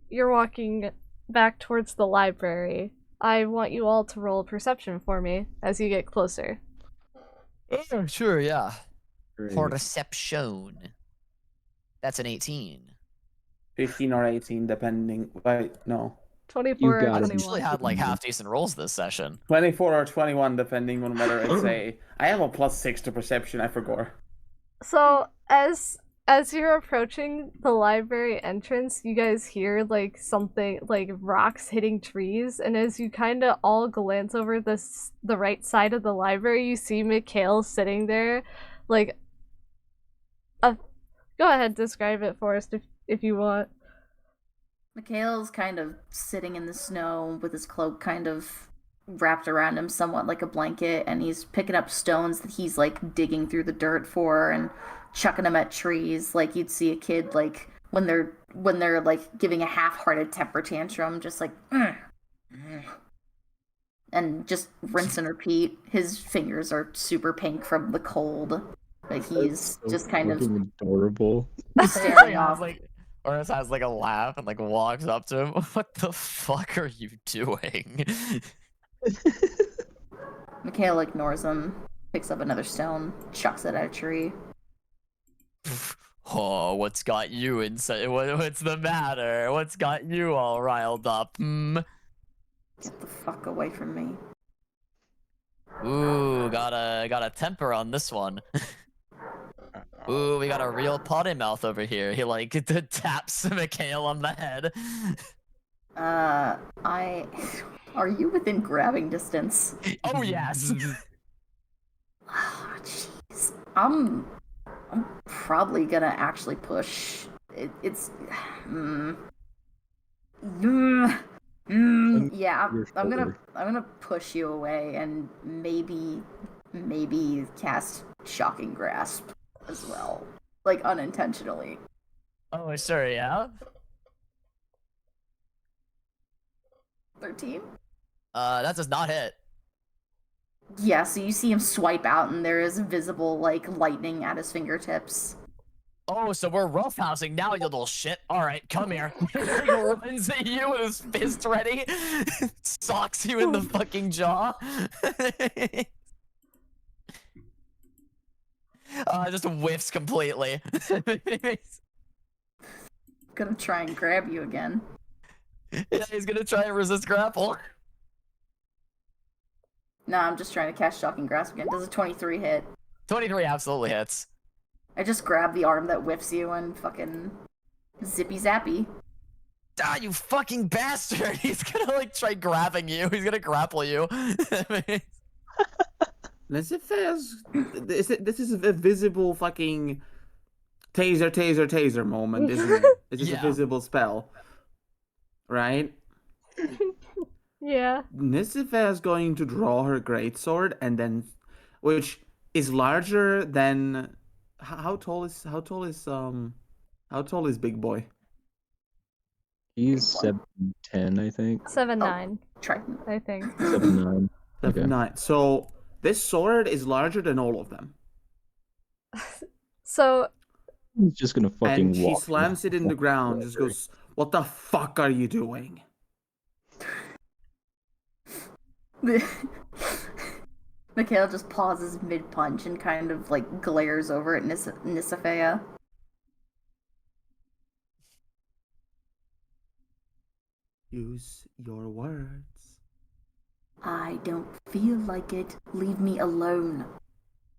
you're walking back towards the library, I want you all to roll perception for me as you get closer. Oh, sure, yeah. Great. Perception. That's an 18. 15 or 18, depending. Wait, no. 24 or got it. 21. I usually had like half decent rolls this session. 24 or 21, depending on whether it's a. I have a +6 to perception. I forgot. So as you're approaching the library entrance, you guys hear like something like rocks hitting trees, and as you kind of all glance over the right side of the library, you see Mikhail sitting there, like. Go ahead, describe it for us if you want. Mikhail's kind of sitting in the snow with his cloak kind of wrapped around him somewhat like a blanket, and he's picking up stones that he's like digging through the dirt for and chucking them at trees like you'd see a kid like when they're like giving a half-hearted temper tantrum, just like and just rinse and repeat. His fingers are super pink from the cold. Like he's So just kind of fucking adorable. staring off. Like, Oris has like a laugh and like walks up to him. What the fuck are you doing? Mikhail ignores him, picks up another stone, chucks it at a tree. Oh, what's got you inside? What's the matter? What's got you all riled up? Get the fuck away from me. Ooh, got a temper on this one. Ooh, we got a real potty mouth over here. He like taps Mikhail on the head. Are you within grabbing distance? Oh yes. Oh, jeez. I'm probably gonna actually push. Yeah, I'm gonna push you away and maybe cast Shocking Grasp as well, like unintentionally. Oh sure, yeah. 13. That does not hit. Yeah, so you see him swipe out, and there is visible like lightning at his fingertips. Oh, so we're roughhousing now, you little shit. All right, come here. He runs at you with his fist ready, socks you in the fucking jaw. Just whiffs completely. Gonna try and grab you again. Yeah, he's gonna try and resist grapple. No, I'm just trying to cast Shocking Grasp again. Does a 23 hit? 23 absolutely hits. I just grab the arm that whiffs you and fucking zippy zappy. Ah, you fucking bastard! He's gonna like try grabbing you. He's gonna grapple you. Nysiphaeia's. This is a visible fucking taser moment, isn't it? It's just Yeah. a visible spell, right? Yeah. Nysiphaeia's going to draw her greatsword, and then, which is larger than. How tall is Big Boy? He's 7'10", I think. 7'9", Triton. I think. 7'9". Okay. 9. So this sword is larger than all of them, So He's just gonna fucking and she walk. slams it in the ground. Just goes, "What the fuck are you doing?" Mikhail just pauses mid-punch and kind of, like, glares over at Nysiphaeia. Use your words. I don't feel like it. Leave me alone.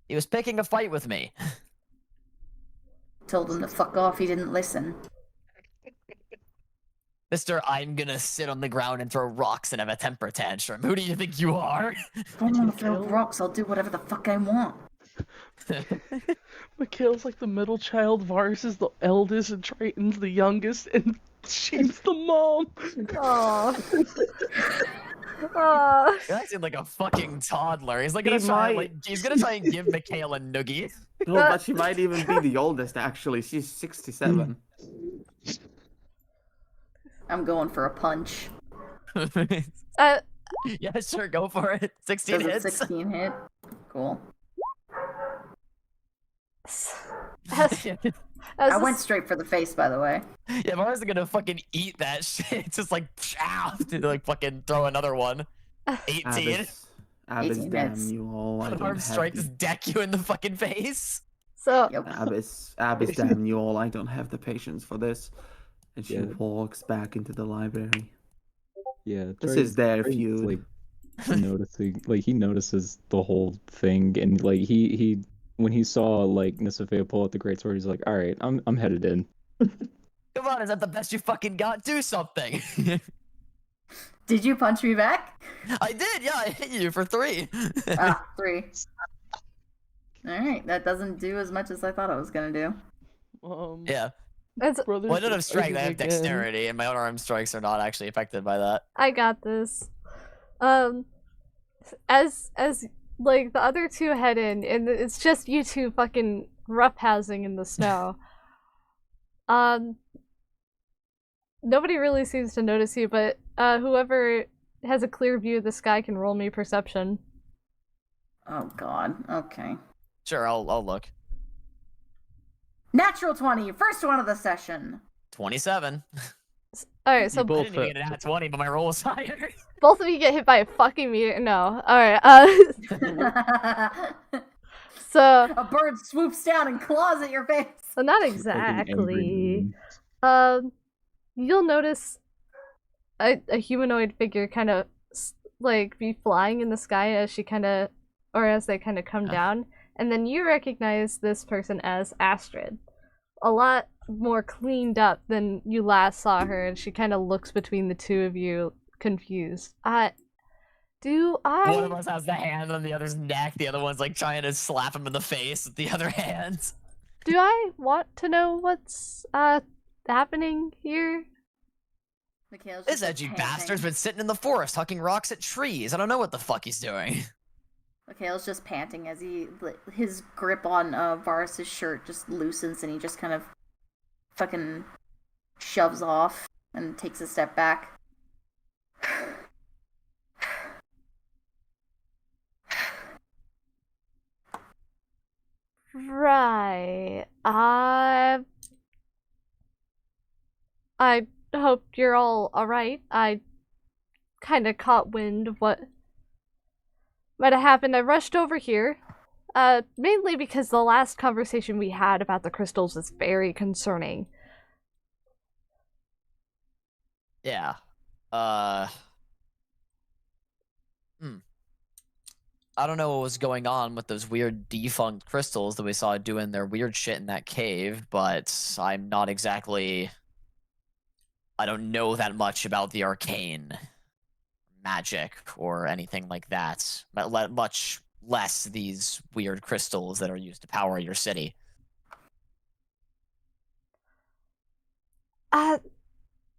He was picking a fight with me. Told him to fuck off, he didn't listen. Mister, I'm gonna sit on the ground and throw rocks and have a temper tantrum. Who do you think you are? If I want to throw rocks, I'll do whatever the fuck I want. Mikhail's like the middle child, Varis is the eldest, and Triton's the youngest, and she's the mom. Aww. Aww. You're acting like a fucking toddler. He's like He gonna try, might- he's gonna try and give Mikhail a noogie. No, but she might even be the oldest, actually. She's 67. I'm going for a punch. Yeah, sure, go for it. 16 Does a hits. 16 hit? Cool. I went straight for the face, by the way. Yeah, Mars is gonna fucking eat that shit. It's just like, pow, to like fucking throw another one. 18. Abyss 18 damn hits. you all. I An don't arm have strike the- just deck you in the fucking face. So Yep. Abyss damn you all. I don't have the patience for this. And she Yeah. walks back into the library. Yeah, This is their Triton's, feud. Like noticing, like he notices the whole thing, and like he when he saw like Nysiphaeia pull out the greatsword, he's like, "All right, I'm headed in." Come on, is that the best you fucking got? Do something. Did you punch me back? I did, yeah, I hit you for 3. 3. Alright, that doesn't do as much as I thought it was gonna do. Yeah. it's, Brothers Well, I don't are have strength, I have fighting again. dexterity, and my unarmed strikes are not actually affected by that. I got this. As like the other two head in, and it's just you two fucking roughhousing in the snow. Nobody really seems to notice you, but whoever has a clear view of the sky can roll me perception. Oh god, okay. Sure, I'll look. Natural 20, first one of the session. 27. All right, so You both I didn't even get a nat 20, but my roll was higher. both of you get hit by a fucking meteor. No, all right. So A bird swoops down and claws at your face. so not Like an angry exactly. moon. You'll notice a humanoid figure kind of like be flying in the sky as she kind of, or as they kind of come down, and then you recognize this person as Astrid. A lot more cleaned up than you last saw her, and she kind of looks between the two of you, confused. Do I? One of us has the hand on the other's neck, the other one's like trying to slap him in the face with the other hand. Do I want to know what's happening here? Mikhail's This just edgy panting. bastard's been sitting in the forest hucking rocks at trees. I don't know what the fuck he's doing. Mikhail's just panting as his grip on Varis's shirt just loosens and he just kind of fucking shoves off and takes a step back. Right. I hope you're all alright. I kind of caught wind of what might have happened. I rushed over here, mainly because the last conversation we had about the crystals is very concerning. Yeah. I don't know what was going on with those weird defunct crystals that we saw doing their weird shit in that cave, but I'm not exactly... I don't know that much about the arcane magic or anything like that. But much less these weird crystals that are used to power your city.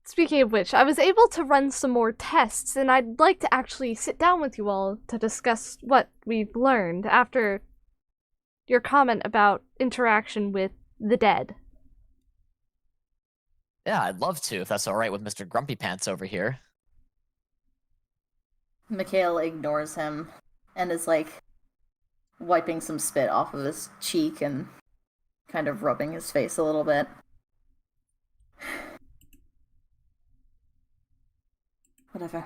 Speaking of which, I was able to run some more tests, and I'd like to actually sit down with you all to discuss what we've learned after your comment about interaction with the dead. Yeah, I'd love to, if that's alright with Mr. Grumpy Pants over here. Mikhail ignores him and is like wiping some spit off of his cheek and kind of rubbing his face a little bit. Whatever.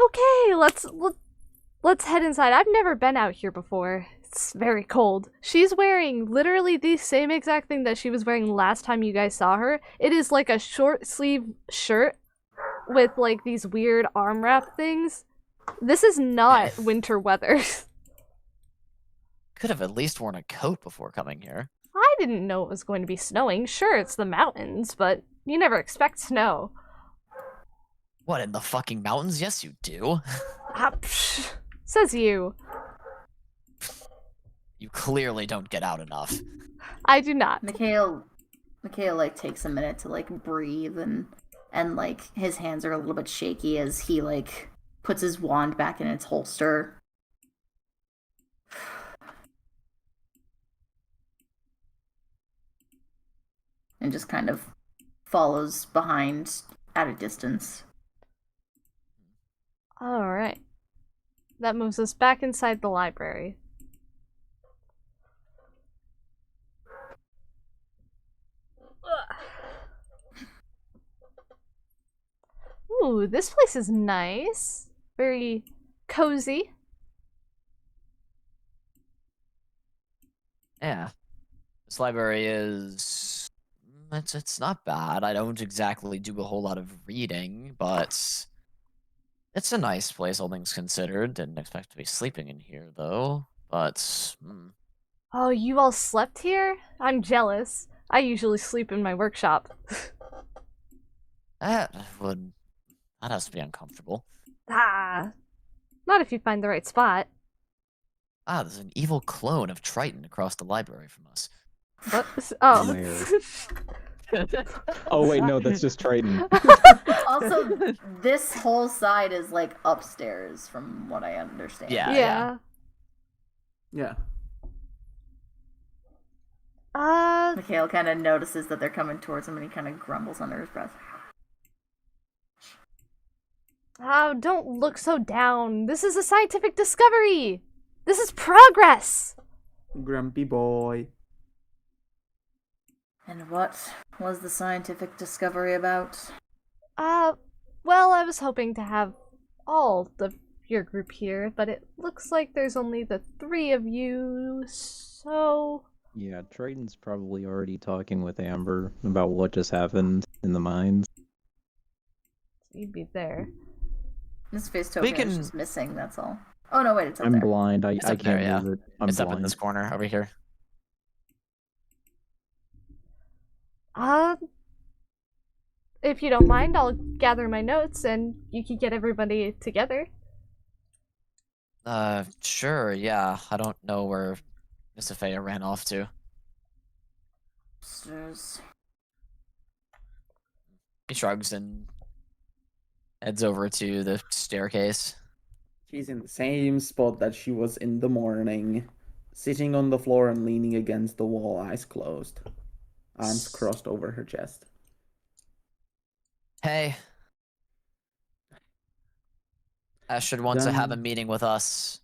Okay, let's head inside. I've never been out here before. It's very cold. She's wearing literally the same exact thing that she was wearing last time you guys saw her. It is like a short sleeve shirt with like these weird arm wrap things. This is not winter weather. Could have at least worn a coat before coming here. I didn't know it was going to be snowing. Sure, it's the mountains, but you never expect snow. What, in the fucking mountains? Yes, you do. Psh. Says you. You clearly don't get out enough. I do not. Mikhail like takes a minute to like breathe and like his hands are a little bit shaky as he like puts his wand back in its holster. And just kind of follows behind at a distance. Alright. That moves us back inside the library. Ooh, this place is nice. Very cozy. Yeah. This library is... It's not bad. I don't exactly do a whole lot of reading, but... It's a nice place, all things considered. Didn't expect to be sleeping in here, though. But... Oh, you all slept here? I'm jealous. I usually sleep in my workshop. That has to be uncomfortable. Ah. Not if you find the right spot. Ah, there's an evil clone of Triton across the library from us. What? Oh. Where? Oh wait, no, that's just Triton. Also, this whole side is like upstairs from what I understand. Yeah. Yeah. Mikhail kind of notices that they're coming towards him and he kind of grumbles under his breath. Oh, don't look so down. This is a scientific discovery. This is progress. Grumpy boy. And what was the scientific discovery about? Well, I was hoping to have all of your group here, but it looks like there's only the 3 of you, so... Yeah, Triton's probably already talking with Amber about what just happened in the mines. You'd be there. This face token is just missing, that's all. Oh no, wait, it's up I'm there. blind, I It's up can't there, move it. I'm It's blind. up in this corner over here. If you don't mind, I'll gather my notes and you can get everybody together. Sure, yeah. I don't know where Nysiphaeia ran off to. Upstairs. He shrugs and heads over to the staircase. She's in the same spot that she was in the morning, sitting on the floor and leaning against the wall, eyes closed, arms crossed over her chest. Hey. Astrid wants to have a meeting with us.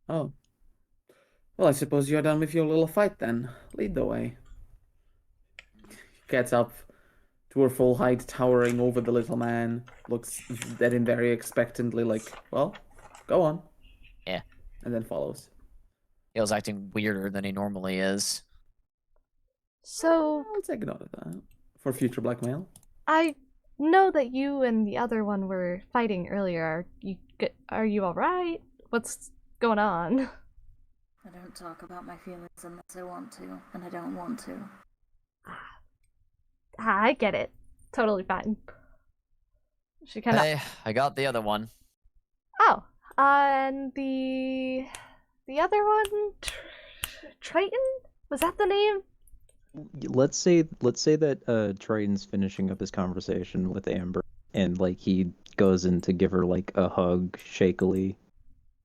Oh. Well, I suppose you're done with your little fight then. Lead the way. She gets up to her full height, towering over the little man, looks at him very expectantly like, well, go on. Yeah. And then follows. He was acting weirder than he normally is. So, I'll take note of that. For future blackmail. I know that you and the other one were fighting earlier. Are you alright? What's going on? I don't talk about my feelings unless I want to, and I don't want to. I get it. Totally fine. She kind of... Hey, I got the other one. Oh, and the other one? Triton? Was that the name? Let's say that Triton's finishing up his conversation with Amber, and like he goes in to give her like a hug shakily,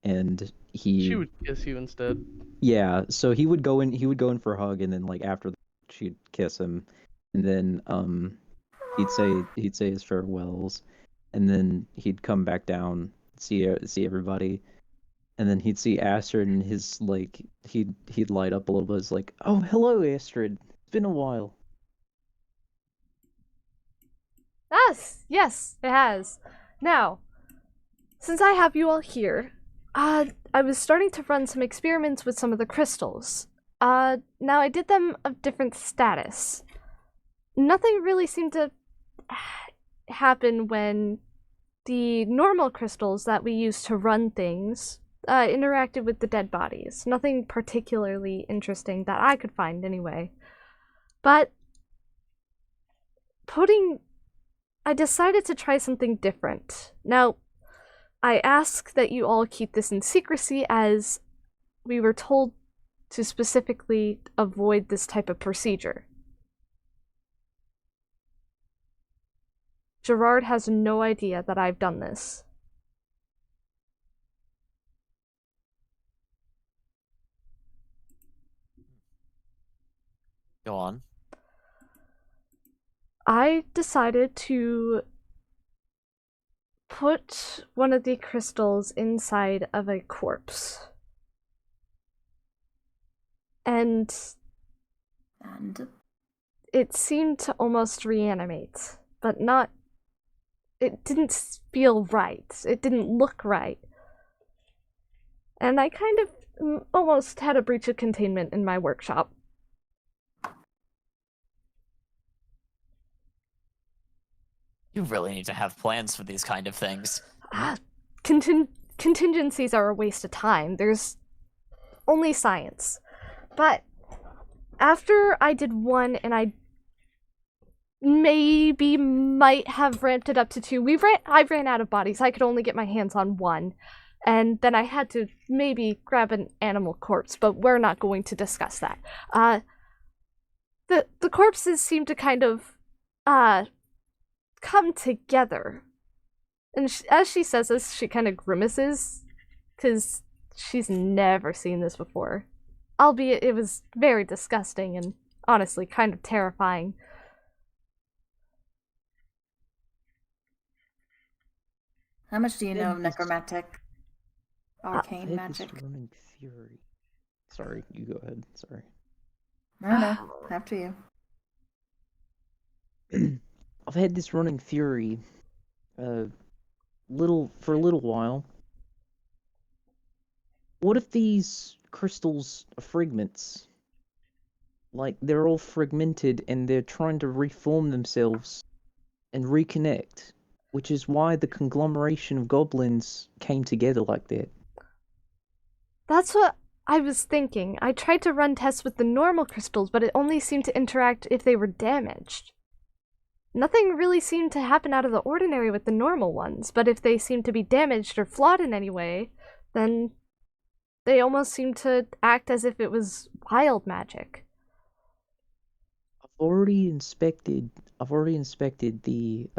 and She would kiss you instead. Yeah, so he would go in for a hug, and then like after she'd kiss him, and then he'd say his farewells, and then he'd come back down, see everybody, and then he'd see Astrid, and his like he'd light up a little bit. It's like, oh, hello, Astrid. It's been a while. Yes, it has. Now, since I have you all here, I was starting to run some experiments with some of the crystals. Now I did them of different status. Nothing really seemed to happen when the normal crystals that we use to run things interacted with the dead bodies. Nothing particularly interesting that I could find anyway. But I decided to try something different. Now, I ask that you all keep this in secrecy, as we were told to specifically avoid this type of procedure. Gerard has no idea that I've done this. Go on. I decided to put one of the crystals inside of a corpse. And it seemed to almost reanimate, but not. It didn't feel right. It didn't look right. And I kind of almost had a breach of containment in my workshop. You really need to have plans for these kind of things. Contingencies are a waste of time. There's only science. But after I did one, and I maybe might have ramped it up to 2, I ran out of bodies. I could only get my hands on 1. And then I had to maybe grab an animal corpse, but we're not going to discuss that. The corpses seem to kind of come together. And as she says this, she kind of grimaces, because she's never seen this before. Albeit it was very disgusting and honestly kind of terrifying. How much do you know of necromantic arcane magic? Running fury. Sorry, you go ahead. Sorry. No, after you. I've had this running fury for a little while. What if these crystals are fragments? Like, they're all fragmented and they're trying to reform themselves and reconnect, which is why the conglomeration of goblins came together like that. That's what I was thinking. I tried to run tests with the normal crystals, but it only seemed to interact if they were damaged. Nothing really seemed to happen out of the ordinary with the normal ones, but if they seemed to be damaged or flawed in any way, then they almost seemed to act as if it was wild magic. I've already inspected the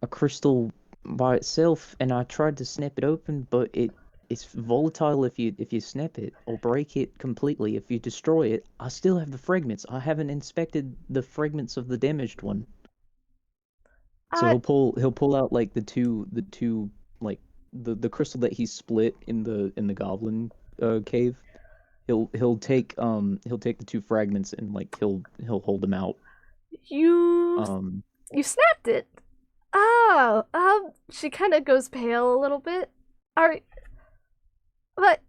a crystal by itself, and I tried to snap it open, but it's volatile if you snap it or break it completely. If you destroy it, I still have the fragments. I haven't inspected the fragments of the damaged one. So he'll pull out like the two like the crystal that he split in the goblin cave. He'll take the 2 fragments and like he'll hold them out. You snapped it. Oh, she kind of goes pale a little bit. But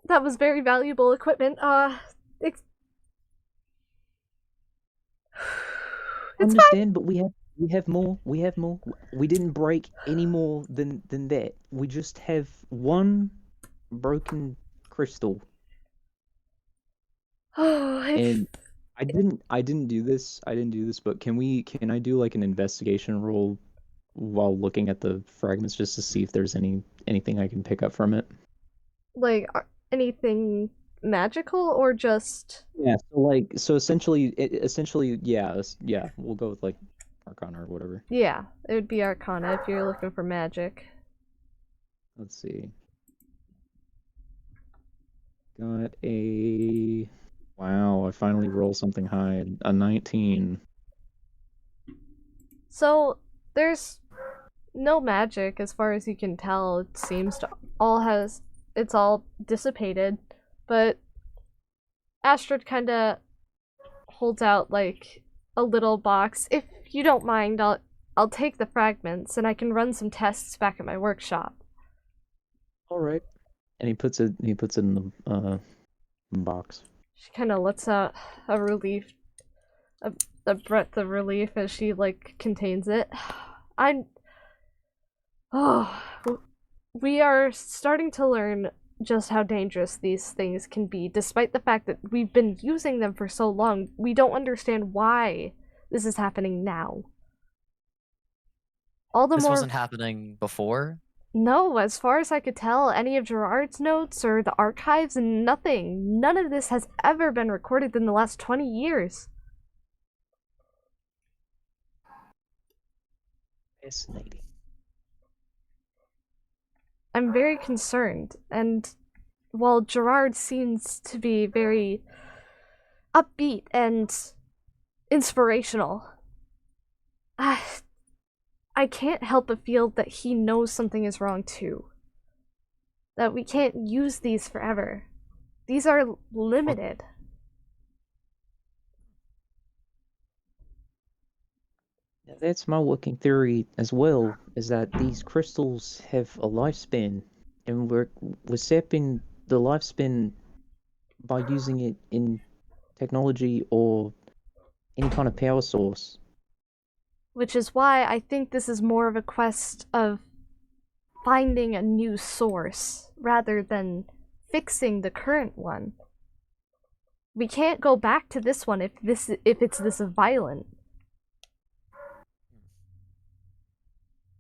that was very valuable equipment. It's understand, fine. But we have more. We didn't break any more than that. We just have 1 broken crystal. Oh, And I didn't do this. But can I do like an investigation roll while looking at the fragments just to see if there's anything I can pick up from it? Like anything magical or just? Yeah. So essentially, yeah. We'll go with like Arcana or whatever. Yeah, it would be Arcana if you're looking for magic. Let's see. Got a... Wow, I finally rolled something high. A 19. So, there's no magic as far as you can tell. It seems to it's all dissipated, but Astrid kind of holds out like a little box. If you don't mind, I'll take the fragments and I can run some tests back at my workshop. All right. And he puts it in the box. She kind of lets out a relief, a breath of relief as she like contains it. We are starting to learn just how dangerous these things can be, despite the fact that we've been using them for so long. We don't understand why this is happening now. This wasn't happening before? No, as far as I could tell, any of Gerard's notes or the archives, nothing. None of this has ever been recorded in the last 20 years. Fascinating. I'm very concerned, and while Gerard seems to be very upbeat and inspirational, I can't help but feel that he knows something is wrong too. That we can't use these forever. These are limited. Now, that's my working theory as well, is that these crystals have a lifespan, and we're sapping the lifespan by using it in technology or any kind of power source. Which is why I think this is more of a quest of finding a new source rather than fixing the current one. We can't go back to this one if it's this violent.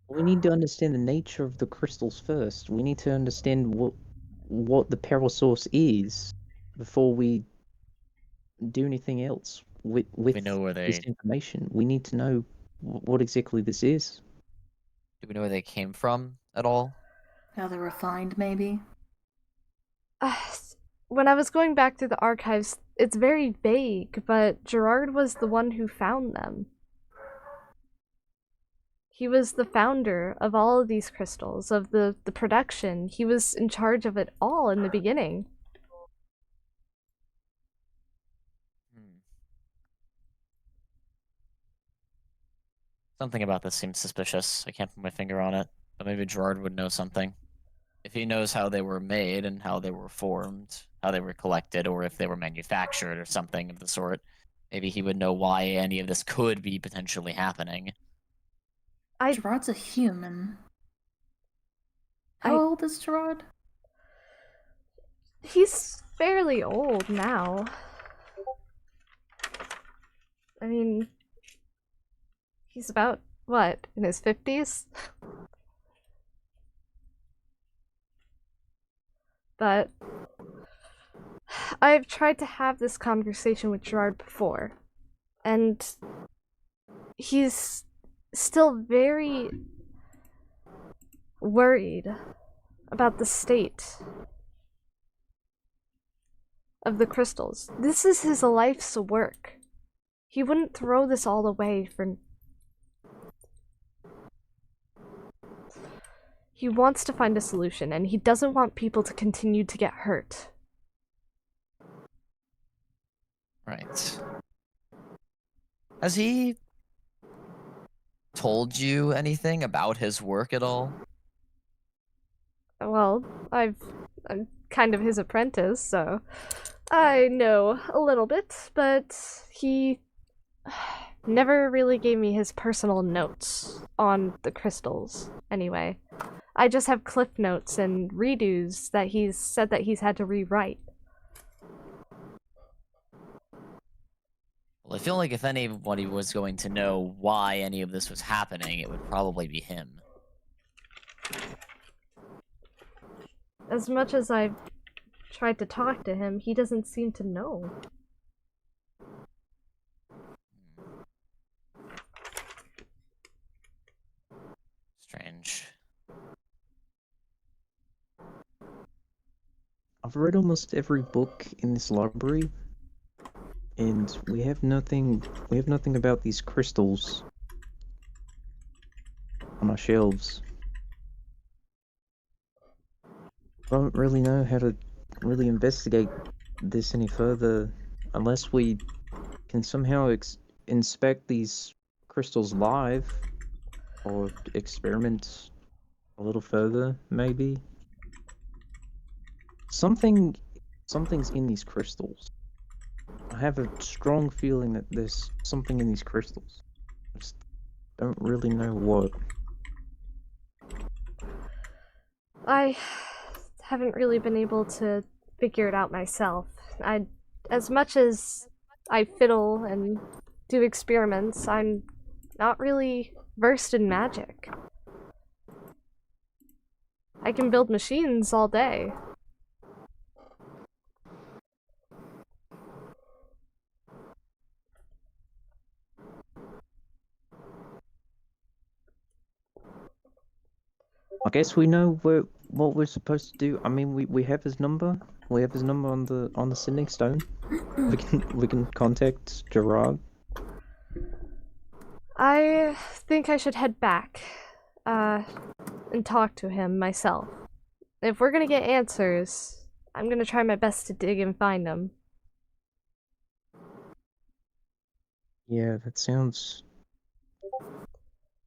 We need to understand the nature of the crystals first. We need to understand what the power source is before we do anything else with We know where this they information. We need to know what exactly this is. do we know where they came from at all? How they're refined, maybe? When I was going back through the archives, it's very vague, but Gerard was the one who found them. He was the founder of all of these crystals, of the production. He was in charge of it all in the beginning. Something about this seems suspicious. I can't put my finger on it, but maybe Gerard would know something. If he knows how they were made and how they were formed, how they were collected, or if they were manufactured or something of the sort, maybe he would know why any of this could be potentially happening. Gerard's a human. How old is Gerard? He's fairly old now. I mean, he's about, what, in his 50s? But I've tried to have this conversation with Gerard before, and he's still very worried about the state of the crystals. This is his life's work. He wouldn't throw this all away for... He wants to find a solution, and he doesn't want people to continue to get hurt. Right. Has he told you anything about his work at all? Well, I'm kind of his apprentice, so I know a little bit, but he never really gave me his personal notes on the crystals, anyway. I just have cliff notes and redos that he's said that he's had to rewrite. Well, I feel like if anybody was going to know why any of this was happening, it would probably be him. As much as I've tried to talk to him, he doesn't seem to know. Strange. I've read almost every book in this library, and we have nothing about these crystals on our shelves. I don't really know how to really investigate this any further unless we can somehow inspect these crystals live or experiment a little further, maybe. Something's in these crystals. I have a strong feeling that there's something in these crystals. I just don't really know what. I haven't really been able to figure it out myself. As much as I fiddle and do experiments, I'm not really versed in magic. I can build machines all day. I guess we know what we're supposed to do. I mean, we have his number. We have his number on the sending stone. We can contact Gerard. I think I should head back, and talk to him myself. If we're gonna get answers, I'm gonna try my best to dig and find them. Yeah, that sounds.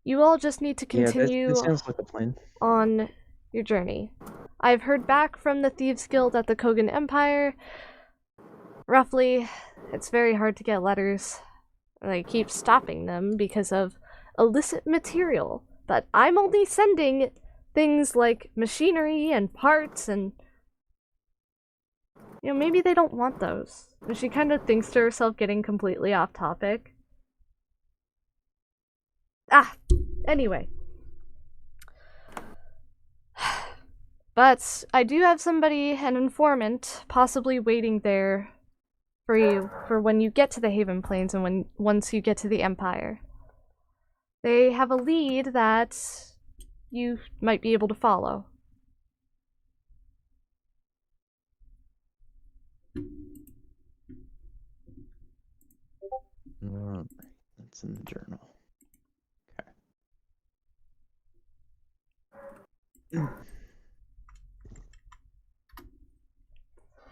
You all just need to Yeah, continue that sounds like a plan. on your journey. I've heard back from the Thieves Guild at the Kogan Empire. Roughly, it's very hard to get letters. They keep stopping them because of illicit material. But I'm only sending things like machinery and parts and... You know, maybe they don't want those. And she kind of thinks to herself, getting completely off topic. Anyway. But I do have somebody, an informant, possibly waiting there for you for when you get to the Haven Plains and once you get to the Empire. They have a lead that you might be able to follow. Alright, that's in the journal. Okay.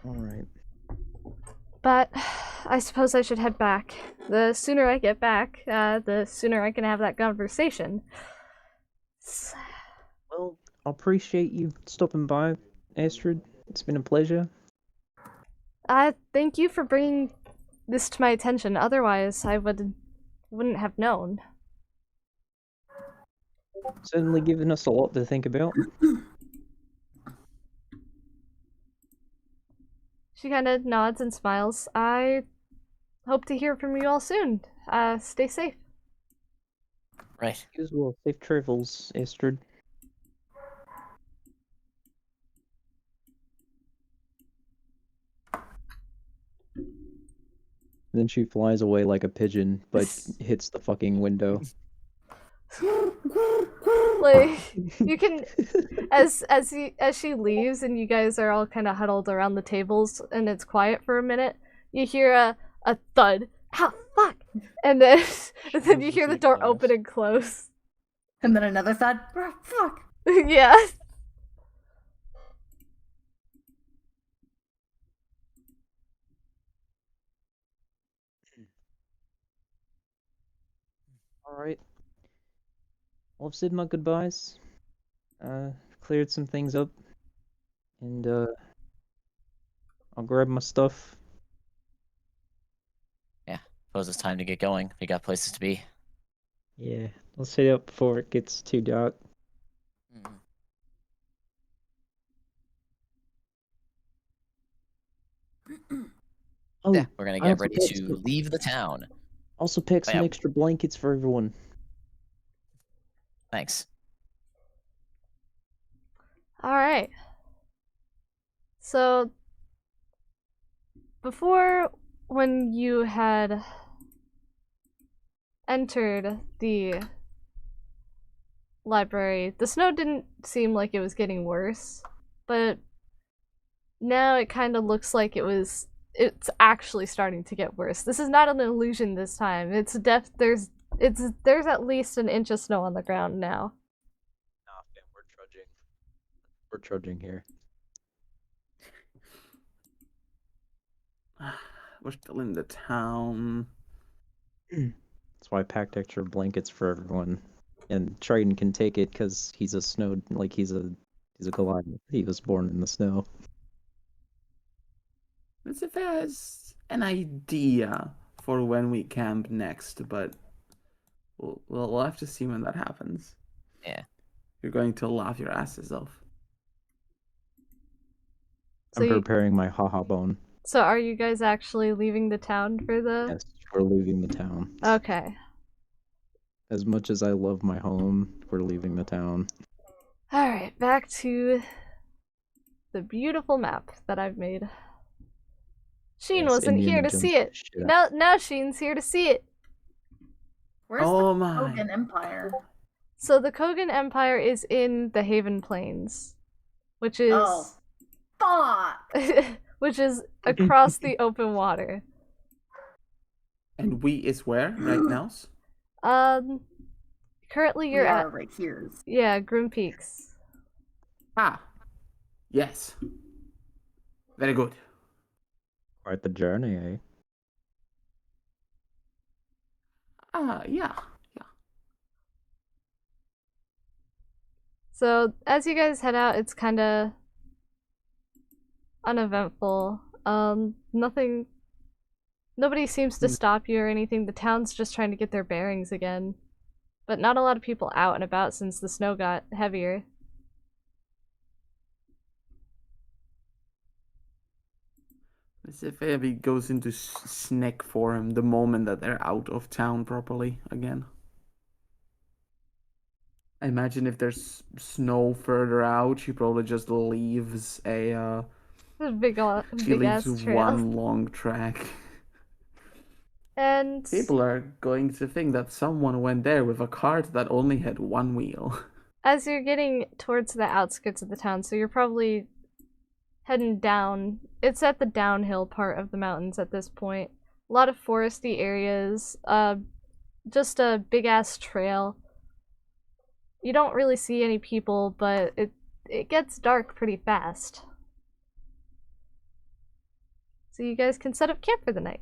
Alright. But I suppose I should head back. The sooner I get back, the sooner I can have that conversation. Well, I appreciate you stopping by, Astrid. It's been a pleasure. Thank you for bringing this to my attention. Otherwise, I wouldn't have known. Certainly given us a lot to think about. She kind of nods and smiles. I hope to hear from you all soon. Stay safe. Right. You as well. Safe travels, Astrid. Then she flies away like a pigeon, but hits the fucking window. Like, you can, as she leaves and you guys are all kind of huddled around the tables and it's quiet for a minute, you hear a thud. Ow, fuck! And then you hear the door open and close. And then another thud. Oh, fuck. Yeah. Alright. Well, I've said my goodbyes. Cleared some things up. And, I'll grab my stuff. Yeah. Suppose it's time to get going. We got places to be. Yeah, let's head up before it gets too dark. Oh, Yeah, we're gonna I get also ready picked to some- leave the town. Also pick some Yeah. extra blankets for everyone. Thanks. Alright. So, before, when you had entered the library, the snow didn't seem like it was getting worse, but now it kind of looks like it's actually starting to get worse. This is not an illusion this time. There's at least an inch of snow on the ground now. Nah, fam, we're trudging. We're trudging here. We're still in the town. That's why I packed extra blankets for everyone. And Triton can take it because he's a snow, like he's a Goliath. He was born in the snow. Nysiphaeia has an idea for when we camp next, but we'll have to see when that happens. Yeah. You're going to laugh your asses off. So I'm preparing my haha bone. So are you guys actually leaving the town for the... Yes, we're leaving the town. Okay. As much as I love my home, we're leaving the town. Alright, back to the beautiful map that I've made. Schiene Yes, wasn't here Indiana to Jones see it. shit out. Now Sheen's here to see it. Where's Oh the my. Kogan Empire? So the Kogan Empire is in the Haven Plains, which is Oh, fuck! which is across the open water. And we is where right now? Currently We you're are at right here. Grim Peaks. Ah, yes. Very good. Quite the journey, eh? Yeah. So as you guys head out, it's kind of uneventful. Nobody seems to stop you or anything. The town's just trying to get their bearings again. But not a lot of people out and about since the snow got heavier. Nysiphaeia goes into snack form the moment that they're out of town properly again. I imagine if there's snow further out, she probably just leaves a Big she ass leaves trail. one long track. And People are going to think that someone went there with a cart that only had one wheel. as you're getting towards the outskirts of the town, so you're probably heading down. It's at the downhill part of the mountains at this point. A lot of foresty areas, just a big ass trail. You don't really see any people, but it gets dark pretty fast. So you guys can set up camp for the night.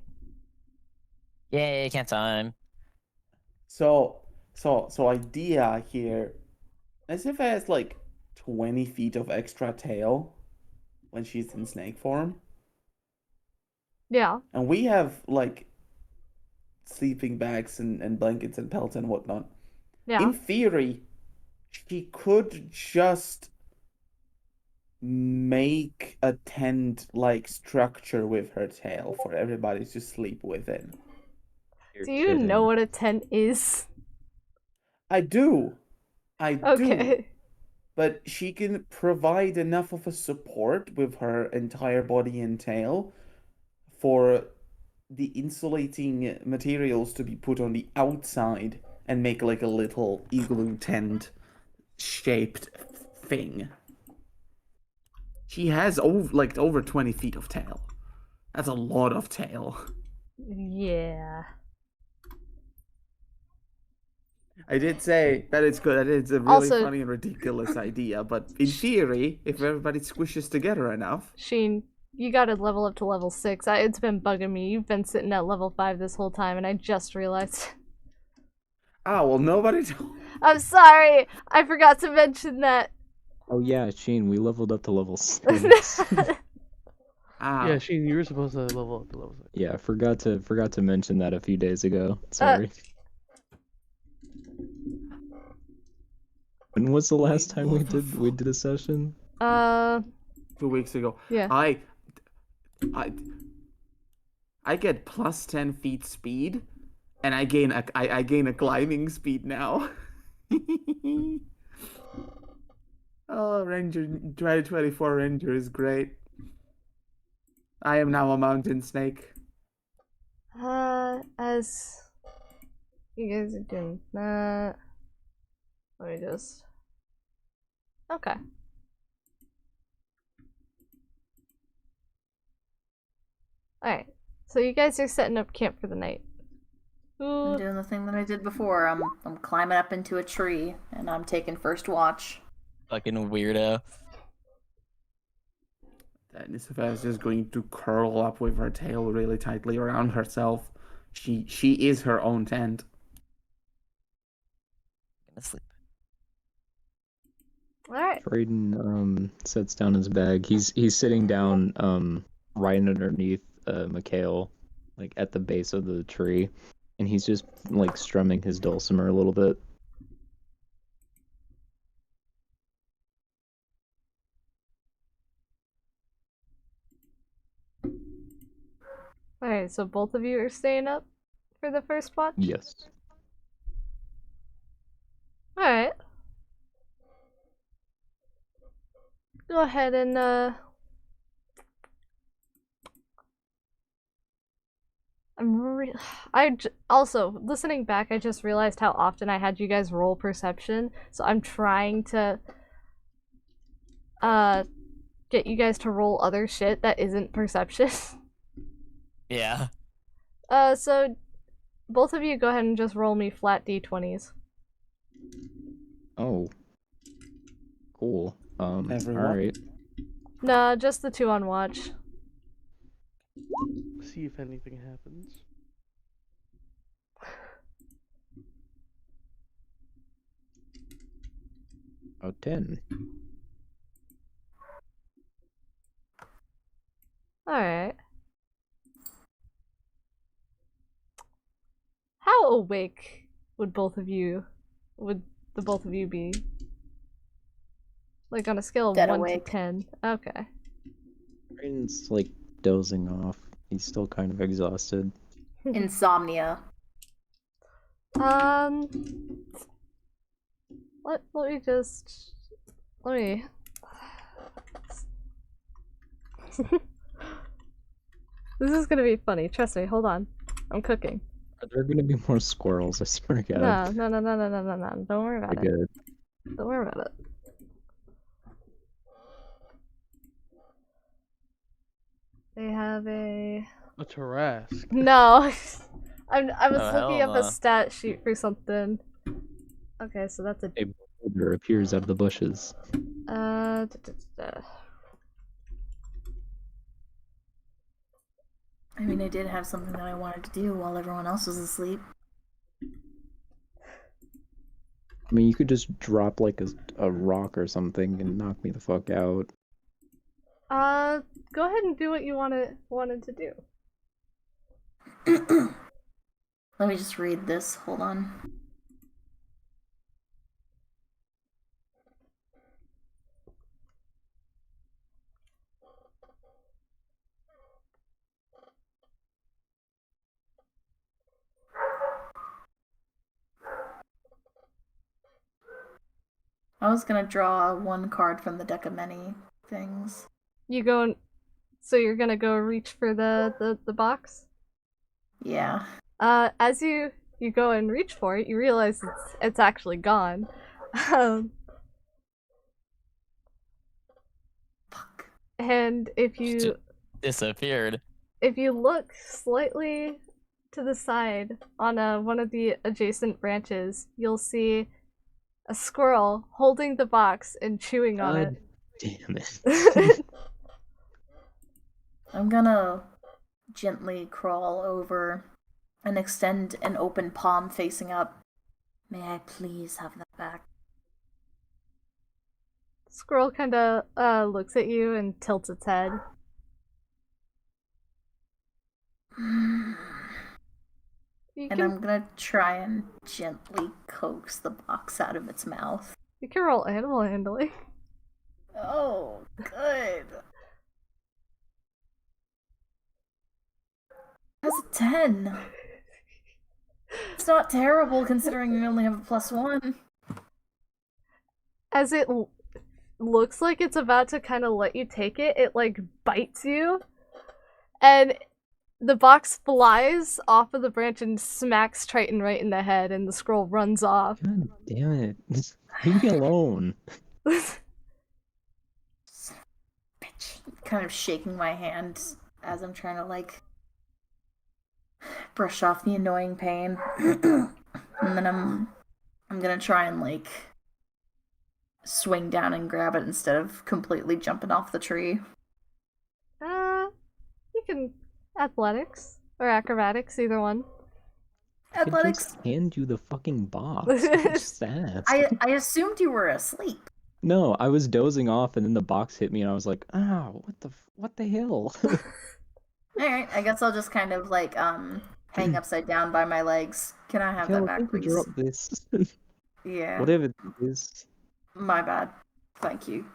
Yay, camp time. So idea here, as if it has like 20 feet of extra tail when she's in snake form. Yeah. And we have like sleeping bags and blankets and pelts and whatnot. Yeah. In theory, she could just make a tent-like structure with her tail for everybody to sleep within. You're Do you kidding. know what a tent is? I do. I do. Okay. But she can provide enough of a support with her entire body and tail for the insulating materials to be put on the outside and make like a little igloo tent shaped thing. She has over 20 feet of tail. That's a lot of tail. Yeah. I did say that it's good. That it's a really Also- funny and ridiculous idea, but in theory, if everybody squishes together enough, Sheen, you gotta level up to level 6. It's been bugging me. You've been sitting at level 5 this whole time, and I just realized. well, nobody told. I'm sorry! I forgot to mention that. Oh yeah, Sheen, we leveled up to level 6. Yeah, Sheen, you were supposed to level up to level 6. Yeah, I forgot to mention that a few days ago. Sorry. When was the last time we did a session? 2 weeks ago. Yeah. I get plus 10 feet speed, and I gain a climbing speed now. Oh, Ranger 2024 Ranger is great. I am now a mountain snake. As you guys are doing that, let me just. Okay. Alright, so you guys are setting up camp for the night. I'm doing the thing that I did before. I'm climbing up into a tree and I'm taking first watch. Fucking weirdo. That Nysiphaeia is just going to curl up with her tail really tightly around herself. She is her own tent. Gonna sleep. Alright. Triton sets down his bag. He's sitting down right underneath Mikhail, like at the base of the tree, and he's just like strumming his dulcimer a little bit. Alright, so both of you are staying up for the first watch? Yes. Alright. go ahead and also listening back, I just realized how often I had you guys roll perception, so I'm trying to get you guys to roll other shit that isn't perception. Yeah. So both of you go ahead and just roll me flat d20s. Oh. Cool. Everyone? Alright. Nah, just the 2 on watch. See if anything happens. Oh, 10. Alright. How awake would the both of you be? Like on a scale of Dead 1 awake. to 10. Okay. Triton's like dozing off. He's still kind of exhausted. Insomnia. Let me This is gonna be funny, trust me, hold on. I'm cooking. Are there gonna be more squirrels? I swear to God. No. Don't worry about it. Good. Don't worry about it. They have a Tarrasque. No. I was Oh, looking hell up a no. stat sheet for something. Okay, so that's a A boulder appears out of the bushes. da, da, da. I mean, I did have something that I wanted to do while everyone else was asleep. I mean, you could just drop like a rock or something and knock me the fuck out. Go ahead and do what you wanted to do. Let me just read this. Hold on. I was gonna draw one card from the deck of many things. So you're gonna go reach for the box? Yeah. As you go and reach for it, you realize it's actually gone. Fuck. And if you Disappeared. look slightly to the side on one of the adjacent branches, you'll see a squirrel holding the box and chewing on God it. damn it. I'm gonna gently crawl over and extend an open palm facing up. May I please have that back? Squirrel kind of looks at you and tilts its head. You And can I'm gonna try and gently coax the box out of its mouth. roll animal handling. Oh, good. That's a 10. It's not terrible considering we only have a +1. As it looks like it's about to kind of let you take it, it like bites you, and the box flies off of the branch and smacks Triton right in the head, and the squirrel runs off. God damn it. Leave me alone. Bitch. Kind of shaking my hand as I'm trying to like brush off the annoying pain. And then I'm gonna try and like swing down and grab it instead of completely jumping off the tree. You can athletics or acrobatics, either one. I Athletics. just hand you the fucking box. What's that? I assumed you were asleep. No, I was dozing off and then the box hit me and I was like, "Ow, what the hell?" Alright, I guess I'll just kind of like hang upside down by my legs. Can I have that Kel, back, don't please? drop this. Yeah. Whatever it is. My bad. Thank you.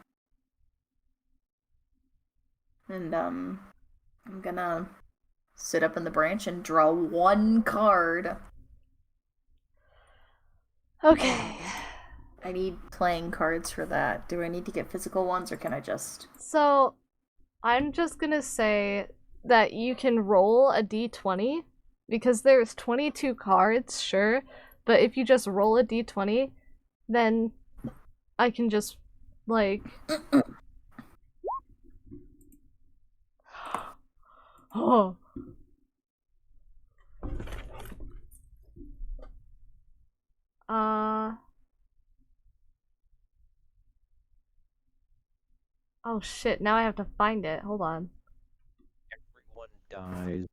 And I'm gonna sit up in the branch and draw one card. Okay. I need playing cards for that. Do I need to get physical ones, or can I just... So, I'm just gonna say that you can roll a d20, because there's 22 cards, sure, but if you just roll a d20, then I can just, like... Oh. Oh shit, now I have to find it. Hold on. Everyone dies.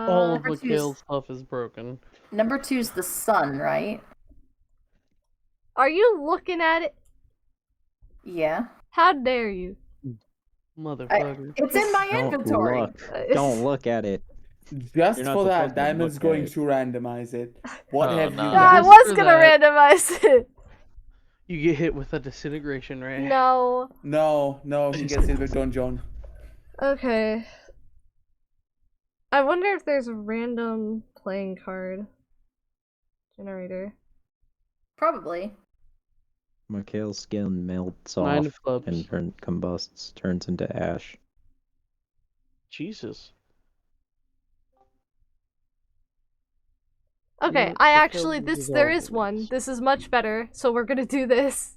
All of Number two is- Mikhail's stuff is broken. Number 2's the sun, right? Are you looking at it? Yeah. How dare you? Motherfucker. It's in my inventory. Don't look at it. Just You're not for that, supposed to Diamond's look going at it. to randomize it. What Oh, have no. you No, I done? was for gonna that. randomize it. You get hit with a disintegration ray. No. No, he gets it with Don John. Okay. I wonder if there's a random playing card generator. Probably. Mikhail's skin melts 9 off of clubs. and combusts, turns into ash. Jesus. Okay, Yeah, I the actually code there is dissolves. one. This is much better, so we're gonna do this.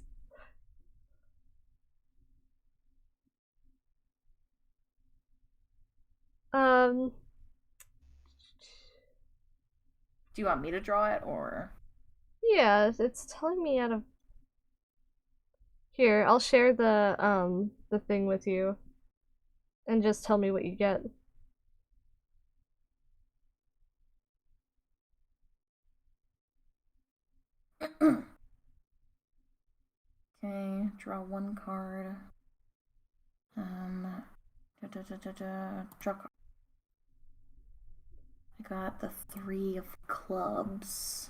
Do you want me to draw it, or... Yeah, it's telling me out of... Here, I'll share the thing with you. And just tell me what you get. Okay, draw one card. Draw card. I got the 3 of clubs.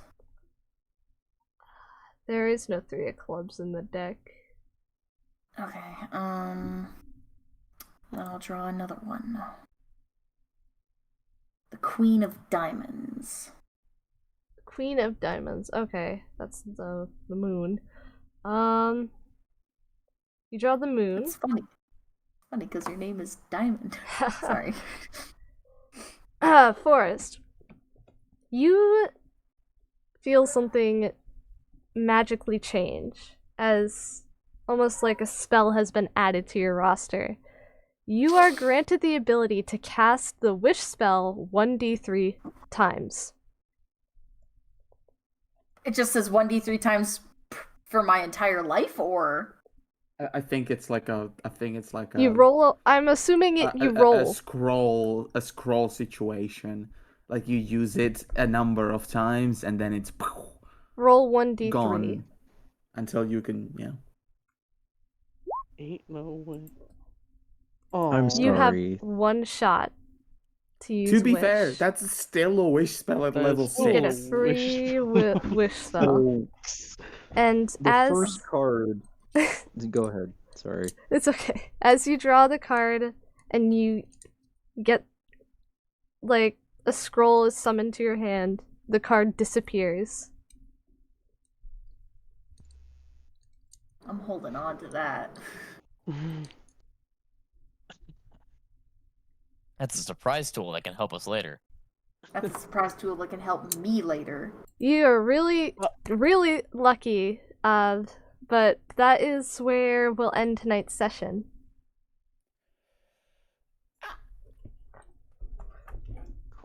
There is no 3 of clubs in the deck. Okay, then I'll draw another one. The Queen of Diamonds. Queen of Diamonds. Okay, that's the moon. You draw the moon. It's funny. Funny because your name is Diamond. Sorry. Forest. You feel something magically change, as almost like a spell has been added to your roster. You are granted the ability to cast the wish spell 1d3 times. It just says 1d3 times for my entire life, or... I think it's like a. You roll. I'm assuming you roll. A scroll situation. Like you use it a number of times and then it's Roll 1d3. gone until you can, Ain't no way. Oh, I'm You have sorry. one shot to use. To be wish. fair, that's still a wish spell at That's level still You get a six. free wish spell. And The as first card. Go ahead. Sorry. it's okay. As you draw the card and you get like a scroll is summoned to your hand, the card disappears. I'm holding on to that. That's a surprise tool that can help us later. That's a surprise tool that can help me later. You are really, really lucky. But that is where we'll end tonight's session.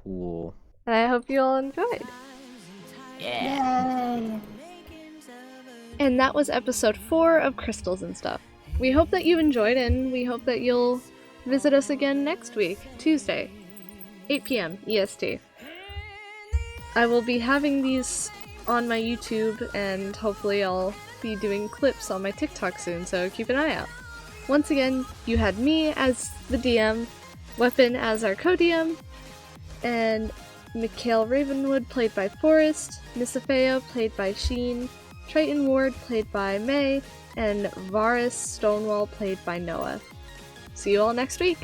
Cool. And I hope you all enjoyed. Yeah. Yay! And that was episode 4 of Crystals and Stuff. We hope that you enjoyed, and we hope that you'll visit us again next week, Tuesday, 8 p.m. EST. I will be having these on my YouTube, and hopefully I'll be doing clips on my TikTok soon, so keep an eye out. Once again, you had me as the DM, Weapon as our co-DM, and Mikhail Ravenwood played by Forrest, Nysiphaeia played by Schiene, Triton Ward played by Maei, and Varis Stonewall played by Noah. See you all next week!